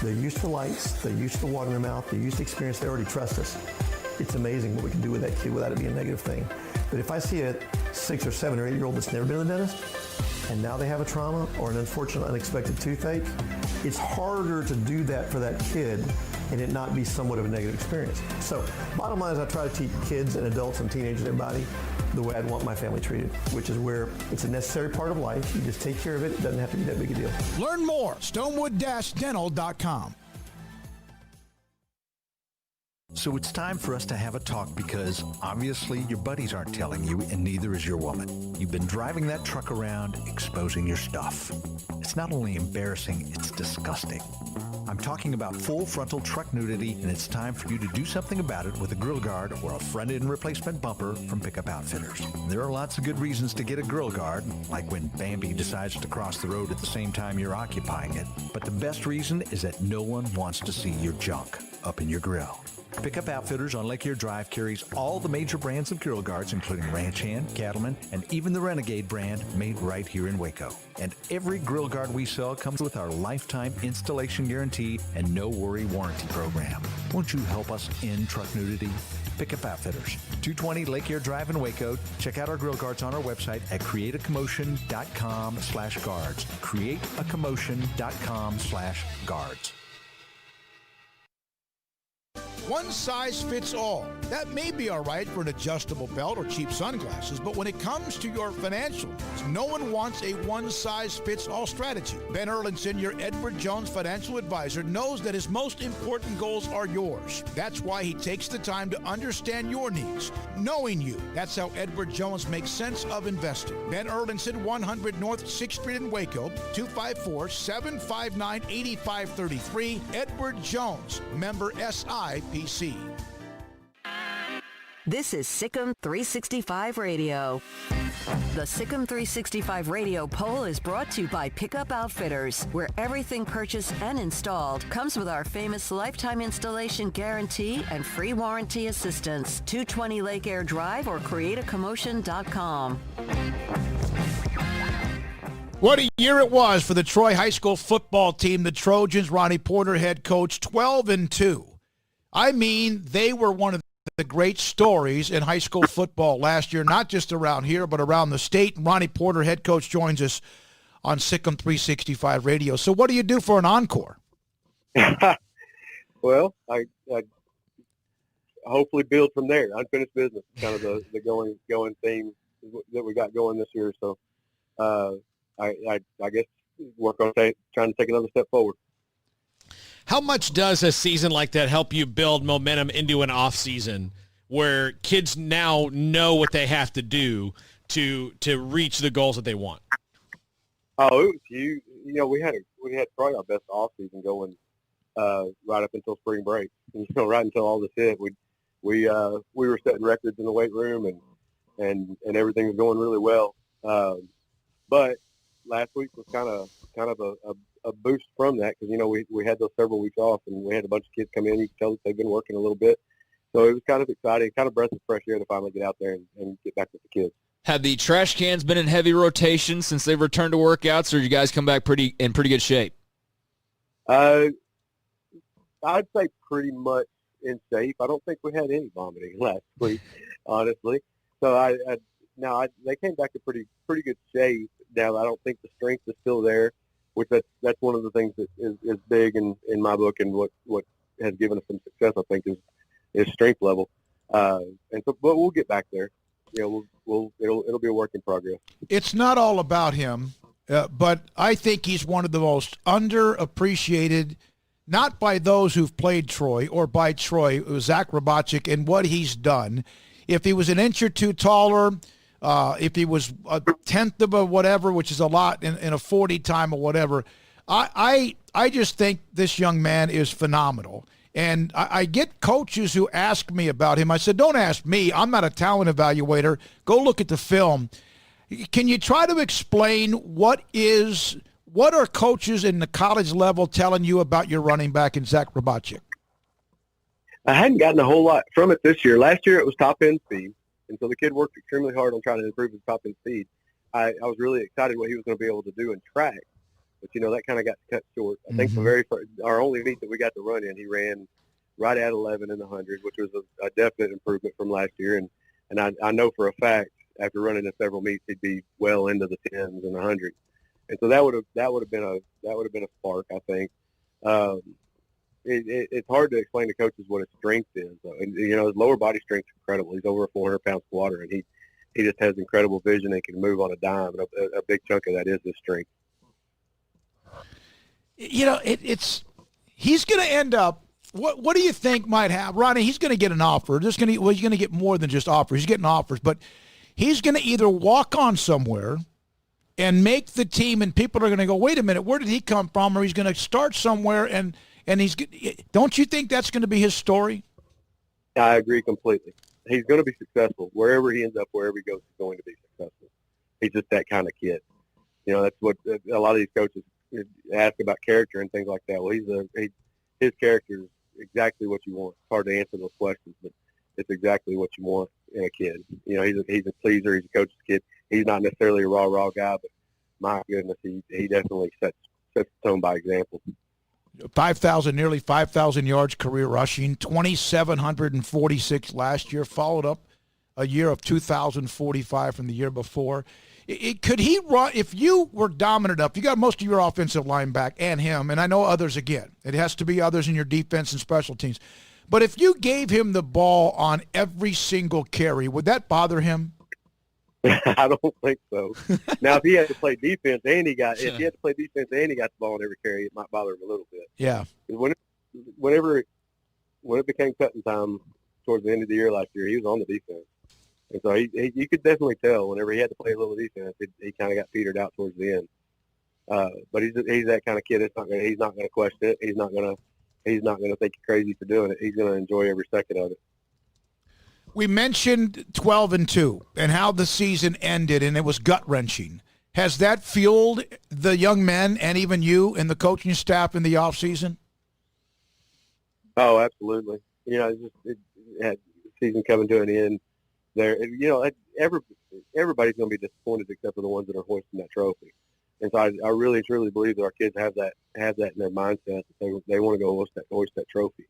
They're used to lights, they're used to water in their mouth, they're used to experience, they already trust us. It's amazing what we can do with that kid without it being a negative thing. But if I see a 6 or 7 or 8 year old that's never been to the dentist, and now they have a trauma or an unfortunate unexpected toothache, it's harder to do that for that kid and it not be somewhat of a negative experience. So bottom line is I try to teach kids and adults and teenagers and everybody the way I'd want my family treated, which is where it's a necessary part of life. You just take care of it. It doesn't have to be that big a deal. Learn more, stonewood-dental.com. So it's time for us to have a talk because obviously your buddies aren't telling you and neither is your woman. You've been driving that truck around, exposing your stuff. It's not only embarrassing, it's disgusting. I'm talking about full frontal truck nudity, and it's time for you to do something about it with a grill guard or a front-end replacement bumper from Pickup Outfitters. There are lots of good reasons to get a grill guard, like when Bambi decides to cross the road at the same time you're occupying it. But the best reason is that no one wants to see your junk up in your grill. Pickup Outfitters on Lake Erie Drive carries all the major brands of grill guards, including Ranch Hand, Cattleman, and even the Renegade brand made right here in Waco. And every grill guard we sell comes with our lifetime installation guarantee and no-worry warranty program. Won't you help us end truck nudity? Pickup Outfitters, 220 Lake Erie Drive in Waco. Check out our grill guards on our website at createacommotion.com/guards. createacommotion.com/guards. One size fits all. That may be all right for an adjustable belt or cheap sunglasses, but when it comes to your financial needs, no one wants a one-size-fits-all strategy. Ben Erlinson, your Edward Jones financial advisor, knows that his most important goals are yours. That's why he takes the time to understand your needs, knowing you. That's how Edward Jones makes sense of investing. Ben Erlinson, 100 North 6th Street in Waco, 254-759-8533. Edward Jones, member SIPC. This is SicEm365 Radio. The SicEm365 Radio poll is brought to you by Pickup Outfitters, where everything purchased and installed comes with our famous lifetime installation guarantee and free warranty assistance. 220 Lake Erie Drive or createacommotion.com. What a year it was for the Troy High School football team. The Trojans, Ronnie Porter, head coach, 12-2. I mean, they were one of the great stories in high school football last year, not just around here, but around the state. Ronnie Porter, head coach, joins us on SicEm365 Radio. So what do you do for an encore? Well, I hopefully build from there. Unfinished business, kind of the going theme that we got going this year. So I guess work on trying to take another step forward. How much does a season like that help you build momentum into an off season where kids now know what they have to do to reach the goals that they want? Oh, it was huge. You know, we had probably our best off season going right up until spring break. You know, right until all this hit, we were setting records in the weight room and everything was going really well. But last week was kind of a boost from that because, you know, we had those several weeks off and we had a bunch of kids come in. You can tell that they've been working a little bit. So it was kind of exciting, kind of breath of fresh air to finally get out there and get back with the kids. Have the trash cans been in heavy rotation since they've returned to workouts, or did you guys come back in pretty good shape? I'd say pretty much in shape. I don't think we had any vomiting last week, honestly. So they came back in pretty good shape. Now I don't think the strength is still there, which that's one of the things that is big in my book, and what has given us some success, I think, is strength level. And so, but we'll get back there. You know, it'll be a work in progress. It's not all about him, but I think he's one of the most underappreciated, not by those who've played Troy or by Troy, Zach Robachick, and what he's done. If he was an inch or two taller, if he was a tenth of a whatever, which is a lot in a 40 time or whatever, I just think this young man is phenomenal. And I get coaches who ask me about him. I said, don't ask me. I'm not a talent evaluator. Go look at the film. Can you try to explain what are coaches in the college level telling you about your running back in Zach Robachick? I hadn't gotten a whole lot from it this year. Last year it was top-end speed, and so the kid worked extremely hard on trying to improve his top-end speed. I was really excited what he was going to be able to do in track. But, you know, that kind of got cut short. I think the very first, our only meet that we got to run in, he ran right at 11 in the 100, which was a definite improvement from last year. And I know for a fact after running in several meets, he'd be well into the 10s and the 100s. And so that would have been a spark, I think. It's hard to explain to coaches what his strength is. And, you know, his lower body strength is incredible. He's over a 400-pound squatter, and he just has incredible vision and can move on a dime. And a big chunk of that is his strength. You know, he's going to end up What do you think might happen? Ronnie, he's going to get an offer. He's going to get more than just offers. He's getting offers, but he's going to either walk on somewhere and make the team, and people are going to go, wait a minute, where did he come from? Or he's going to start somewhere, and don't you think that's going to be his story? I agree completely. He's going to be successful. Wherever he ends up, wherever he goes, he's going to be successful. He's just that kind of kid. That's what a lot of these coaches ask about character and things like that. Well, his character is exactly what you want. It's hard to answer those questions, but it's exactly what you want in a kid. He's a pleaser. He's a coach's kid. He's not necessarily a raw guy, but my goodness, he definitely sets the tone by example. Nearly 5,000 yards career rushing, 2,746 last year, followed up a year of 2,045 from the year before. Could he run, if you were dominant up, you got most of your offensive line back and him, and I know others again. It has to be others in your defense and special teams. But if you gave him the ball on every single carry, would that bother him? I don't think so. Now, if he had to play defense and he got the ball on every carry, it might bother him a little bit. Yeah. When it became cutting time towards the end of the year last year, he was on the defense, and so you could definitely tell whenever he had to play a little defense, he kind of got petered out towards the end. But he's that kind of kid. He's not going to question it. He's not going to think you're crazy for doing it. He's going to enjoy every second of it. We mentioned 12-2 and how the season ended, and it was gut-wrenching. Has that fueled the young men and even you and the coaching staff in the offseason? Oh, absolutely. It had the season coming to an end. Everybody's going to be disappointed except for the ones that are hoisting that trophy. And so I really, truly believe that our kids have that in their mindset that they want to go hoist that trophy.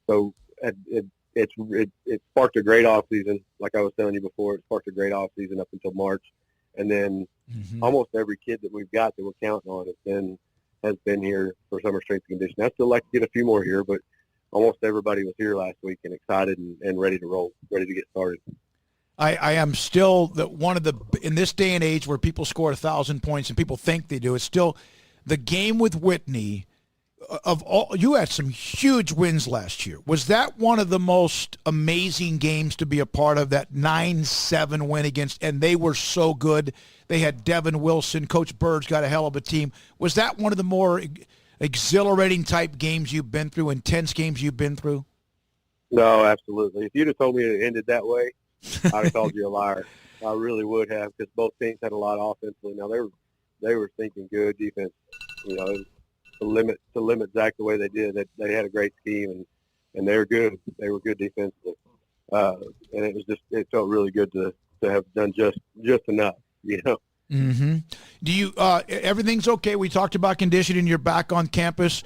So it sparked a great off season. Like I was telling you before, it sparked a great off season up until March. And then almost every kid that we've got that we're counting on has been here for summer strength and conditioning. I still like to get a few more here, but almost everybody was here last week and excited and ready to roll, ready to get started. I am still in this day and age where people score 1,000 points and people think they do, it's still the game with Whitney. You had some huge wins last year. Was that one of the most amazing games to be a part of, that 9-7 win against, and they were so good. They had Devin Wilson. Coach Bird's got a hell of a team. Was that one of the more exhilarating type games you've been through, intense games you've been through? No, absolutely. If you'd have told me it ended that way, I'd have called you a liar. I really would have, because both teams had a lot offensively. Now they were thinking good defense. To limit Zach the way they did, they had a great scheme and they were good. They were good defensively, and it felt really good to have done just enough. Mm-hmm. Do you everything's okay? We talked about conditioning. You're back on campus.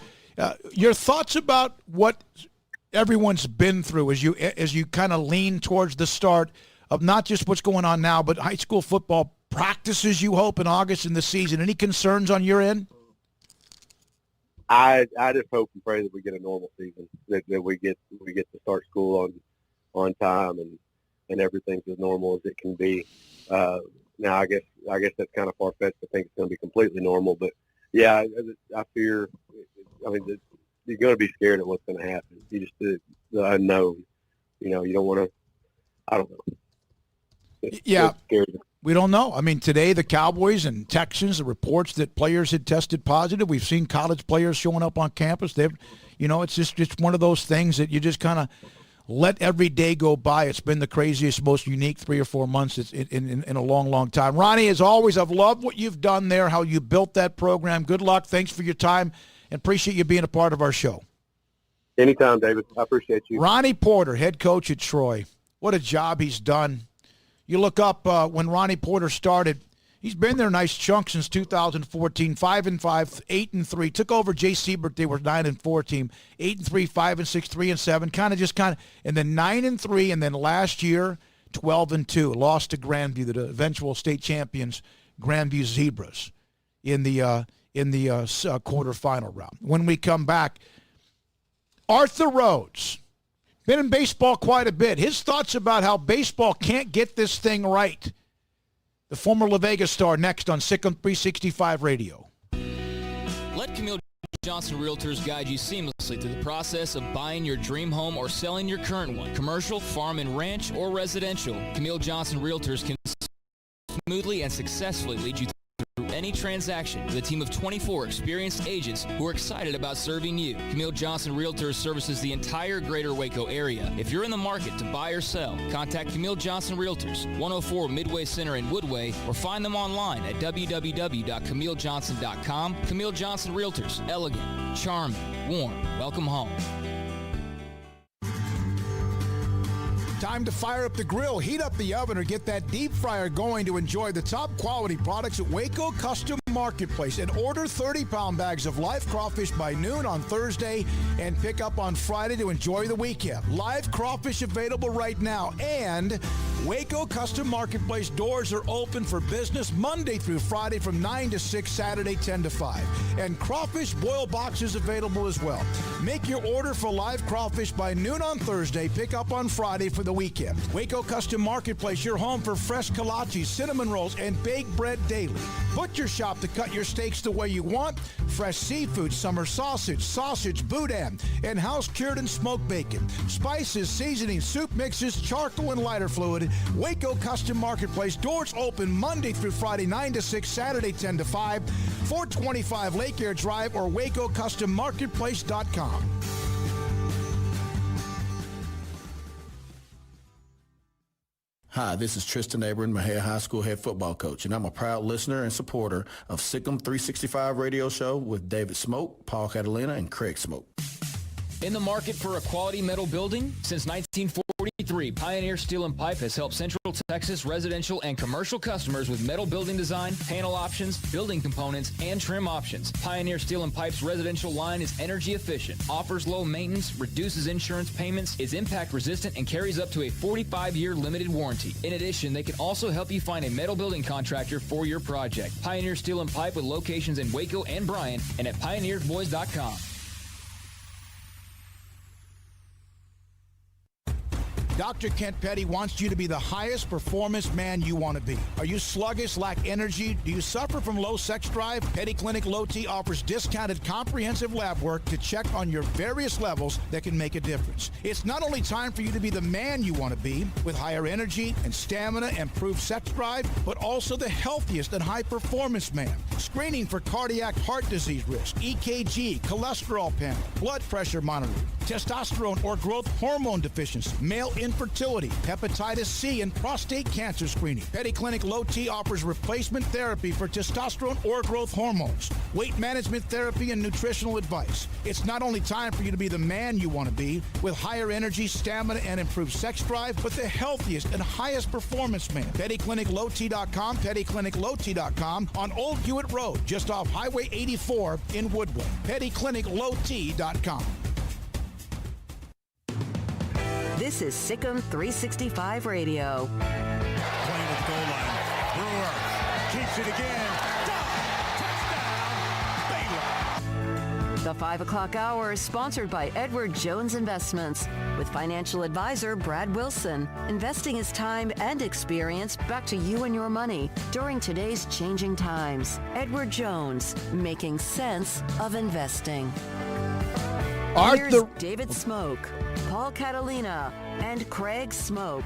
Your thoughts about what everyone's been through as you kind of lean towards the start of not just what's going on now, but high school football practices, you hope, in August in the season. Any concerns on your end? I just hope and pray that we get a normal season, that we get to start school on time and everything's as normal as it can be. Now I guess that's kind of far-fetched to think it's going to be completely normal, but yeah, I fear. I mean, you're going to be scared of what's going to happen. You just the unknown. You don't want to. I don't know. It's scary. We don't know. I mean, today the Cowboys and Texans, the reports that players had tested positive. We've seen college players showing up on campus. It's one of those things that you just kind of let every day go by. It's been the craziest, most unique 3 or 4 months in a long, long time. Ronnie, as always, I've loved what you've done there, how you built that program. Good luck. Thanks for your time, and appreciate you being a part of our show. Anytime, David. I appreciate you. Ronnie Porter, head coach at Troy. What a job he's done. You look up when Ronnie Porter started, he's been there a nice chunk since 2014, 5-5, 8-3. Took over Jay Siebert. They were 9-4 team, 8-3, 5-6, 3-7, and then 9-3, and then last year 12-2. Lost to Grandview, the eventual state champions, Grandview Zebras, in the quarterfinal round. When we come back, Arthur Rhodes. Been in baseball quite a bit. His thoughts about how baseball can't get this thing right. The former La Vega star next on SicEm365 Radio. Let Camille Johnson Realtors guide you seamlessly through the process of buying your dream home or selling your current one. Commercial, farm and ranch, or residential, Camille Johnson Realtors can smoothly and successfully lead you through any transaction with a team of 24 experienced agents who are excited about serving you. Camille Johnson Realtors services the entire greater Waco area. If you're in the market to buy or sell, contact Camille Johnson Realtors, 104 Midway Center in Woodway, or find them online at www.camillejohnson.com. Camille Johnson Realtors, elegant, charming, warm. Welcome home. Time to fire up the grill, heat up the oven, or get that deep fryer going to enjoy the top quality products at Waco Custom Marketplace, and order 30-pound bags of live crawfish by noon on Thursday and pick up on Friday to enjoy the weekend. Live crawfish available right now, and Waco Custom Marketplace doors are open for business Monday through Friday from 9 to 6, Saturday 10 to 5. And crawfish boil boxes available as well. Make your order for live crawfish by noon on Thursday, pick up on Friday for the weekend. Waco Custom Marketplace, your home for fresh kolaches, cinnamon rolls, and baked bread daily. Butcher shop to cut your steaks the way you want. Fresh seafood, summer sausage, boudin, and house-cured and smoked bacon. Spices, seasonings, soup mixes, charcoal, and lighter fluid. Waco Custom Marketplace, doors open Monday through Friday, 9 to 6, Saturday 10 to 5, 425 Lake Air Drive, or WacoCustomMarketplace.com. Hi, this is Tristan Abram, Mahia High School head football coach, and I'm a proud listener and supporter of SicEm365 radio show with David Smoke, Paul Catalina, and Craig Smoke. In the market for a quality metal building? Since 1943, Pioneer Steel and Pipe has helped Central Texas residential and commercial customers with metal building design, panel options, building components, and trim options. Pioneer Steel and Pipe's residential line is energy efficient, offers low maintenance, reduces insurance payments, is impact resistant, and carries up to a 45-year limited warranty. In addition, they can also help you find a metal building contractor for your project. Pioneer Steel and Pipe with locations in Waco and Bryan and at pioneersboys.com. Dr. Kent Petty wants you to be the highest performance man you want to be. Are you sluggish, lack energy? Do you suffer from low sex drive? Petty Clinic Low T offers discounted comprehensive lab work to check on your various levels that can make a difference. It's not only time for you to be the man you want to be with higher energy and stamina and improved sex drive, but also the healthiest and high performance man. Screening for cardiac heart disease risk, EKG, cholesterol panel, blood pressure monitoring, testosterone or growth hormone deficiency, male infertility, hepatitis C, and prostate cancer screening. Petty Clinic Low T offers replacement therapy for testosterone or growth hormones, weight management therapy, and nutritional advice. It's not only time for you to be the man you want to be with higher energy, stamina, and improved sex drive, but the healthiest and highest performance man. PettyClinicLowT.com, PettyClinicLowT.com on Old Hewitt Road, just off Highway 84 in Woodward. PettyClinicLowT.com. This is SicEm365 Radio. Playing at the goal line. Brewer keeps it again. Touchdown, Baylor. The 5 o'clock hour is sponsored by Edward Jones Investments with financial advisor Brad Wilson. Investing is time and experience back to you and your money during today's changing times. Edward Jones, making sense of investing. Here's David Smoke, Paul Catalina, and Craig Smoke.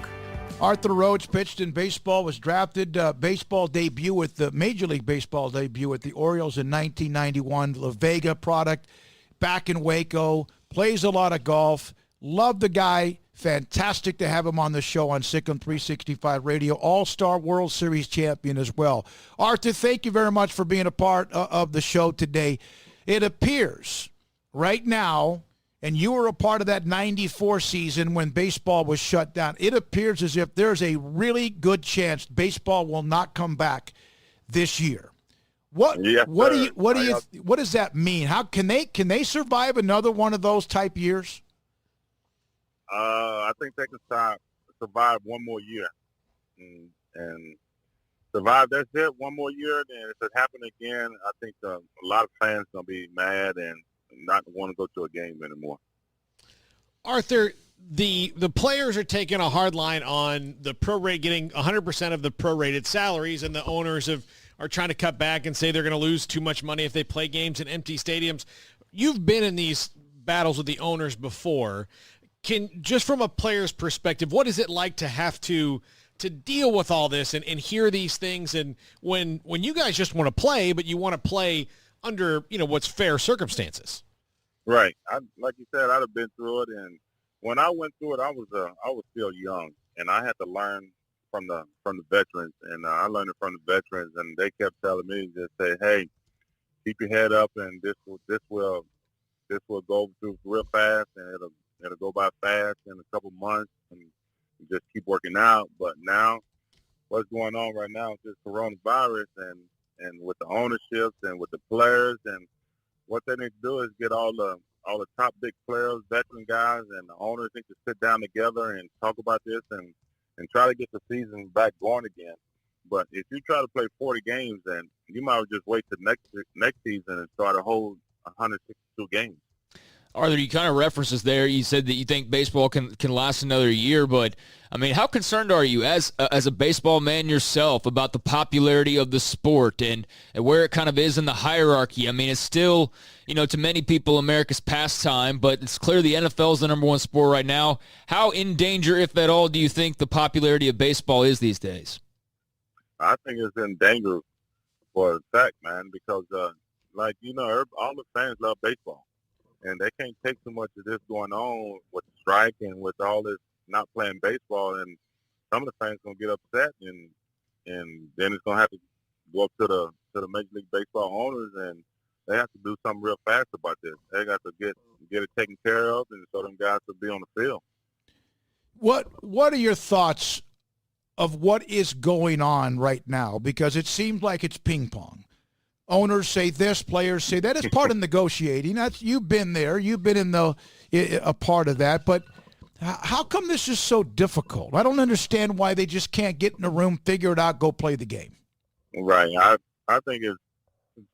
Arthur Rhodes pitched in baseball, was drafted baseball debut with the Major League Baseball debut with the Orioles in 1991. La Vega product, back in Waco, plays a lot of golf. Love the guy. Fantastic to have him on the show on SicEm365 Radio. All-Star World Series champion as well. Arthur, thank you very much for being a part of the show today. It appears right now, and you were a part of that 94 season when baseball was shut down, it appears as if there's a really good chance baseball will not come back this year. What does that mean? How can they survive another one of those type years? I think they can survive one more year and survive. That's it, one more year. And if it happens again, I think a lot of fans going to be mad and not want to go to a game anymore. Arthur, the players are taking a hard line on the prorate, getting 100% of the prorated salaries, and the owners are trying to cut back and say they're going to lose too much money if they play games in empty stadiums. you've been in these battles with the owners before. Just from a player's perspective, what is it like to have to deal with all this and hear these things, and when you guys just want to play, but you want to play under, what's fair circumstances? Right. Like you said, I'd have been through it, and when I went through it, I was still young, and I had to learn from the veterans, and I learned it from the veterans, and they kept telling me, just say, hey, keep your head up, and this will go through real fast, and it'll go by fast in a couple months, and just keep working out. But now, what's going on right now is this coronavirus, and with the ownerships and with the players, and what they need to do is get all the top big players, veteran guys, and the owners need to sit down together and talk about this and try to get the season back going again. But if you try to play 40 games, then you might as well just wait till next season and start a whole 162 games. Arthur, you kind of references there. You said that you think baseball can last another year, but I mean, how concerned are you as a baseball man yourself about the popularity of the sport and where it kind of is in the hierarchy? I mean, it's still, to many people, America's pastime, but it's clear the NFL is the number one sport right now. How in danger, if at all, do you think the popularity of baseball is these days? I think it's in danger for a fact, man, because all the fans love baseball. And they can't take too much of this going on with the strike and with all this not playing baseball. And some of the fans going to get upset, and then it's going to have to go up to the Major League Baseball owners, and they have to do something real fast about this. They got to get it taken care of, and so them guys will be on the field. What are your thoughts of what is going on right now? Because it seems like it's ping pong. Owners say this, players say that. It's part of negotiating. You've been there. You've been a part of that. But how come this is so difficult? I don't understand why they just can't get in a room, figure it out, go play the game. Right. I think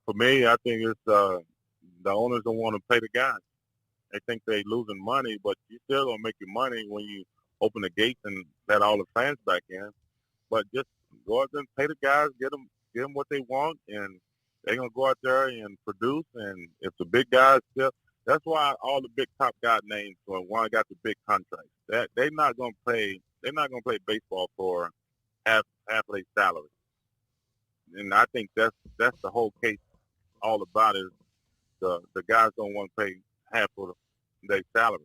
for me, I think it's the owners don't want to pay the guys. They think they're losing money, but you still don't make your money when you open the gates and let all the fans back in. But just go out there and pay the guys, get them what they want, and they're going to go out there and produce. And if the big guys still, that's why all the big top guy names, one got the big contracts. That they're not going to play baseball for half of their salary. And I think that's the whole case all about is the guys don't want to pay half of their salary.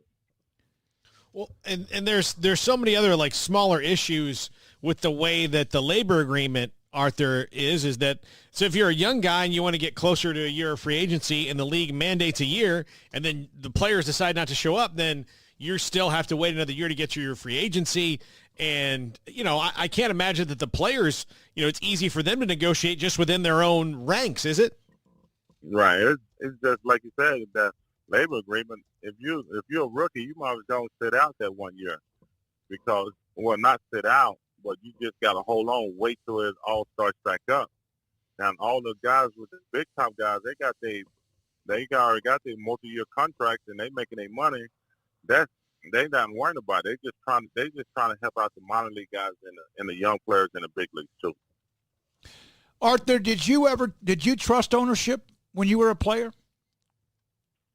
Well, and there's so many other like smaller issues with the way that the labor agreement, Arthur, is that, so if you're a young guy and you want to get closer to a year of free agency and the league mandates a year and then the players decide not to show up, then you still have to wait another year to get your free agency. And, I can't imagine that the players, it's easy for them to negotiate just within their own ranks, is it? Right. It's just like you said, that labor agreement, if you're a rookie, you might as well don't sit out that 1 year because, well, not sit out, but you just got to hold on, wait till it all starts back up. Now, all the guys with the big top guys, they already got their multi-year contracts and they making their money. They not worrying about it. They just trying to help out the minor league guys and the young players in the big leagues too. Arthur, did you trust ownership when you were a player?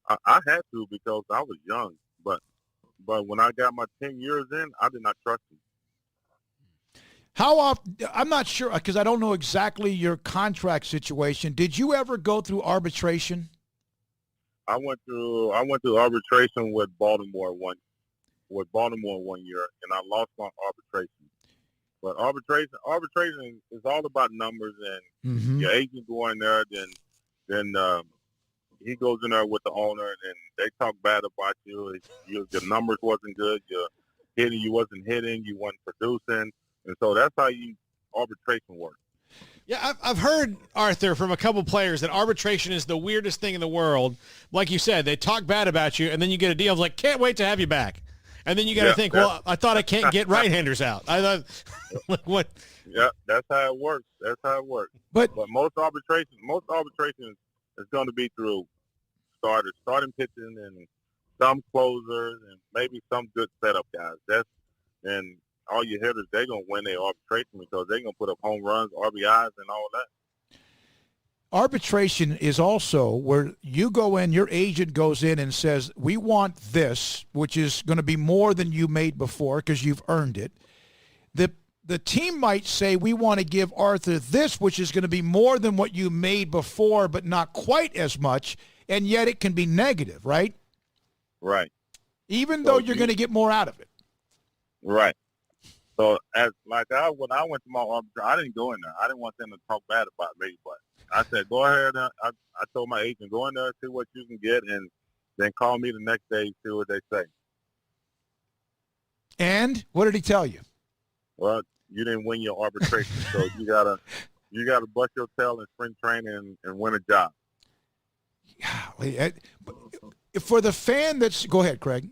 I had to because I was young, but when I got my 10 years in, I did not trust him. How often? I'm not sure because I don't know exactly your contract situation. Did you ever go through arbitration? I went through arbitration with Baltimore one year, and I lost my arbitration. But arbitration is all about numbers, and your agent go in there, then he goes in there with the owner, and they talk bad about you. Your numbers wasn't good. You wasn't hitting. You wasn't producing. And so that's how arbitration works. Yeah, I've heard, Arthur, from a couple players that arbitration is the weirdest thing in the world. Like you said, they talk bad about you, and then you get a deal of like, can't wait to have you back. And then you got to think, well, I thought I can't get right-handers out. I thought, like, what? Yeah, that's how it works. But most arbitration is going to be through starting pitching, and some closers, and maybe some good setup guys. And all your hitters, they're going to win their arbitration because they're going to put up home runs, RBIs, and all that. arbitration is also where you go in, your agent goes in and says, we want this, which is going to be more than you made before because you've earned it. The team might say, we want to give Arthur this, which is going to be more than what you made before, but not quite as much, and yet it can be negative, right? Right. Even though you're going to get more out of it. Right. So when I went to my arbitration, I didn't go in there. I didn't want them to talk bad about me, but I said, go ahead. I told my agent, go in there, see what you can get, and then call me the next day, see what they say. And what did he tell you? Well, you didn't win your arbitration, so you gotta bust your tail in spring training and win a job. For the fan that's, go ahead, Craig.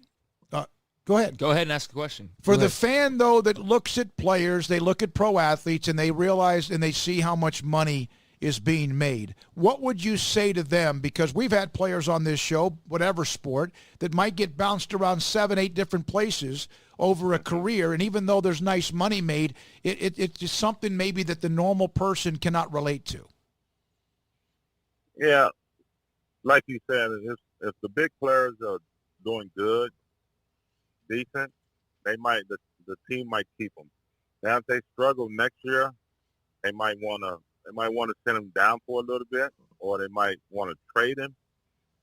Go ahead. Go ahead and ask the question. For the fan, though, that looks at players, they look at pro athletes, and they realize and they see how much money is being made. What would you say to them? Because we've had players on this show, whatever sport, that might get bounced around 7, 8 different places over a career, and even though there's nice money made, it's just something maybe that the normal person cannot relate to. Yeah, like you said, if the big players are doing good, decent, the team might keep them. Now, if they struggle next year, they might want to send him down for a little bit, or they might want to trade him.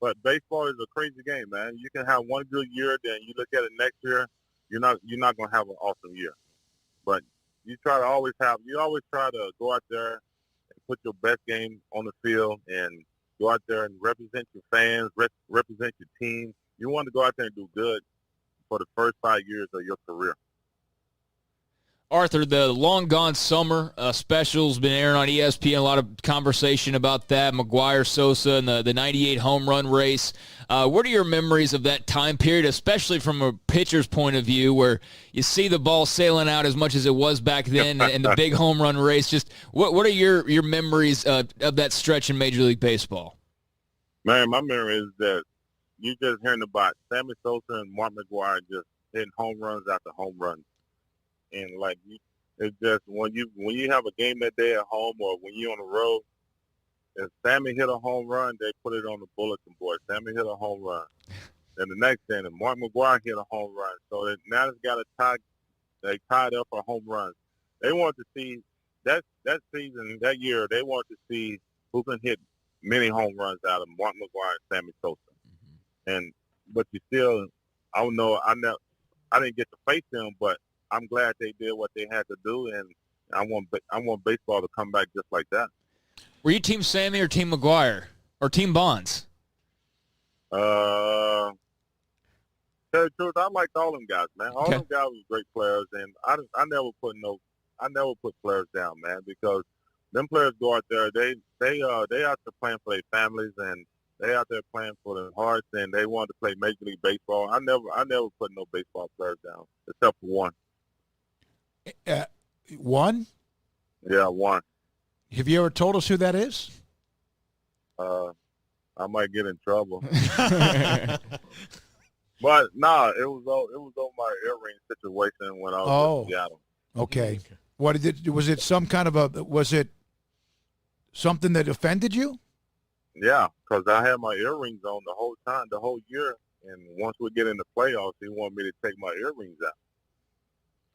But baseball is a crazy game, man. You can have one good year, then you look at it next year, you're not going to have an awesome year. But you always try to go out there and put your best game on the field and go out there and represent your fans, represent your team. You want to go out there and do good for the first 5 years of your career. Arthur, the Long Gone Summer special's been airing on ESPN. A lot of conversation about that. McGwire, Sosa, and the 98 home run race. What are your memories of that time period, especially from a pitcher's point of view, where you see the ball sailing out as much as it was back then and the big home run race? Just what are your memories of that stretch in Major League Baseball? Man, my memory is that you just hearing about Sammy Sosa and Mark McGwire just hitting home runs after home runs. And it's just when you have a game that day at home or when you're on the road, if Sammy hit a home run, they put it on the bulletin board. Sammy hit a home run. Then the next day, Mark McGwire hit a home run. So now it's got a tie. They tied up for home runs. They want to see that season, that year. They want to see who can hit many home runs out of Mark McGwire and Sammy Sosa. But you still, I don't know. I didn't get to face them, but I'm glad they did what they had to do, and I want baseball to come back just like that. Were you Team Sammy or Team McGwire or Team Bonds? Tell the truth, I liked all them guys, man. All them guys were great players, and I never put players down, man, because them players go out there, they out there playing for their families, and they out there playing for their hearts, and they want to play Major League Baseball. I never put no baseball players down, except for one. One? Yeah, one. Have you ever told us who that is? I might get in trouble. But it was on my earring situation when I was in Seattle. Okay. What did it? Was it some kind of was it something that offended you? Yeah, because I had my earrings on the whole time, the whole year, and once we get in the playoffs, he wanted me to take my earrings out.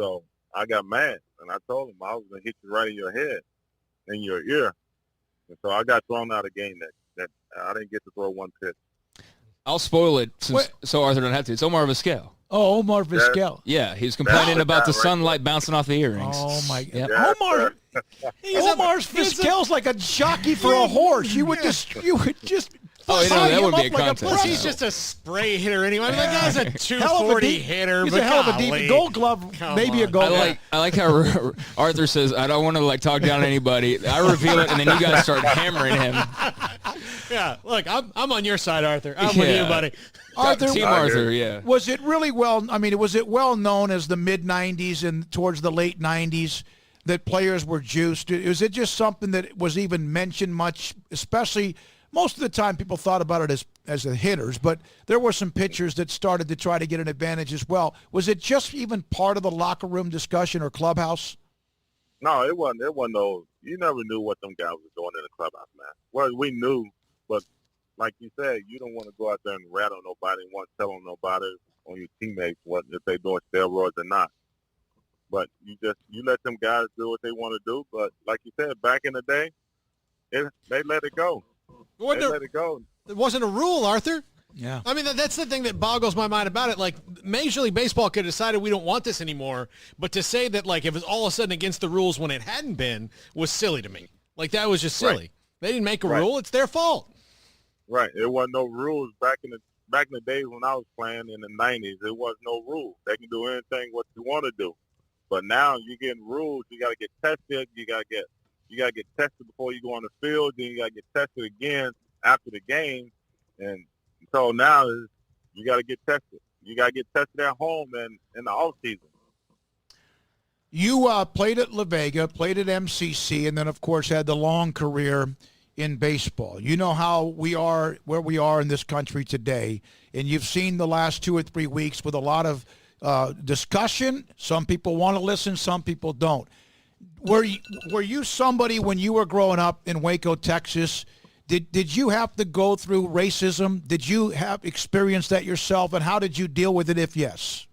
So I got mad, and I told him I was going to hit you right in your head, in your ear. And so I got thrown out of the game that I didn't get to throw one pitch. I'll spoil it so Arthur doesn't have to. It's Omar Vizquel. Oh, Omar Vizquel. Yeah, he was complaining about the sunlight bouncing off the earrings. Oh, my God. Yep. Omar's Vizquel's like a jockey for a horse. You would just that would be a contest. He's just a spray hitter anyway. That guy's a 240 hitter. He's a hell of a deep Gold Glove, maybe a Gold Glove. I like how Arthur says, I don't want to talk down to anybody. I reveal it, and then you guys start hammering him. Yeah, look, I'm on your side, Arthur. I'm with you, buddy. Team Arthur, yeah. Was it really was it well known as the mid-'90s and towards the late '90s that players were juiced? Was it just something that was even mentioned much, especially most of the time people thought about it as the hitters, but there were some pitchers that started to try to get an advantage as well. Was it just even part of the locker room discussion or clubhouse? No, it wasn't. It wasn't no. You never knew what them guys was doing in the clubhouse, man. Well, we knew, but like you said, you don't want to go out there and rat on nobody and want to tell on nobody on your teammates what if they doing steroids or not. But you let them guys do what they want to do. But like you said, back in the day, they let it go. They let it go. It wasn't a rule, Arthur. Yeah. I mean, that's the thing that boggles my mind about it. Like, Major League Baseball could have decided we don't want this anymore, but to say that, like, if it's all of a sudden against the rules when it hadn't been was silly to me. Like, that was just silly. Right. They didn't make a rule. It's their fault. Right. There wasn't no rules back in the days when I was playing in the 90s. There was no rules. They can do anything what you want to do. But now you're getting rules. You got to get tested. You got to get tested before you go on the field. Then you got to get tested again after the game. And so now you got to get tested. You got to get tested at home and in the off season. You played at La Vega, played at MCC, and then, of course, had the long career in baseball. You know how we are, where we are in this country today, and you've seen the last 2 or 3 weeks with a lot of discussion. Some people want to listen, some people don't. Were you somebody when you were growing up in Waco, Texas? Did you have to go through racism? Did you have experienced that yourself, and how did you deal with it if yes?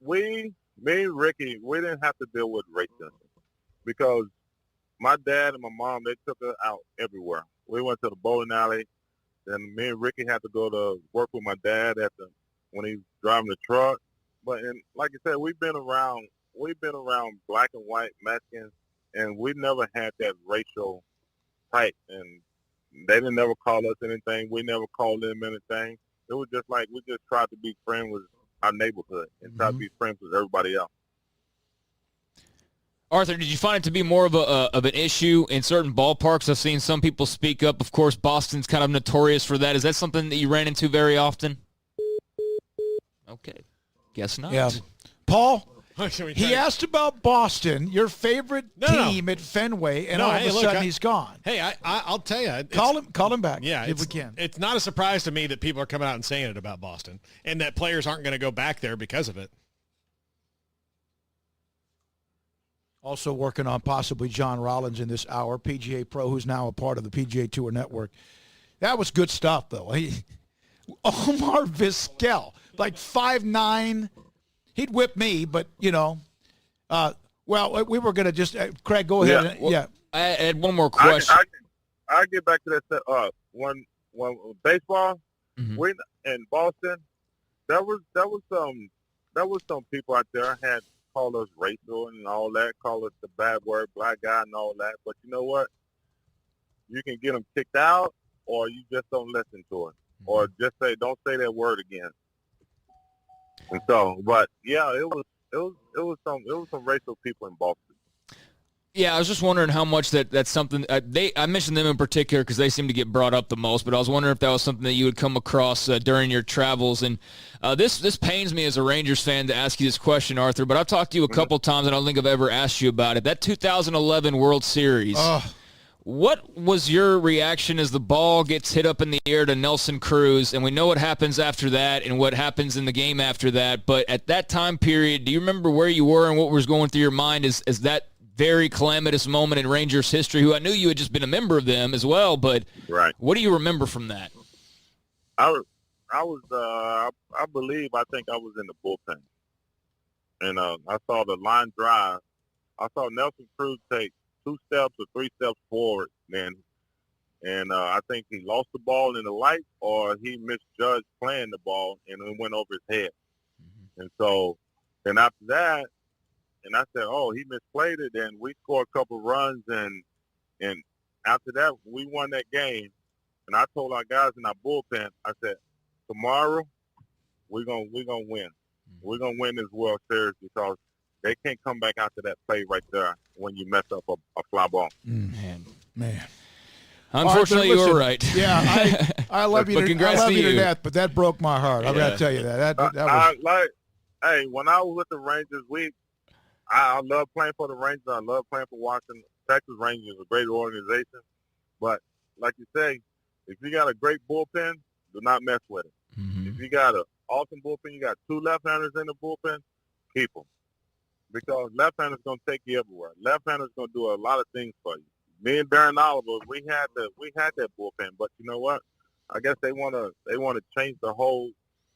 Me and Ricky, we didn't have to deal with racism because my dad and my mom, they took us out everywhere. We went to the bowling alley. Then me and Ricky had to go to work with my dad when he was driving the truck. And like I said, we've been around black and white Mexicans, and we never had that racial type. And they didn't never call us anything. We never called them anything. It was just like we just tried to be friends with our neighborhood and try to be friends with everybody else. Arthur, did you find it to be more of an issue in certain ballparks? I've seen some people speak up. Of course, Boston's kind of notorious for that. Is that something that you ran into very often? Okay. Guess not. Yeah. Paul, he asked about Boston, your favorite team at Fenway, and all of a sudden he's gone. Hey, I'll tell you. Call him back if we can. It's not a surprise to me that people are coming out and saying it about Boston and that players aren't going to go back there because of it. Also working on possibly John Rollins in this hour, PGA Pro, who's now a part of the PGA Tour Network. That was good stuff, though. Omar Vizquel, like 5'9". He'd whip me, but, we were going to just Craig, go ahead. I had one more question. I get back to that. When baseball, we in Boston, there was some people out there had called us racial and all that, call us the bad word, black guy and all that. But you know what? You can get them kicked out, or you just don't listen to it, or just don't say that word again. And so, but yeah, it was some racial people in Boston. Yeah, I was just wondering how much that's something I mentioned them in particular because they seem to get brought up the most. But I was wondering if that was something that you would come across during your travels. And this pains me as a Rangers fan to ask you this question, Arthur. But I've talked to you a couple times, and I don't think I've ever asked you about it. That 2011 World Series. What was your reaction as the ball gets hit up in the air to Nelson Cruz? And we know what happens after that and what happens in the game after that. But at that time period, do you remember where you were and what was going through your mind as that very calamitous moment in Rangers history, who I knew you had just been a member of them as well, but what do you remember from that? I think I was in the bullpen. And I saw the line drive. I saw Nelson Cruz take 2 steps or 3 steps forward, man. And I think he lost the ball in the light or he misjudged playing the ball and it went over his head. And so, and after that, and I said, oh, he misplayed it, and we scored a couple runs, and after that, we won that game. And I told our guys in our bullpen, I said, tomorrow, we're gonna win. We're gonna win this World Series because they can't come back after that play right there when you mess up a fly ball. Man. Unfortunately, Arthur, you were right. Yeah, I love you. Congrats I love to you to death, but that broke my heart. I got to tell you that. That was. Hey, when I was with the Rangers, I love playing for the Rangers. I love playing for Washington. Texas Rangers is a great organization. But like you say, if you got a great bullpen, do not mess with it. If you got an awesome bullpen, you got 2 left-handers in the bullpen, keep them because left-handers going to take you everywhere. Left-handers going to do a lot of things for you. Me and Darren Oliver, we had that bullpen, but you know what? I guess they want to change the whole.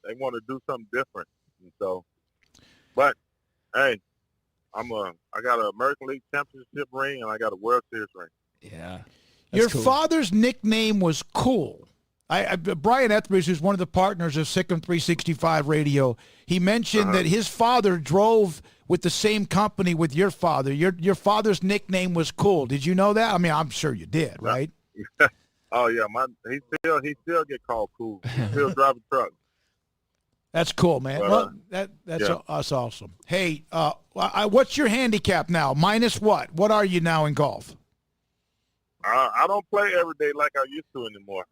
They want to do something different, and so. But hey, I got an American League Championship ring and I got a World Series ring. Yeah. Your father's nickname was Cool. Brian Etheridge, who's one of the partners of SicEm365 Radio, he mentioned that his father drove with the same company with your father. Your father's nickname was Cool. Did you know that? I mean, I'm sure you did, right? Oh yeah, he still get called Cool. He still drive a truck. That's cool, man. Well, that's awesome. Hey, what's your handicap now? Minus what? What are you now in golf? I don't play every day like I used to anymore,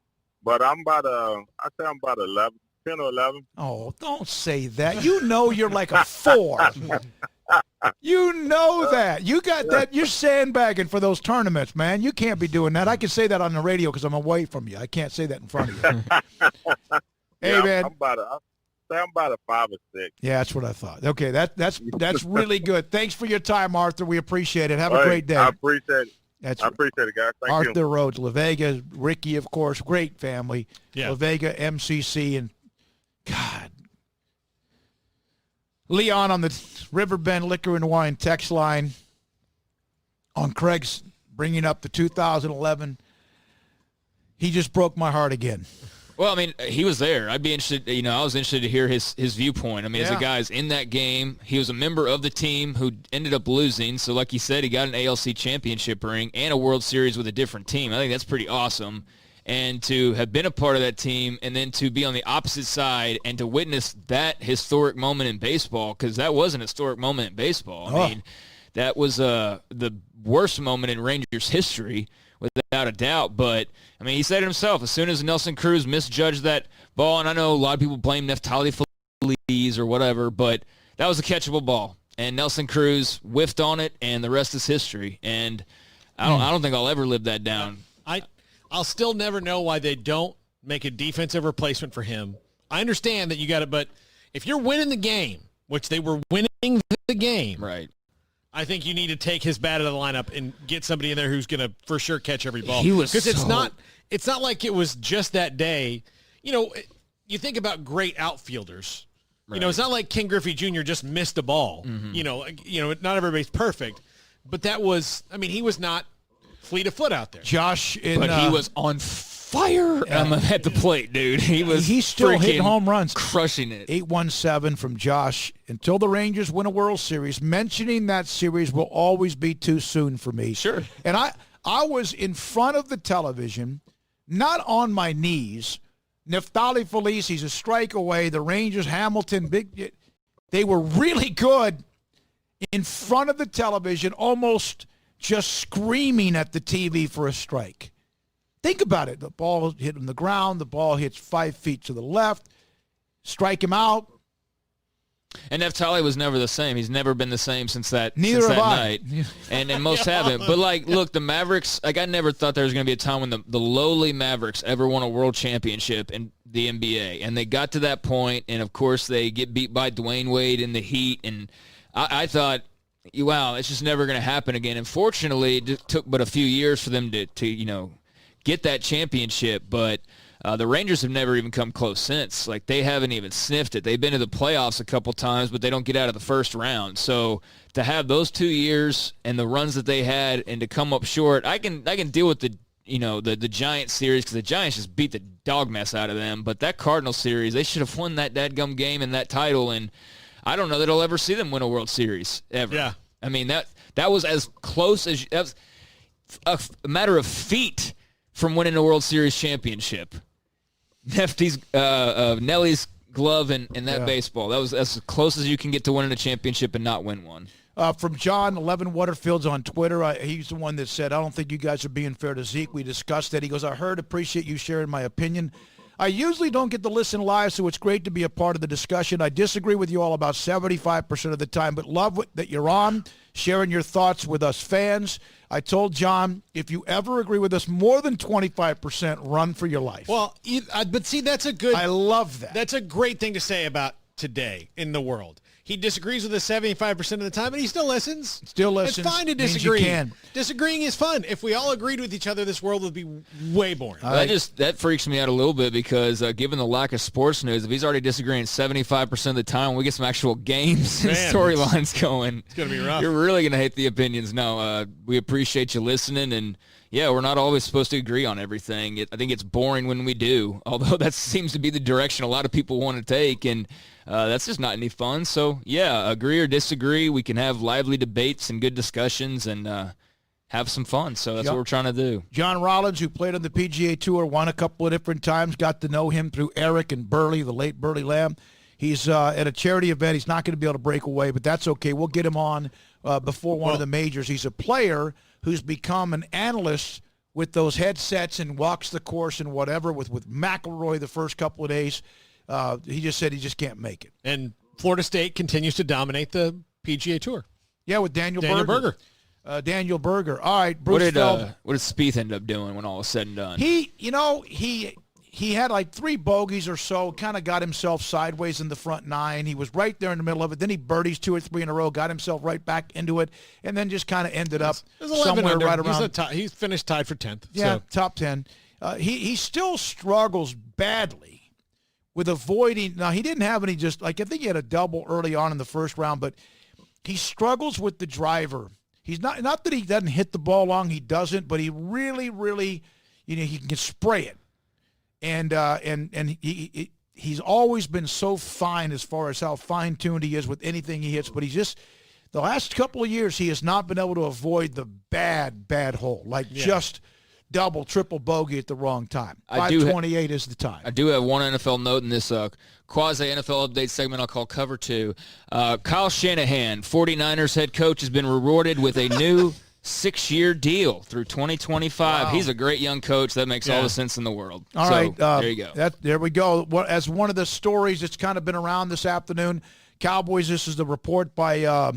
but I'm about 11, 10 or 11. Oh, don't say that. You know you're like a 4. You know that. You got that. You're sandbagging for those tournaments, man. You can't be doing that. I can say that on the radio because I'm away from you. I can't say that in front of you. Hey, man. I'm about a 5 or 6. Yeah, that's what I thought. Okay, that's really good. Thanks for your time, Arthur. We appreciate it. Have a great day. I appreciate it. I appreciate it, guys. Thank you. Arthur Rhodes, La Vega, Ricky, of course, great family. Yeah. La Vega, MCC, and God. Leon on the Riverbend Liquor and Wine text line on Craig's bringing up the 2011. He just broke my heart again. Well, I mean, he was there. I'd be interested, I was interested to hear his viewpoint. I mean, as a guy's in that game, he was a member of the team who ended up losing. So like he said, he got an ALC championship ring and a World Series with a different team. I think that's pretty awesome. And to have been a part of that team and then to be on the opposite side and to witness that historic moment in baseball, because that was an historic moment in baseball. I mean, that was the worst moment in Rangers history, without a doubt. But, I mean, he said it himself. As soon as Nelson Cruz misjudged that ball, and I know a lot of people blame Neftali Feliz or whatever, but that was a catchable ball. And Nelson Cruz whiffed on it, and the rest is history. And I don't think I'll ever live that down. I'll still never know why they don't make a defensive replacement for him. I understand that you got it, but if you're winning the game, which they were winning the game, right? I think you need to take his bat out of the lineup and get somebody in there who's going to for sure catch every ball. Because it's not like it was just that day. You think about great outfielders. Right. It's not like Ken Griffey Jr. just missed a ball. Mm-hmm. Not everybody's perfect, but that was. I mean, he was not fleet of foot out there. Josh, he was on fire at the plate, dude. He's still hitting home runs, crushing it. 817 from Josh. Until the Rangers win a World Series, mentioning that series will always be too soon for me. Sure. And I was in front of the television, not on my knees. Neftali Feliz, he's a strike away. The Rangers, Hamilton, they were really good in front of the television, almost just screaming at the TV for a strike. Think about it. The ball hit on the ground. The ball hits 5 feet to the left. Strike him out. And Neftali was never the same. He's never been the same since that night. And most haven't. But, look, the Mavericks, I never thought there was going to be a time when the lowly Mavericks ever won a world championship in the NBA. And they got to that point, and, of course, they get beat by Dwayne Wade in the Heat. And I thought, wow, it's just never going to happen again. And fortunately, it just took but a few years for them to get that championship. But the Rangers have never even come close since. They haven't even sniffed it. They've been to the playoffs a couple times, but they don't get out of the first round. So to have those 2 years and the runs that they had and to come up short, I can deal with the Giants series because the Giants just beat the dog mess out of them. But that Cardinals series, they should have won that dadgum game and that title, and I don't know that I'll ever see them win a World Series ever. Yeah. I mean, that was as close as that was a matter of feet from winning a World Series championship. Nelly's glove and that baseball. That's as close as you can get to winning a championship and not win one. From John 11 Waterfields on Twitter, he's the one that said, I don't think you guys are being fair to Zeke. We discussed that. He goes, appreciate you sharing my opinion. I usually don't get to listen live, so it's great to be a part of the discussion. I disagree with you all about 75% of the time, but love that you're on, sharing your thoughts with us fans. I told John, if you ever agree with us more than 25%, run for your life. Well, but see, that's a good... I love that. That's a great thing to say about today in the world. he disagrees with us 75% of the time, and he still listens. Still listens. It's fine to Means disagree. you can. Disagreeing is fun. If we all agreed with each other, this world would be way boring. That freaks me out a little bit because given the lack of sports news, if he's already disagreeing 75% of the time, when we get some actual games and storylines going, it's going to be rough. You're really going to hate the opinions. No, we appreciate you listening, and yeah, we're not always supposed to agree on everything. I think it's boring when we do, although that seems to be the direction a lot of people want to take, and that's just not any fun. So, yeah, agree or disagree. We can have lively debates and good discussions and have some fun. So that's what we're trying to do. John Rollins, who played on the PGA Tour, won a couple of different times, got to know him through Eric and Burley, the late Burley Lamb. He's at a charity event. He's not going to be able to break away, but that's okay. We'll get him on before one of the majors. He's a player who's become an analyst with those headsets and walks the course and whatever with McIlroy the first couple of days. He just said he just can't make it. And Florida State continues to dominate the PGA Tour. Yeah, with Daniel Berger. Daniel Berger. All right, Bruce what did Spieth end up doing when all was said and done? He had like 3 bogeys or so, kind of got himself sideways in the front 9. He was right there in the middle of it. Then he birdies 2 or 3 in a row, got himself right back into it, and then just kind of ended up somewhere right around. He finished tied for 10th. Yeah, so. top 10. He still struggles badly with avoiding. Now, he didn't have any I think he had a double early on in the first round, but he struggles with the driver. He's not that he doesn't hit the ball long, he doesn't, but he really, really, he can spray it. And he's always been so fine as far as how fine-tuned he is with anything he hits, but he's just the last couple of years he has not been able to avoid the bad hole, just double, triple bogey at the wrong time. 528 is the time. I do have one NFL note in this quasi-NFL update segment I'll call Cover 2. Kyle Shanahan, 49ers head coach, has been rewarded with a new 6-year deal through 2025. Wow. He's a great young coach. That makes all the sense in the world. All right, there you go. There we go. As one of the stories that's kind of been around this afternoon, Cowboys, this is the report by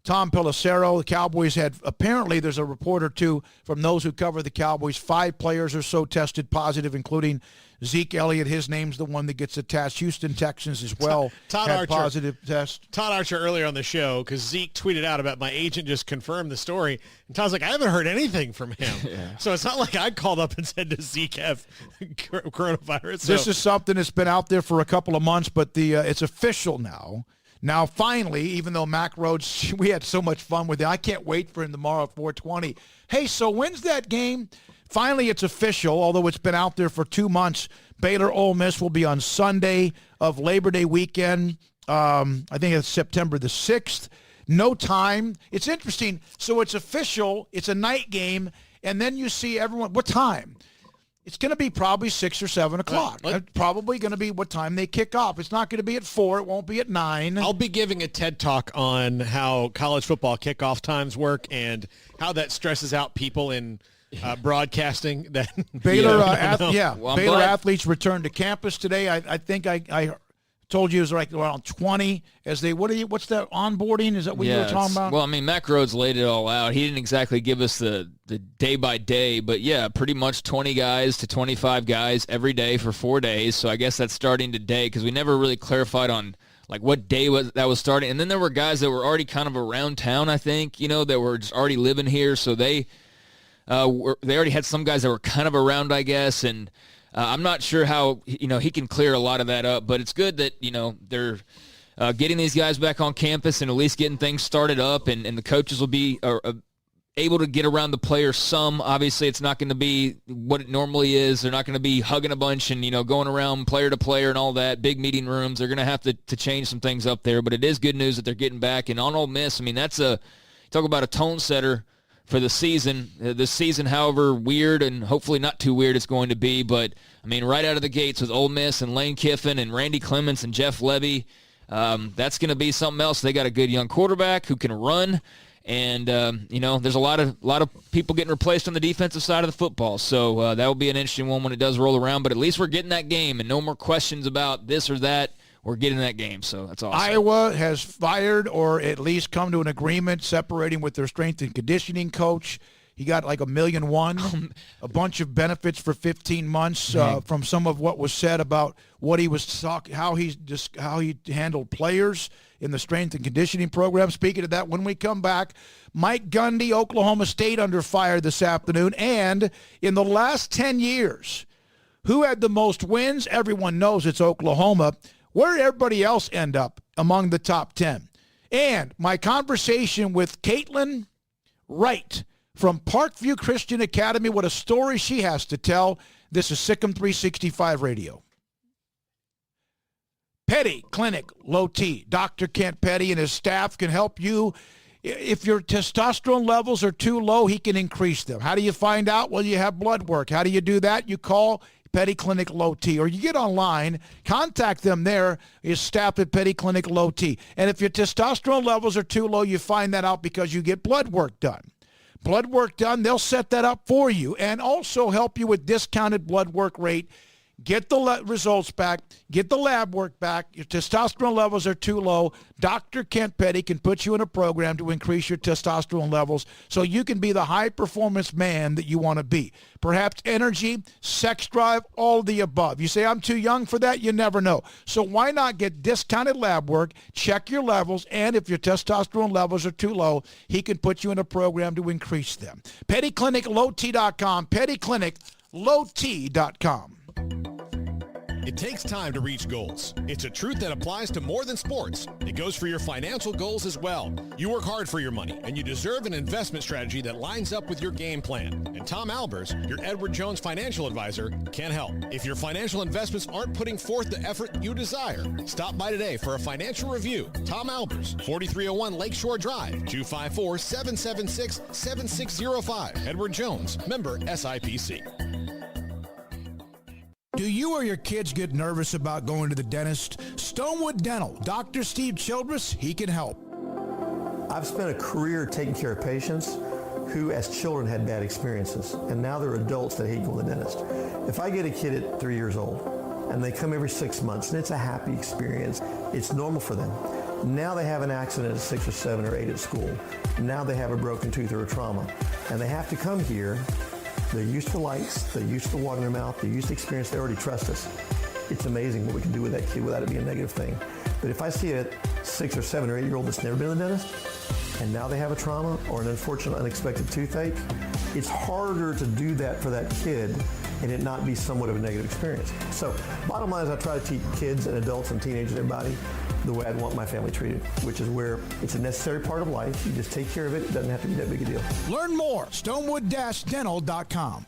Tom Pelissero. The Cowboys had, apparently there's a report or two from those who cover the Cowboys, 5 players or so tested positive, including Zeke Elliott. His name's the one that gets attached. Houston Texans as well had positive test. Todd Archer earlier on the show, because Zeke tweeted out about my agent just confirmed the story. And Todd's like, I haven't heard anything from him. So it's not like I called up and said, does Zeke have coronavirus? This is something that's been out there for a couple of months, but it's official now. Now, finally, even though Mac Rhodes, we had so much fun with it, I can't wait for him tomorrow at 4:20. Hey, so when's that game? Finally, it's official, although it's been out there for 2 months. Baylor-Ole Miss will be on Sunday of Labor Day weekend. I think it's September the 6th. No time. It's interesting. So it's official. It's a night game. And then you see everyone. What time? It's going to be probably 6 or 7 o'clock. It's probably going to be what time they kick off. It's not going to be at 4. It won't be at 9. I'll be giving a TED Talk on how college football kickoff times work and how that stresses out people in broadcasting. That Baylor, Baylor athletes returned to campus today. I think I told you it was like around 20 as they. What's that onboarding? Is that what you were talking about? Well, I mean, Mac Rhodes laid it all out. He didn't exactly give us the day by day, but yeah, pretty much 20 guys to 25 guys every day for 4 days. So I guess that's starting today because we never really clarified on like what day that was starting. And then there were guys that were already kind of around town, I think, that were just already living here. So they already had some guys that were kind of around, I guess, and I'm not sure how he can clear a lot of that up. But it's good that they're getting these guys back on campus and at least getting things started up, and the coaches will be able to get around the players some. Obviously, it's not going to be what it normally is. They're not going to be hugging a bunch and going around player to player and all that. Big meeting rooms. They're going to have to change some things up there. But it is good news that they're getting back. And on Ole Miss, I mean, talk about a tone setter for the season. This season, however weird and hopefully not too weird it's going to be, but I mean, right out of the gates with Ole Miss and Lane Kiffin and Randy Clements and Jeff Levy, that's going to be something else. They got a good young quarterback who can run, and there's a lot of people getting replaced on the defensive side of the football. So that will be an interesting one when it does roll around. But at least we're getting that game, and no more questions about this or that. We're getting that game, so that's awesome. Iowa has fired or at least come to an agreement separating with their strength and conditioning coach. He got like $1.1 million, a bunch of benefits for 15 months from some of what was said about what he was talking, how he handled players in the strength and conditioning program. Speaking of that, when we come back, Mike Gundy, Oklahoma State under fire this afternoon. And in the last 10 years, who had the most wins? Everyone knows it's Oklahoma. Where did everybody else end up among the top 10? And my conversation with Caitlin Wright from Parkview Christian Academy, what a story she has to tell. This is SicEm365 Radio. Petty Clinic, Low T. Dr. Kent Petty and his staff can help you. If your testosterone levels are too low, he can increase them. How do you find out? Well, you have blood work. How do you do that? You call Petty Clinic Low T, or you get online, contact them there, is staff at Petty Clinic Low T. And if your testosterone levels are too low, you find that out because you get blood work done. Blood work done, they'll set that up for you and also help you with discounted blood work rate. Get the results back. Get the lab work back. Your testosterone levels are too low. Dr. Kent Petty can put you in a program to increase your testosterone levels so you can be the high-performance man that you want to be. Perhaps energy, sex drive, all of the above. You say, I'm too young for that? You never know. So why not get discounted lab work, check your levels, and if your testosterone levels are too low, he can put you in a program to increase them. PettyClinicLowT.com, PettyClinicLowT.com. It takes time to reach goals. It's a truth that applies to more than sports. It goes for your financial goals as well. You work hard for your money, and you deserve an investment strategy that lines up with your game plan. And Tom Albers, your Edward Jones financial advisor, can help. If your financial investments aren't putting forth the effort you desire, stop by today for a financial review. Tom Albers, 4301 Lakeshore Drive, 254-776-7605. Edward Jones, member SIPC. Do you or your kids get nervous about going to the dentist? Stonewood Dental, Dr. Steve Childress, he can help. I've spent a career taking care of patients who as children had bad experiences, and now they're adults that hate going to the dentist. If I get a kid at 3 years old and they come every 6 months and it's a happy experience, it's normal for them. Now they have an accident at 6 or 7 or 8 at school. Now they have a broken tooth or a trauma, and they have to come here. They're used to lights, they're used to water in their mouth, they're used to experience, they already trust us. It's amazing what we can do with that kid without it being a negative thing. But if I see a 6 or 7 or 8 year old that's never been to the dentist, and now they have a trauma or an unfortunate unexpected toothache, it's harder to do that for that kid and it not be somewhat of a negative experience. So bottom line is I try to teach kids and adults and teenagers and everybody the way I'd want my family treated, which is where it's a necessary part of life. You just take care of it. It doesn't have to be that big a deal. Learn more, stonewood-dental.com.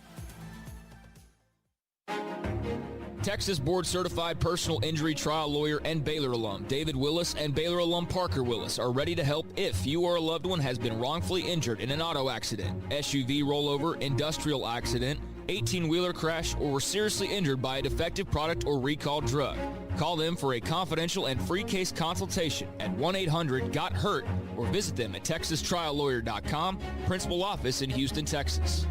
Texas board-certified personal injury trial lawyer and Baylor alum David Willis and Baylor alum Parker Willis are ready to help if you or a loved one has been wrongfully injured in an auto accident, SUV rollover, industrial accident, 18-wheeler crash, or were seriously injured by a defective product or recalled drug. Call them for a confidential and free case consultation at 1-800-GOT-HURT or visit them at texastriallawyer.com, principal office in Houston, Texas.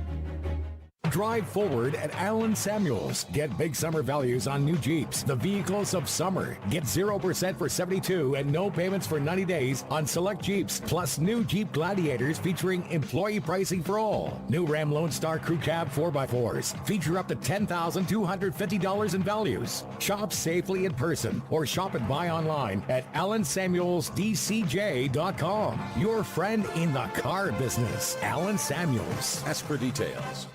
Drive forward at Allen Samuels. Get big summer values on new Jeeps, the vehicles of summer. Get 0% for 72 and no payments for 90 days on select Jeeps, plus new Jeep Gladiators featuring employee pricing for all. New Ram Lone Star Crew Cab 4x4s feature up to $10,250 in values. Shop safely in person or shop and buy online at AllenSamuelsDCJ.com. Your friend in the car business, Allen Samuels. Ask for details.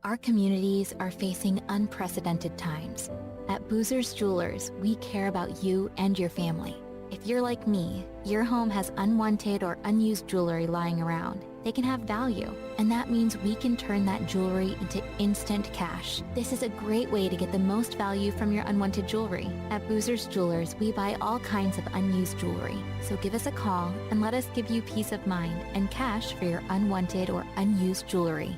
Our communities are facing unprecedented times. At Boozer's Jewelers, we care about you and your family. If you're like me, your home has unwanted or unused jewelry lying around. They can have value, and that means we can turn that jewelry into instant cash. This is a great way to get the most value from your unwanted jewelry. At Boozer's Jewelers, we buy all kinds of unused jewelry. So give us a call and let us give you peace of mind and cash for your unwanted or unused jewelry.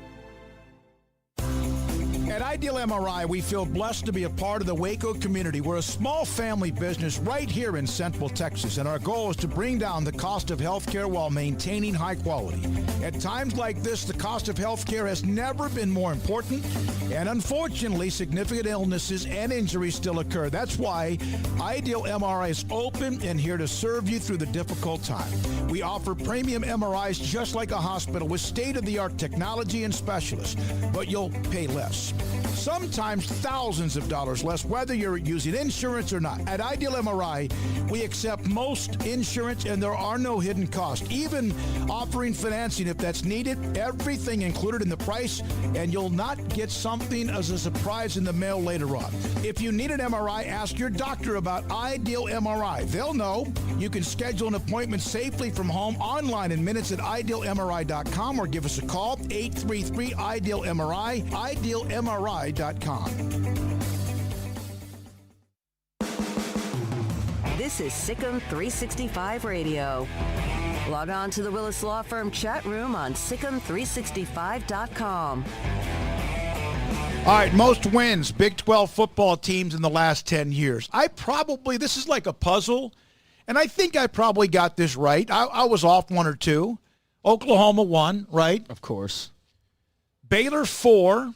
At Ideal MRI, we feel blessed to be a part of the Waco community. We're a small family business right here in Central Texas, and our goal is to bring down the cost of healthcare while maintaining high quality. At times like this, the cost of healthcare has never been more important, and unfortunately, significant illnesses and injuries still occur. That's why Ideal MRI is open and here to serve you through the difficult time. We offer premium MRIs just like a hospital with state-of-the-art technology and specialists, but you'll pay less. Sometimes thousands of dollars less, whether you're using insurance or not. At Ideal MRI, we accept most insurance, and there are no hidden costs, even offering financing if that's needed. Everything included in the price, and you'll not get something as a surprise in the mail later on. If you need an MRI, ask your doctor about Ideal MRI. They'll know. You can schedule an appointment safely from home online in minutes at idealmri.com or give us a call, 833-IDEAL-MRI, idealmri.com. This is SicEm365 Radio. Log on to the Willis Law Firm chat room on SicEm365.com. All right, most wins, Big 12 football teams in the last 10 years. This is like a puzzle, and I think I probably got this right. I was off one or two. Oklahoma won, right? Of course. Baylor 4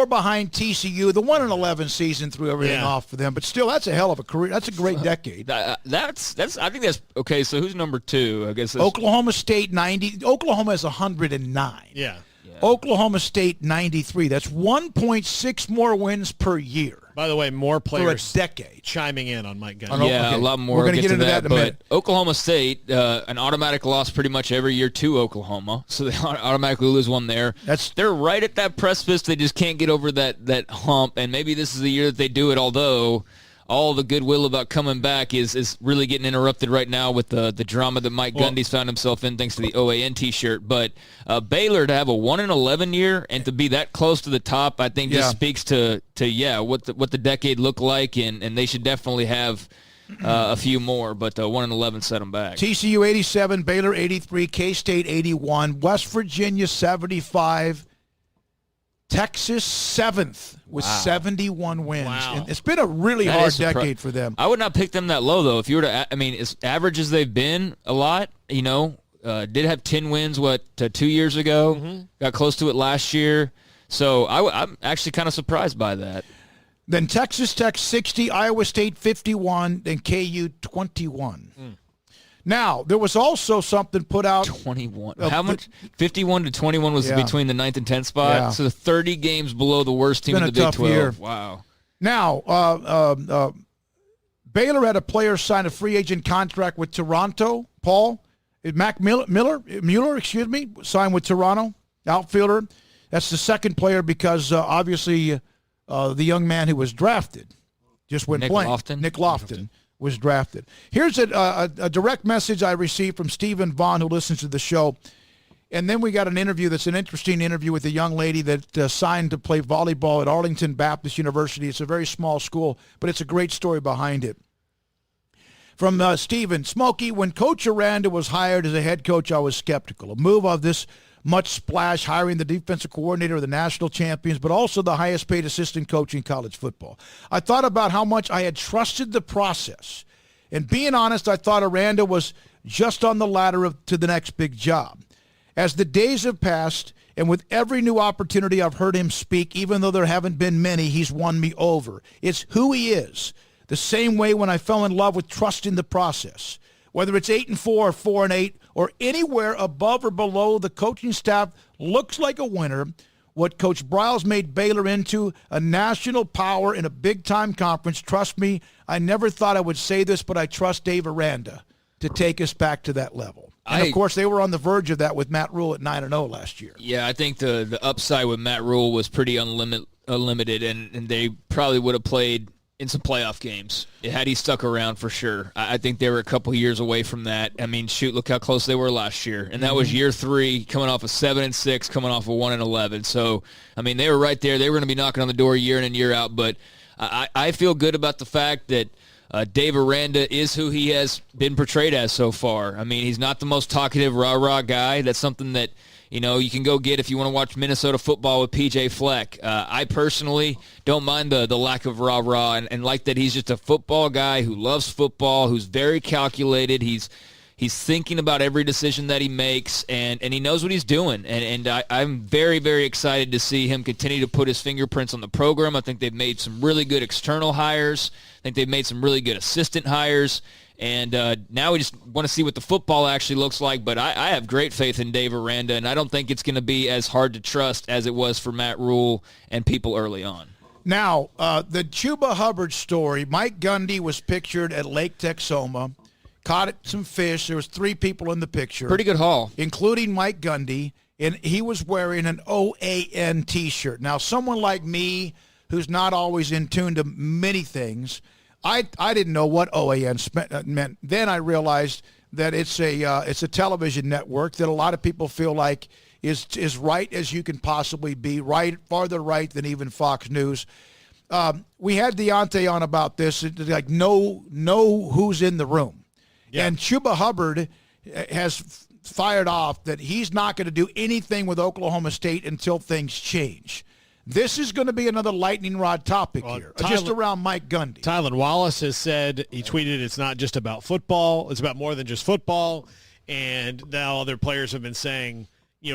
behind TCU. The 1-11 season threw everything off for them, but still, that's a hell of a career. That's a great decade. I think that's okay. So who's number 2? I guess Oklahoma State 90. Oklahoma is 109. Yeah. Oklahoma State 93. That's 1.6 more wins per year. By the way, more players for a decade chiming in on Mike Gundy. Yeah, a lot more. We're going to get into that in a minute. Oklahoma State, an automatic loss pretty much every year to Oklahoma, so they automatically lose one there. They're right at that precipice. They just can't get over that hump, and maybe this is the year that they do it, although all the goodwill about coming back is really getting interrupted right now with the drama that Mike Gundy's found himself in thanks to the OAN T-shirt. But Baylor to have a 1-11 year and to be that close to the top, I think just speaks to what the decade looked like, and they should definitely have a few more. But 1-11 set them back. TCU 87, Baylor 83, K-State 81, West Virginia 75. Texas 7th with 71 wins. Wow. And it's been a really hard decade for them. I would not pick them that low, though. If you were to, as average as they've been a lot, did have 10 wins, 2 years ago? Mm-hmm. Got close to it last year. So I'm actually kind of surprised by that. Then Texas Tech 60, Iowa State 51, then KU 21. Now, there was also something put out. 21. How much? 51 to 21 was between the 9th and 10th spot. Yeah. So 30 games below the worst team in the Big 12. Year. Wow. Now, Baylor had a player sign a free agent contract with Toronto. Paul, Mac Mueller, signed with Toronto, outfielder. That's the second player because obviously the young man who was drafted just went blank. Nick Lofton was drafted. Here's a direct message I received from Stephen Vaughn, who listens to the show. And then we got an interview that's an interesting interview with a young lady that signed to play volleyball at Arlington Baptist University. It's a very small school, but it's a great story behind it. From Stephen, Smokey, when Coach Aranda was hired as a head coach, I was skeptical. A move of this much splash, hiring the defensive coordinator of the national champions, but also the highest paid assistant coach in college football. I thought about how much I had trusted the process. And being honest, I thought Aranda was just on the ladder to the next big job. As the days have passed, and with every new opportunity I've heard him speak, even though there haven't been many, he's won me over. It's who he is. The same way when I fell in love with trusting the process. Whether it's 8-4 or 4-8 or anywhere above or below, the coaching staff looks like a winner. What Coach Briles made Baylor into, a national power in a big-time conference. Trust me, I never thought I would say this, but I trust Dave Aranda to take us back to that level. And, of course, they were on the verge of that with Matt Rule at 9-0 last year. Yeah, I think the upside with Matt Rule was pretty unlimited, and they probably would have played in some playoff games had he stuck around for sure. I think they were a couple years away from that. I mean, shoot, look how close they were last year. And that was year 3, coming off a 7-6, coming off a 1-11. So, I mean, they were right there. They were going to be knocking on the door year in and year out. But I feel good about the fact that Dave Aranda is who he has been portrayed as so far. I mean, he's not the most talkative, rah-rah guy. That's something that, you can go get if you want to watch Minnesota football with P.J. Fleck. I personally don't mind the lack of rah-rah and like that he's just a football guy who loves football, who's very calculated. He's thinking about every decision that he makes, and he knows what he's doing. And I'm very, very excited to see him continue to put his fingerprints on the program. I think they've made some really good external hires. I think they've made some really good assistant hires. And now we just want to see what the football actually looks like. But I have great faith in Dave Aranda, and I don't think it's going to be as hard to trust as it was for Matt Rule and people early on. Now, the Chuba Hubbard story, Mike Gundy was pictured at Lake Texoma, caught some fish. There was 3 people in the picture. Pretty good haul. Including Mike Gundy, and he was wearing an OAN T-shirt. Now, someone like me who's not always in tune to many things, I didn't know what OAN meant. Then I realized that it's a television network that a lot of people feel like is right as you can possibly be, right, farther right than even Fox News. We had Deontay on about this, like know who's in the room. Yeah. And Chuba Hubbard has fired off that he's not going to do anything with Oklahoma State until things change. This is going to be another lightning rod topic here, just around Mike Gundy. Tylan Wallace has said, he tweeted, it's not just about football. It's about more than just football. And now other players have been saying,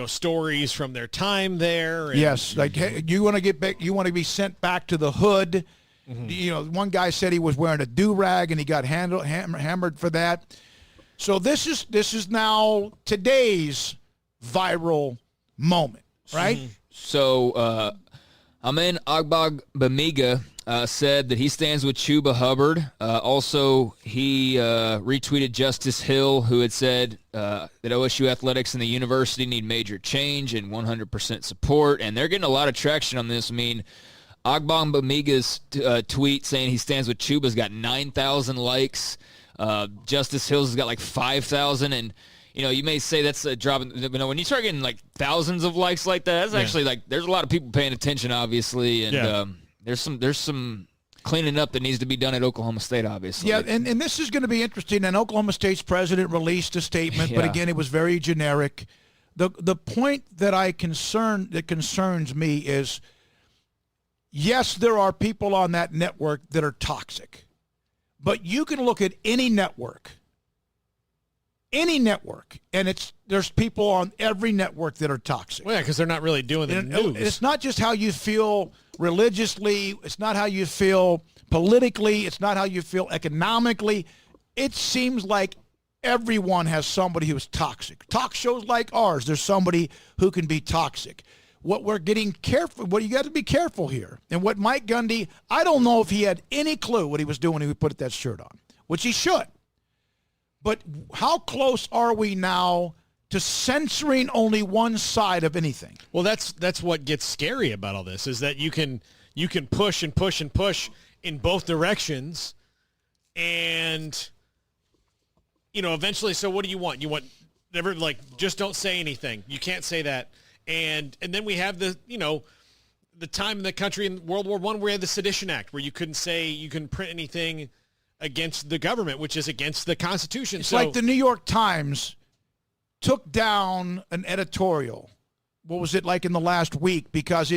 stories from their time there. And, yes, like, hey, you want to get back, you want to be sent back to the hood. Mm-hmm. One guy said he was wearing a do-rag and he got hammered for that. So this is now today's viral moment, right? Mm-hmm. So Amin Agbagbamiga said that he stands with Chuba Hubbard. Also, he retweeted Justice Hill, who had said that OSU athletics and the university need major change and 100% support. And they're getting a lot of traction on this. I mean, Agbagbamiga's tweet saying he stands with Chuba's got 9,000 likes. Justice Hill's has got like 5,000. And you may say that's a drop. When you start getting like thousands of likes like that, that's actually like there's a lot of people paying attention, obviously, and there's some cleaning up that needs to be done at Oklahoma State, obviously. Yeah, and this is going to be interesting. And Oklahoma State's president released a statement, but again, it was very generic. The point that concerns me is, yes, there are people on that network that are toxic, but you can look at any network, and there's people on every network that are toxic. Well, yeah, because they're not really doing the news. It's not just how you feel religiously. It's not how you feel politically. It's not how you feel economically. It seems like everyone has somebody who's toxic. Talk shows like ours, there's somebody who can be toxic. What you got to be careful here. And what Mike Gundy, I don't know if he had any clue what he was doing when he put that shirt on, which he should. But how close are we now to censoring only one side of anything? Well, that's what gets scary about all this, is that you can push and push and push in both directions, and eventually. So what do you want? You want never just don't say anything. You can't say that, and then we have the time in the country in World War I where we had the Sedition Act, where you couldn't print anything against the government, which is against the Constitution. It's like the New York Times took down an editorial. What was it like in the last week? Because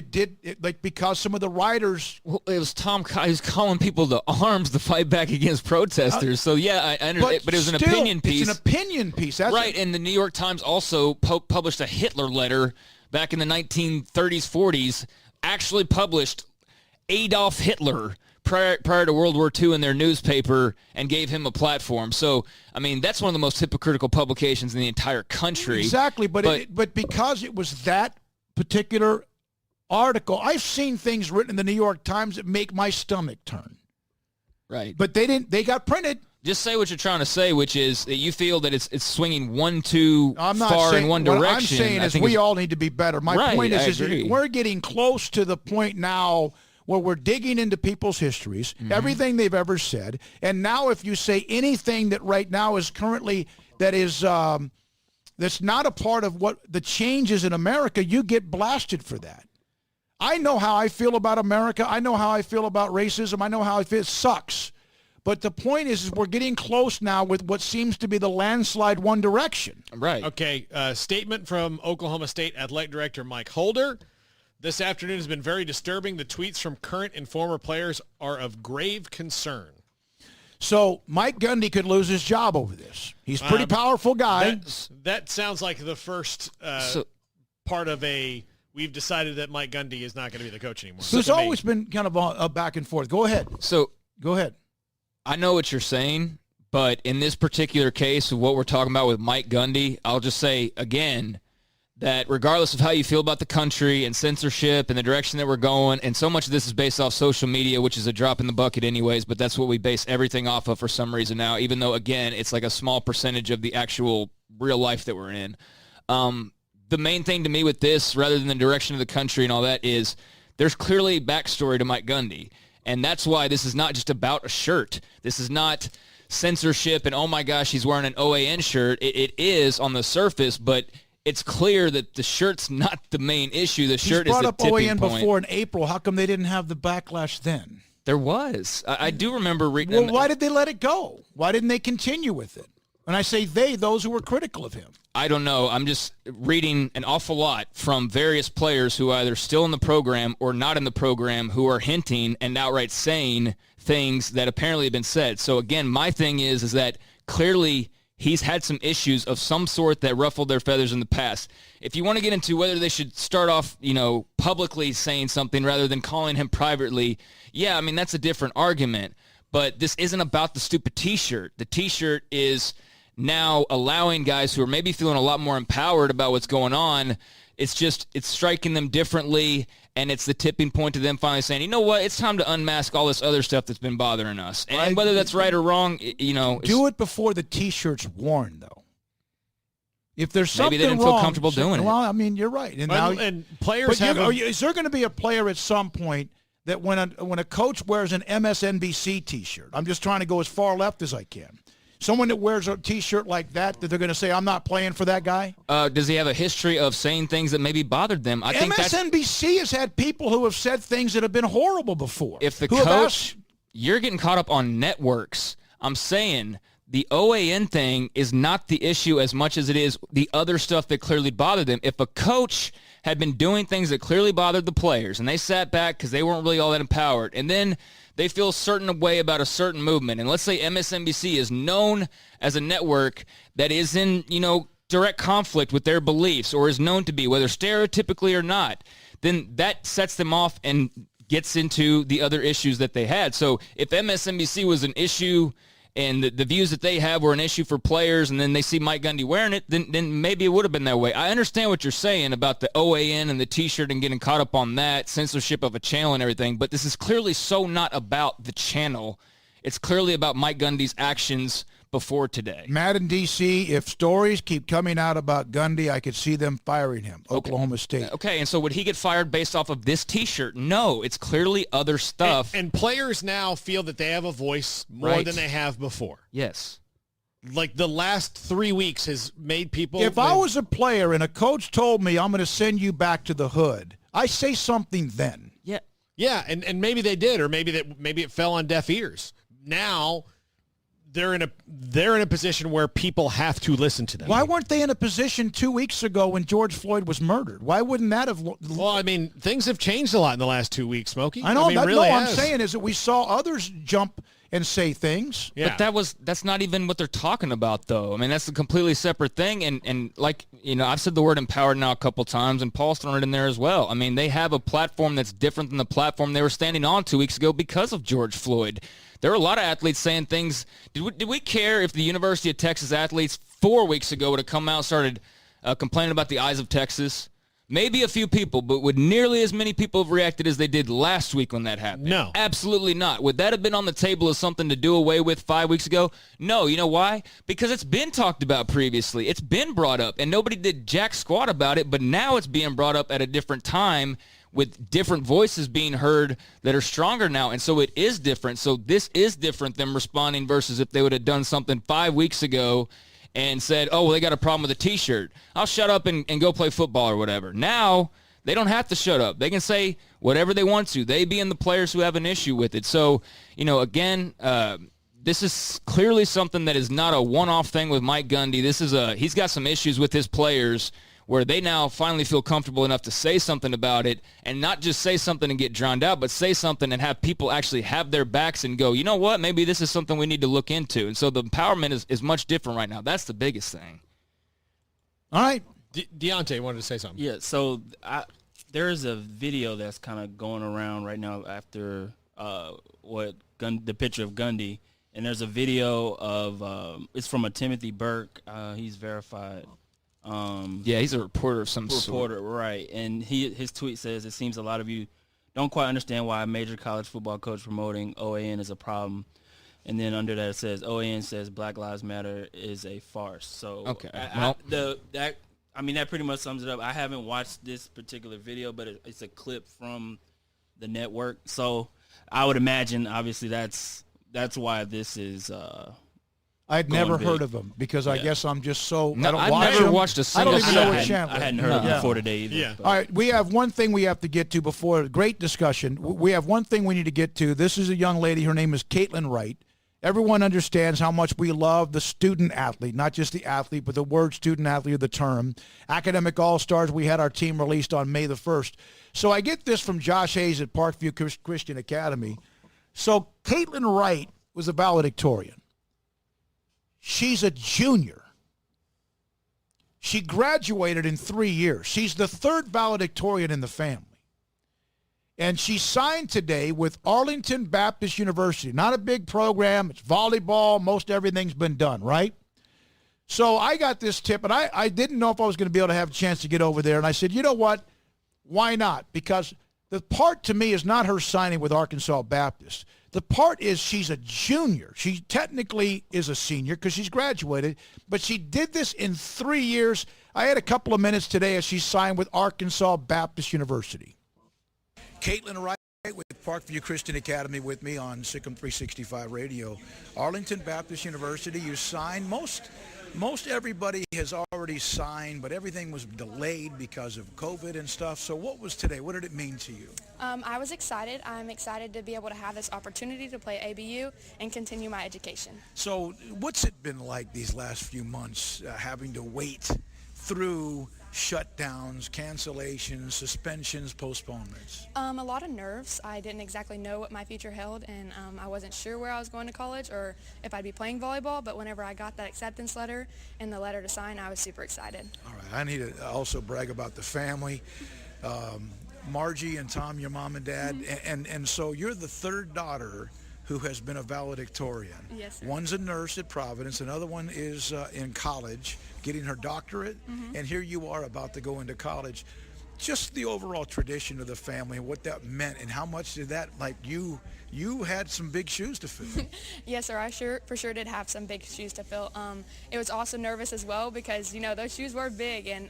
because some of the writers. Well, it was he was calling people to arms to fight back against protesters. So yeah, I understand. But it was an opinion piece. It's an opinion piece. That's right. And the New York Times also published a Hitler letter back in the 1930s, 40s. Actually published Adolf Hitler prior to World War II in their newspaper and gave him a platform. So, I mean, that's one of the most hypocritical publications in the entire country. Exactly, but because it was that particular article, I've seen things written in the New York Times that make my stomach turn. Right. But they got printed. Just say what you're trying to say, which is that you feel that it's swinging too far in one direction. What I'm saying is we all need to be better. My point is we're getting close to the point now where we're digging into people's histories, everything they've ever said. And now if you say anything that right now is currently, that's not a part of what the changes in America, you get blasted for that. I know how I feel about America. I know how I feel about racism. I know how I feel. It sucks. But the point is we're getting close now with what seems to be the landslide one direction. Right. Okay, statement from Oklahoma State Athletic Director Mike Holder. This afternoon has been very disturbing. The tweets from current and former players are of grave concern. So Mike Gundy could lose his job over this. He's a pretty powerful guy. That sounds like the first part of we've decided that Mike Gundy is not going to be the coach anymore. So there's always been kind of a back and forth. Go ahead. So go ahead. I know what you're saying, But in this particular case of what we're talking about with Mike Gundy, I'll just say again that regardless of how you feel about the country and censorship and the direction that we're going, and so much of this is based off social media, which is a drop in the bucket anyways, but that's what we base everything off of for some reason now, even though, again, it's like a small percentage of the actual real life that we're in. The main thing to me with this, rather than the direction of the country and all that, is there's clearly a backstory to Mike Gundy. And that's why this is not just about a shirt. This is not censorship and, oh my gosh, he's wearing an OAN shirt. It is on the surface, but it's clear that the shirt's not the main issue. The shirt is the tipping point. He's brought up OAN before in April. How come they didn't have the backlash then? There was. I do remember reading. Well, why did they let it go? Why didn't they continue with it? When I say they, those who were critical of him. I don't know. I'm just reading an awful lot from various players who are either still in the program or not in the program who are hinting and outright saying things that apparently have been said. So, again, my thing is that clearly he's had some issues of some sort that ruffled their feathers in the past. If you want to get into whether they should start off, publicly saying something rather than calling him privately, yeah, I mean, that's a different argument. But this isn't about the stupid T-shirt. The T-shirt is now allowing guys who are maybe feeling a lot more empowered about what's going on. It's striking them differently, and it's the tipping point to them finally saying, you know what, it's time to unmask all this other stuff that's been bothering us. And whether that's right or wrong, do it before the T-shirt's worn, though. If there's something maybe they didn't wrong, feel comfortable doing it. Well, I mean, you're right. And players have. Is there going to be a player at some point that when a coach wears an MSNBC T-shirt, I'm just trying to go as far left as I can, someone that wears a T-shirt like that they're going to say, I'm not playing for that guy? Does he have a history of saying things that maybe bothered them? I think MSNBC has had people who have said things that have been horrible before. If the coach, you're getting caught up on networks. I'm saying the OAN thing is not the issue as much as it is the other stuff that clearly bothered them. If a coach had been doing things that clearly bothered the players and they sat back because they weren't really all that empowered, and then they feel a certain way about a certain movement, and let's say MSNBC is known as a network that is in, direct conflict with their beliefs or is known to be, whether stereotypically or not, then that sets them off and gets into the other issues that they had. So if MSNBC was an issue and the views that they have were an issue for players, and then they see Mike Gundy wearing it, then maybe it would have been that way. I understand what you're saying about the OAN and the T-shirt and getting caught up on that, censorship of a channel and everything, but this is clearly so not about the channel. It's clearly about Mike Gundy's actions before today. Matt in D.C., if stories keep coming out about Gundy, I could see them firing him. Okay. Oklahoma State. Okay, and so would he get fired based off of this T-shirt? No, it's clearly other stuff. And players now feel that they have a voice more than they have before. Yes. Like the last 3 weeks has made people... If I was a player and a coach told me I'm going to send you back to the hood, I say something then. Yeah. Yeah, and maybe they did, or maybe it fell on deaf ears. Now they're in a position where people have to listen to them. Why weren't they in a position 2 weeks ago when George Floyd was murdered? Why wouldn't that have? Well, I mean, things have changed a lot in the last 2 weeks, Smokey. I know. Really I'm saying is that we saw others jump and say things. Yeah. But that's not even what they're talking about, though. I mean, that's a completely separate thing. And like, I've said the word empowered now a couple times, and Paul's thrown it in there as well. I mean, they have a platform that's different than the platform they were standing on 2 weeks ago because of George Floyd. There were a lot of athletes saying things. Did we care if the University of Texas athletes 4 weeks ago would have come out and started complaining about the eyes of Texas? Maybe a few people, but would nearly as many people have reacted as they did last week when that happened? No. Absolutely not. Would that have been on the table as something to do away with 5 weeks ago? No. You know why? Because it's been talked about previously. It's been brought up, and nobody did jack squat about it, but now it's being brought up at a different time with different voices being heard that are stronger now, and so it is different. So this is different than responding versus if they would have done something 5 weeks ago and said, oh, well, they got a problem with a T-shirt. I'll shut up and go play football or whatever. Now, they don't have to shut up. They can say whatever they want to. They being the players who have an issue with it. So, again, this is clearly something that is not a one-off thing with Mike Gundy. He's got some issues with his players where they now finally feel comfortable enough to say something about it, and not just say something and get drowned out, but say something and have people actually have their backs and go, you know what, maybe this is something we need to look into. And so the empowerment is much different right now. That's the biggest thing. All right. Deontay wanted to say something. Yeah, so there is a video that's kind of going around right now after the picture of Gundy, And there's a video of it's from a Timothy Burke. He's verified. Yeah, he's a reporter of some sort. Right. And his tweet says, "It seems a lot of you don't quite understand why a major college football coach promoting OAN is a problem." And then under that it says, "OAN says Black Lives Matter is a farce." So okay, that pretty much sums it up. I haven't watched this particular video, but it's a clip from the network. So I would imagine, obviously, that's why this is. I'd never big. heard of him because I guess I'm just so. No, I don't I've watch never him. watched a I single. don't even know what channel. I hadn't heard of him before today either. Yeah. All right, we have one thing we have to get to before. Great discussion. We have one thing we need to get to. This is a young lady. Her name is Caitlin Wright. Everyone understands how much we love the student athlete, not just the athlete, but the word student athlete of the term. Academic All-Stars, we had our team released on May the 1st. So I get this from Josh Hayes at Parkview Christian Academy. So Caitlin Wright was a valedictorian. She's a junior. She graduated in 3 years. She's the third valedictorian in the family. And she signed today with Arlington Baptist University. Not a big program. It's volleyball. Most everything's been done, right? So I got this tip, and I didn't know if I was going to be able to have a chance to get over there. And I said, you know what? Why not? Because the part to me is not her signing with Arkansas Baptist. The part is she's a junior. She technically is a senior because she's graduated, but she did this in 3 years. I had a couple of minutes today as she signed with Arkansas Baptist University. Caitlin Wright with Parkview Christian Academy with me on SicEm365 Radio. Arlington Baptist University, you signed. Most everybody has already signed, but everything was delayed because of COVID and stuff. So what was today? What did it mean to you? I was excited. I'm excited to be able to have this opportunity to play ABU and continue my education. So what's it been like these last few months, having to wait through shutdowns, cancellations, suspensions, postponements? A lot of nerves. I didn't exactly know what my future held, and I wasn't sure where I was going to college or if I'd be playing volleyball, but whenever I got that acceptance letter and the letter to sign, I was super excited. All right, I need to also brag about the family. Margie and Tom, your mom and dad, and so you're the third daughter who has been a valedictorian. Yes, sir. One's a nurse at Providence. Another one is in college, getting her doctorate. And here you are about to go into college. Just the overall tradition of the family and what that meant and how much did that, like you had some big shoes to fill. Yes, sir. I for sure did have some big shoes to fill. It was also nervous as well because, those shoes were big and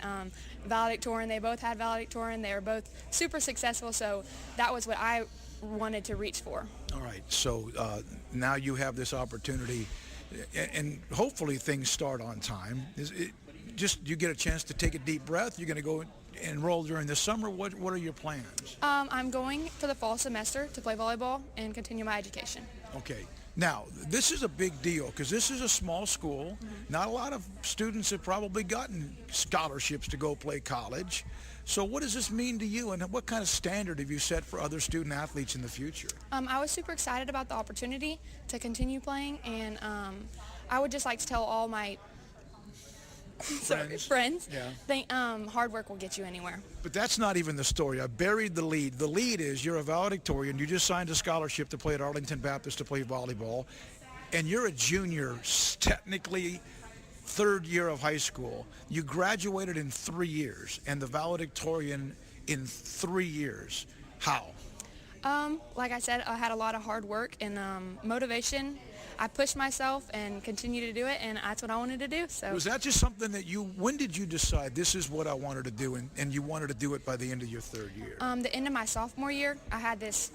valedictorian. They both had valedictorian. They were both super successful. So that was what I wanted to reach for. All right, so now you have this opportunity, and hopefully things start on time. You get a chance to take a deep breath? You're going to go enroll during the summer? What are your plans? I'm going for the fall semester to play volleyball and continue my education. Okay. Now, this is a big deal because this is a small school. Not a lot of students have probably gotten scholarships to go play college. So what does this mean to you, and what kind of standard have you set for other student athletes in the future? I was super excited about the opportunity to continue playing, and I would just like to tell all my friends that hard work will get you anywhere. But that's not even the story. I buried the lead. The lead is you're a valedictorian. You just signed a scholarship to play at Arlington Baptist to play volleyball, and you're a junior, technically third year of high school. You graduated in 3 years, and the valedictorian in 3 years. How? Like I said, I had a lot of hard work and motivation. I pushed myself and continue to do it, and that's what I wanted to do. So was that just something that when did you decide this is what I wanted to do, and you wanted to do it by the end of your third year? The end of my sophomore year, I had this,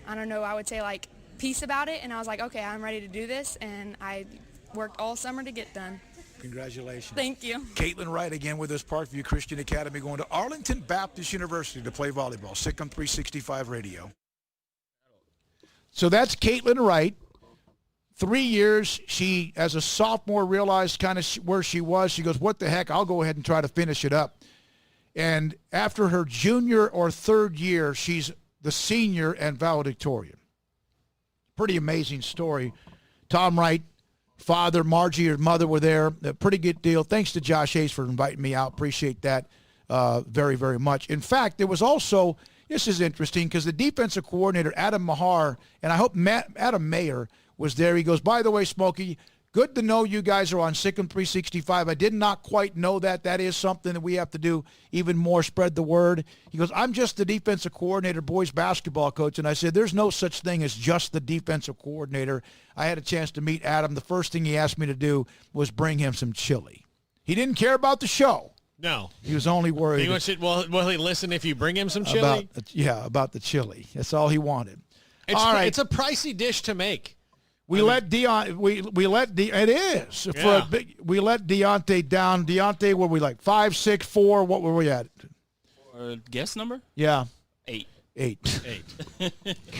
I would say like peace about it, and I was like, okay, I'm ready to do this, and I worked all summer to get done. Congratulations. Thank you. Caitlin Wright again with us, Parkview Christian Academy, going to Arlington Baptist University to play volleyball. SicEm365 Radio. So that's Caitlin Wright. 3 years, she, as a sophomore, realized kind of where she was. She goes, what the heck, I'll go ahead and try to finish it up. And after her junior or third year, she's the senior and valedictorian. Pretty amazing story. Tom Wright, father, Margie, her mother were there. A pretty good deal. Thanks to Josh Hayes for inviting me out. Appreciate that very, very much. In fact, there was also, this is interesting because the defensive coordinator, Adam Mahar, and I hope Adam Mayer was there. He goes, by the way, Smokey, good to know you guys are on SicEm365. I did not quite know that. That is something that we have to do even more, spread the word. He goes, I'm just the defensive coordinator, boys basketball coach. And I said, there's no such thing as just the defensive coordinator. I had a chance to meet Adam. The first thing he asked me to do was bring him some chili. He didn't care about the show. No. He was only worried. Will he listen if you bring him some chili? About the chili. That's all he wanted. It's a pricey dish to make. It is. We let Deontay down. Deontay, were we like 5, 6, 4? What were we at? Guess number? Yeah. 8. 8.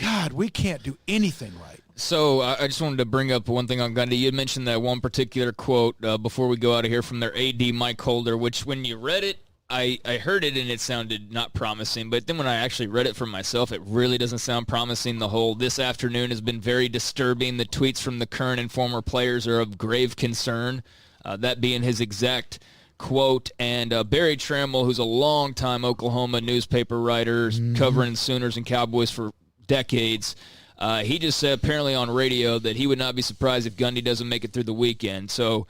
God, we can't do anything right. So I just wanted to bring up one thing on Gundy. You had mentioned that one particular quote before we go out of here from their AD Mike Holder, which when you read it, I heard it and it sounded not promising. But then when I actually read it for myself, it really doesn't sound promising. The whole this afternoon has been very disturbing. The tweets from the current and former players are of grave concern, that being his exact quote. And Barry Trammell, who's a longtime Oklahoma newspaper writer, covering Sooners and Cowboys for decades, he just said apparently on radio that he would not be surprised if Gundy doesn't make it through the weekend. So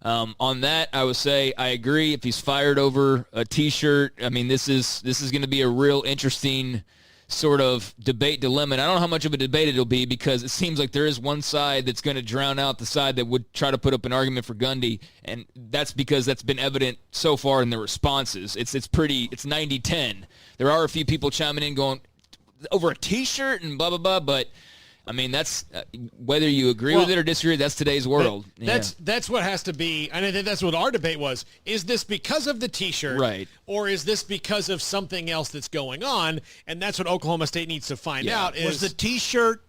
on that, I would say I agree. If he's fired over a T-shirt, I mean, this is going to be a real interesting sort of debate dilemma. And I don't know how much of a debate it'll be because it seems like there is one side that's going to drown out the side that would try to put up an argument for Gundy, and that's because that's been evident so far in the responses. It's 90-10. There are a few people chiming in going, over a T-shirt and blah, blah, blah, but I mean, that's whether you agree with it or disagree, that's today's world. That's what has to be, and I think that's what our debate was. Is this because of the T-shirt? Right. Or is this because of something else that's going on? And that's what Oklahoma State needs to find out. Was the T-shirt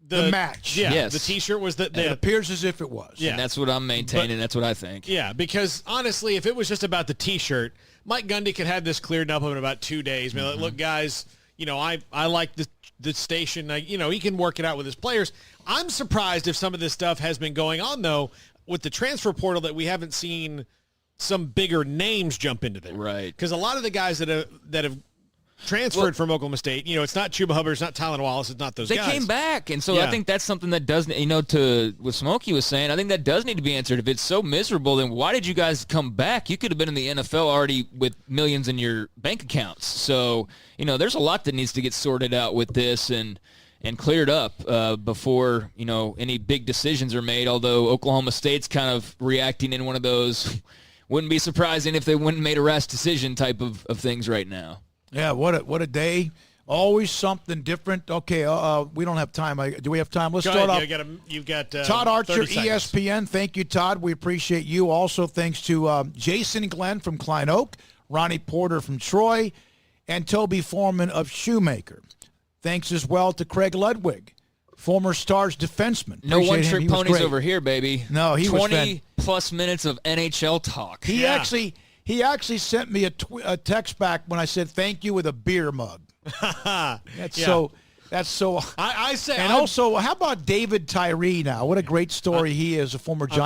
the match? Yeah, yes. The T-shirt was it appears as if it was. Yeah. And that's what I'm maintaining. That's what I think. Yeah, because honestly, if it was just about the T-shirt, Mike Gundy could have this cleared up in about 2 days. Like, look, guys, I like the station. He can work it out with his players. I'm surprised if some of this stuff has been going on, though, with the transfer portal that we haven't seen some bigger names jump into there. Right. Because a lot of the guys that have transferred from Oklahoma State, it's not Chuba Hubbard, it's not Tylan Wallace, it's not those guys. They came back, and so I think that's something that does, to what Smokey was saying, I think that does need to be answered. If it's so miserable, then why did you guys come back? You could have been in the NFL already with millions in your bank accounts. So, there's a lot that needs to get sorted out with this and cleared up before, any big decisions are made, although Oklahoma State's kind of reacting in one of those, wouldn't be surprising if they wouldn't have made a rash decision type of things right now. Yeah, what a day. Always something different. Okay, we don't have time. Do we have time? Let's start off. You've got Todd Archer, 30 seconds. ESPN. Thank you, Todd. We appreciate you. Also, thanks to Jason Glenn from Klein Oak, Ronnie Porter from Troy, and Toby Foreman of Shoemaker. Thanks as well to Craig Ludwig, former Stars defenseman. No one-trick ponies over here, baby. No, he was 20-plus minutes of NHL talk. He actually sent me a text back when I said thank you with a beer mug. That's so. I say. And also, how about David Tyree now? What a great story he is, a former Giant.